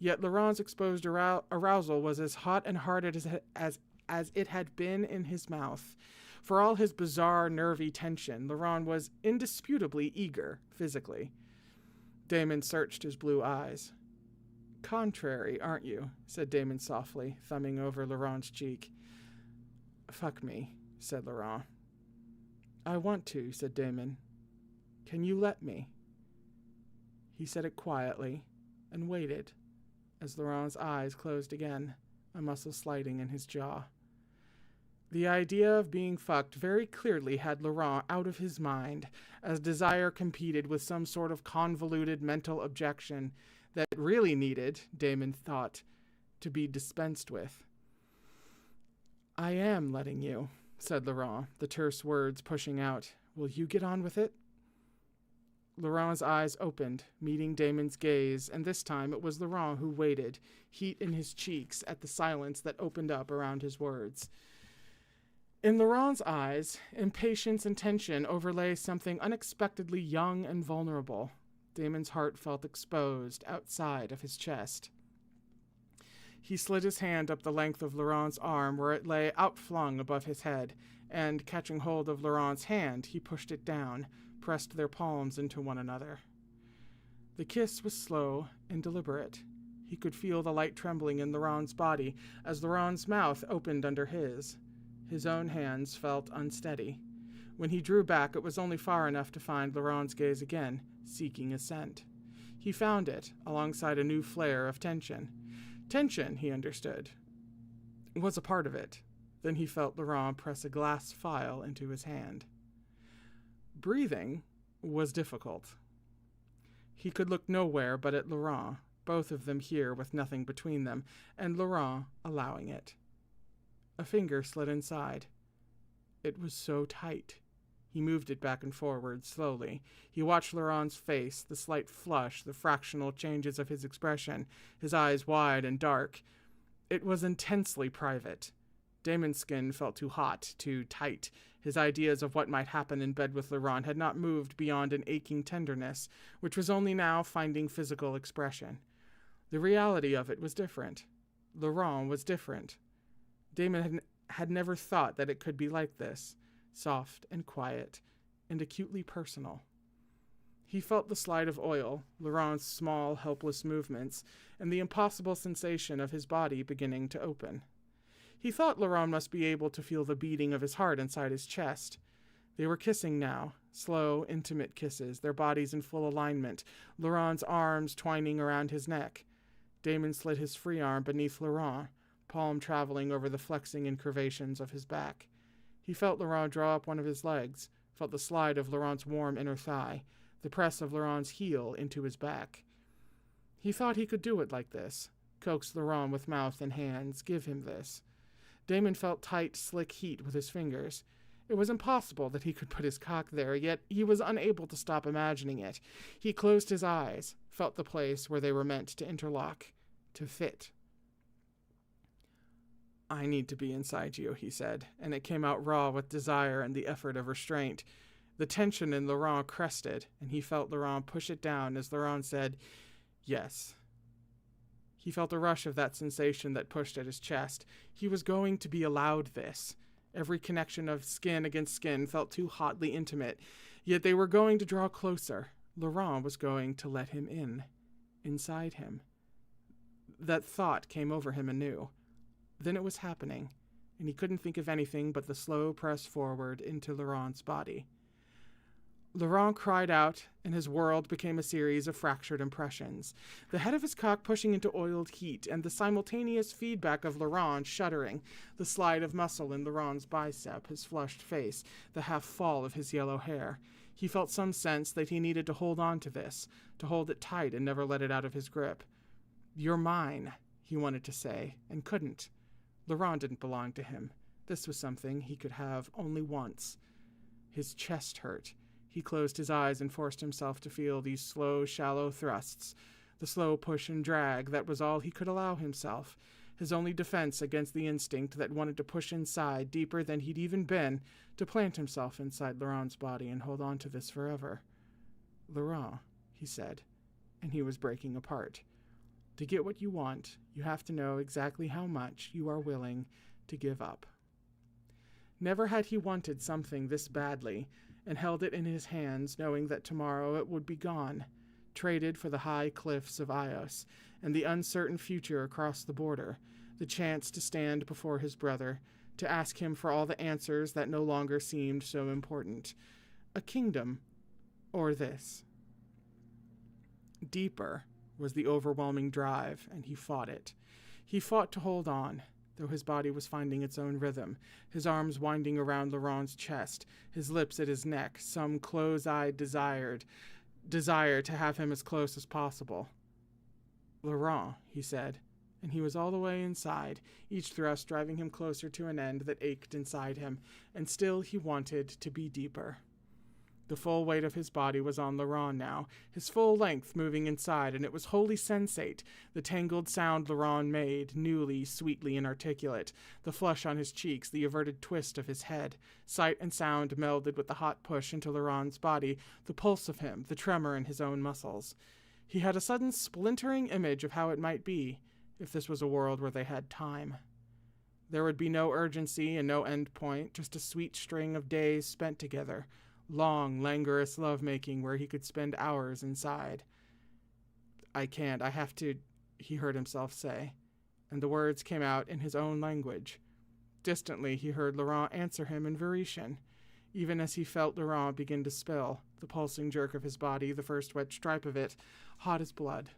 Yet Laurent's exposed arousal was as hot and hearted as it had been in his mouth. For all his bizarre, nervy tension, Laurent was indisputably eager, physically. Damon searched his blue eyes. "Contrary, aren't you?" said Damon softly, thumbing over Laurent's cheek. "Fuck me," said Laurent. "I want to," said Damon. "Can you let me?" He said it quietly, and waited, as Laurent's eyes closed again, a muscle sliding in his jaw. The idea of being fucked very clearly had Laurent out of his mind, as desire competed with some sort of convoluted mental objection that really needed, Damon thought, to be dispensed with. "I am letting you," said Laurent, the terse words pushing out. "Will you get on with it?" Laurent's eyes opened, meeting Damon's gaze, and this time it was Laurent who waited, heat in his cheeks at the silence that opened up around his words. In Laurent's eyes, impatience and tension overlay something unexpectedly young and vulnerable. Damon's heart felt exposed, outside of his chest. He slid his hand up the length of Laurent's arm where it lay outflung above his head, and, catching hold of Laurent's hand, he pushed it down, pressed their palms into one another. The kiss was slow and deliberate. He could feel the light trembling in Laurent's body as Laurent's mouth opened under his. His own hands felt unsteady. When he drew back, it was only far enough to find Laurent's gaze again, seeking assent. He found it, alongside a new flare of tension. Tension, he understood, was a part of it. Then he felt Laurent press a glass phial into his hand. Breathing was difficult. He could look nowhere but at Laurent, both of them here with nothing between them, and Laurent allowing it. A finger slid inside. It was so tight. He moved it back and forward, slowly. He watched Laurent's face, the slight flush, the fractional changes of his expression, his eyes wide and dark. It was intensely private. Damon's skin felt too hot, too tight. His ideas of what might happen in bed with Laurent had not moved beyond an aching tenderness, which was only now finding physical expression. The reality of it was different. Laurent was different. Damon had never thought that it could be like this, soft and quiet, and acutely personal. He felt the slide of oil, Laurent's small, helpless movements, and the impossible sensation of his body beginning to open. He thought Laurent must be able to feel the beating of his heart inside his chest. They were kissing now, slow, intimate kisses, their bodies in full alignment, Laurent's arms twining around his neck. Damon slid his free arm beneath Laurent, palm traveling over the flexing incurvations of his back. He felt Laurent draw up one of his legs, felt the slide of Laurent's warm inner thigh, the press of Laurent's heel into his back. He thought he could do it like this, coax Laurent with mouth and hands, give him this. Damon felt tight, slick heat with his fingers. It was impossible that he could put his cock there, yet he was unable to stop imagining it. He closed his eyes, felt the place where they were meant to interlock, to fit. "I need to be inside you," he said, and it came out raw with desire and the effort of restraint. The tension in Laurent crested, and he felt Laurent push it down as Laurent said, "Yes." He felt a rush of that sensation that pushed at his chest. He was going to be allowed this. Every connection of skin against skin felt too hotly intimate, yet they were going to draw closer. Laurent was going to let him in, inside him. That thought came over him anew. Then it was happening, and he couldn't think of anything but the slow press forward into Laurent's body. Laurent cried out, and his world became a series of fractured impressions. The head of his cock pushing into oiled heat, and the simultaneous feedback of Laurent shuddering, the slide of muscle in Laurent's bicep, his flushed face, the half-fall of his yellow hair. He felt some sense that he needed to hold on to this, to hold it tight and never let it out of his grip. "You're mine," he wanted to say, and couldn't. Laurent didn't belong to him. This was something he could have only once. His chest hurt. He closed his eyes and forced himself to feel these slow, shallow thrusts. The slow push and drag, that was all he could allow himself. His only defense against the instinct that wanted to push inside, deeper than he'd even been, to plant himself inside Laurent's body and hold on to this forever. "Laurent," he said, and he was breaking apart. "To get what you want, you have to know exactly how much you are willing to give up." Never had he wanted something this badly, and held it in his hands, knowing that tomorrow it would be gone, traded for the high cliffs of Ios, and the uncertain future across the border, the chance to stand before his brother, to ask him for all the answers that no longer seemed so important. A kingdom, or this. Deeper was the overwhelming drive, and he fought it. He fought to hold on, though his body was finding its own rhythm, his arms winding around Laurent's chest, his lips at his neck, some close-eyed desire to have him as close as possible. "Laurent," he said, and he was all the way inside, each thrust driving him closer to an end that ached inside him, and still he wanted to be deeper. The full weight of his body was on Laurent now, his full length moving inside, and it was wholly sensate, the tangled sound Laurent made, newly, sweetly inarticulate, the flush on his cheeks, the averted twist of his head. Sight and sound melded with the hot push into Laurent's body, the pulse of him, the tremor in his own muscles. He had a sudden splintering image of how it might be, if this was a world where they had time. There would be no urgency and no end point, just a sweet string of days spent together, long, languorous lovemaking where he could spend hours inside. "I can't, I have to," he heard himself say, and the words came out in his own language. Distantly, he heard Laurent answer him in Varetian, even as he felt Laurent begin to spill, the pulsing jerk of his body, the first wet stripe of it, hot as blood.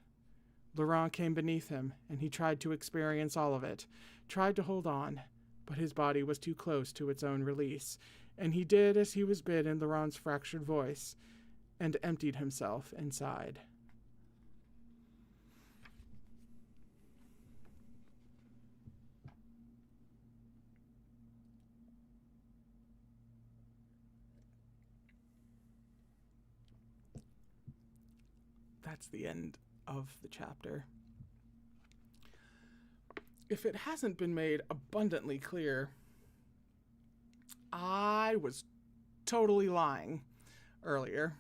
Laurent came beneath him, and he tried to experience all of it, tried to hold on, but his body was too close to its own release, and he did as he was bid in Laurent's fractured voice, and emptied himself inside. That's the end of the chapter. If it hasn't been made abundantly clear, I was totally lying earlier.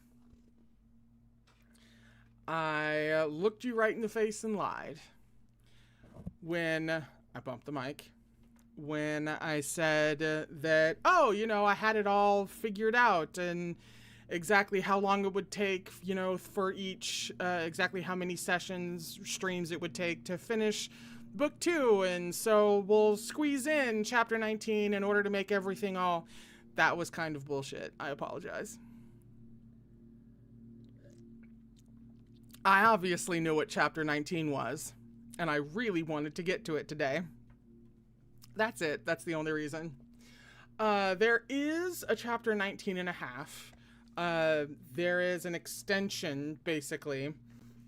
I looked you right in the face and lied when I bumped the mic. When I said that, I had it all figured out and exactly how long it would take, for each, exactly how many streams it would take to finish book 2, and so we'll squeeze in chapter 19 in order to make everything all. That was kind of bullshit. I apologize. I obviously knew what chapter 19 was, and I really wanted to get to it today. That's it. That's the only reason. There is a chapter 19 and a half. There is an extension, basically,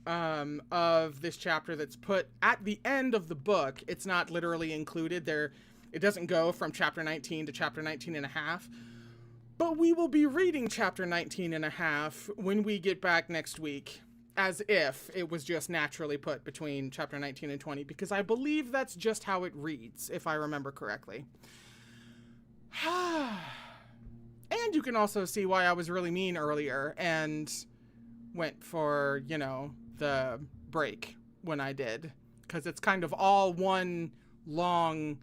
of this chapter that's put at the end of the book. It's not literally included there. It doesn't go from chapter 19 to chapter 19 and a half, But we will be reading chapter 19 and a half when we get back next week, as if it was just naturally put between chapter 19 and 20, because I believe that's just how it reads, if I remember correctly. And you can also see why I was really mean earlier and went for, you know, the break when I did, because it's kind of all one long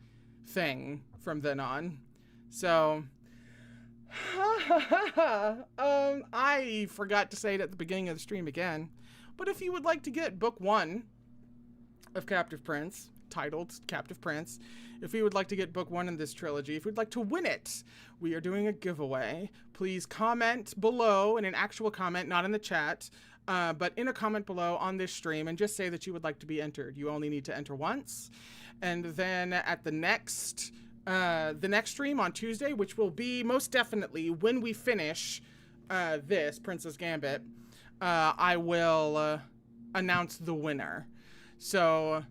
thing from then on. So I forgot to say it at the beginning of the stream again, but if you would like to get book 1 of Captive Prince, titled Captive Prince, if you would like to get book 1 in this trilogy, if you'd like to win it, we are doing a giveaway. Please comment below, in an actual comment, not in the chat, but in a comment below on this stream, and just say that you would like to be entered. You only need to enter once. And then at the next stream on Tuesday, which will be most definitely when we finish this Princess Gambit, I will announce the winner. So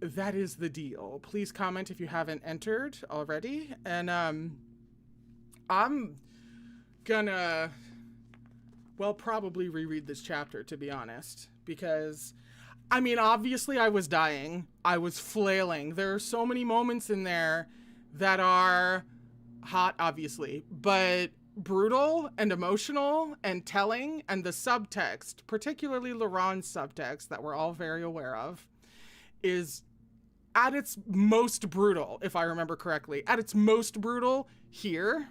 that is the deal. Please comment if you haven't entered already. And I'm gonna, well, probably reread this chapter, to be honest, because I mean, obviously I was dying. I was flailing. There are so many moments in there that are hot, obviously, but brutal and emotional and telling, and the subtext, particularly Laurent's subtext that we're all very aware of, is at its most brutal, if I remember correctly, at its most brutal here.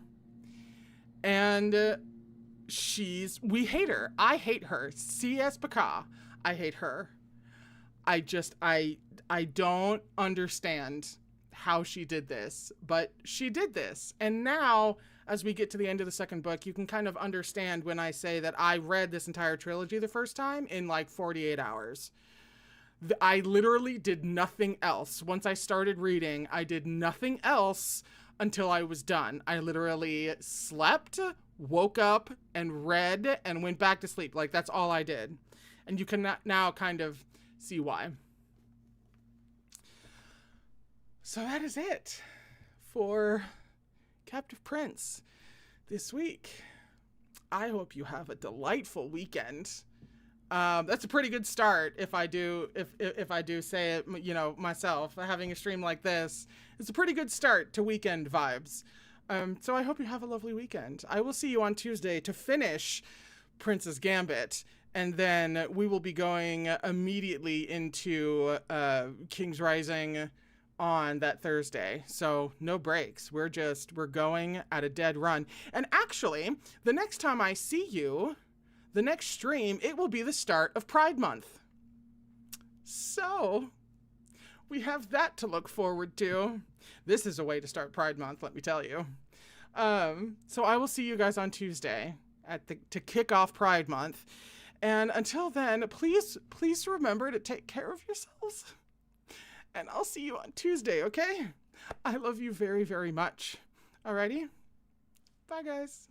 And we hate her. I hate her. C.S. Baka. I hate her. I don't understand how she did this, but she did this. And now, as we get to the end of the second book, you can kind of understand when I say that I read this entire trilogy the first time in like 48 hours. I literally did nothing else. Once I started reading, I did nothing else until I was done. I literally slept, woke up, and read, and went back to sleep. Like, that's all I did. And you can now kind of see why. So that is it for Captive Prince this week. I hope you have a delightful weekend. That's a pretty good start if I do say it, you know, myself. Having a stream like this, it's a pretty good start to weekend vibes. So I hope you have a lovely weekend. I will see you on Tuesday to finish Princess Gambit, and then we will be going immediately into King's Rising on that Thursday. So no breaks. We're going at a dead run. And actually, the next time I see you, the next stream, it will be the start of Pride Month. So we have that to look forward to. This is a way to start Pride Month, let me tell you. So I will see you guys on Tuesday to kick off Pride Month. And until then, please remember to take care of yourselves. And I'll see you on Tuesday, okay? I love you very, very much. Alrighty? Bye, guys.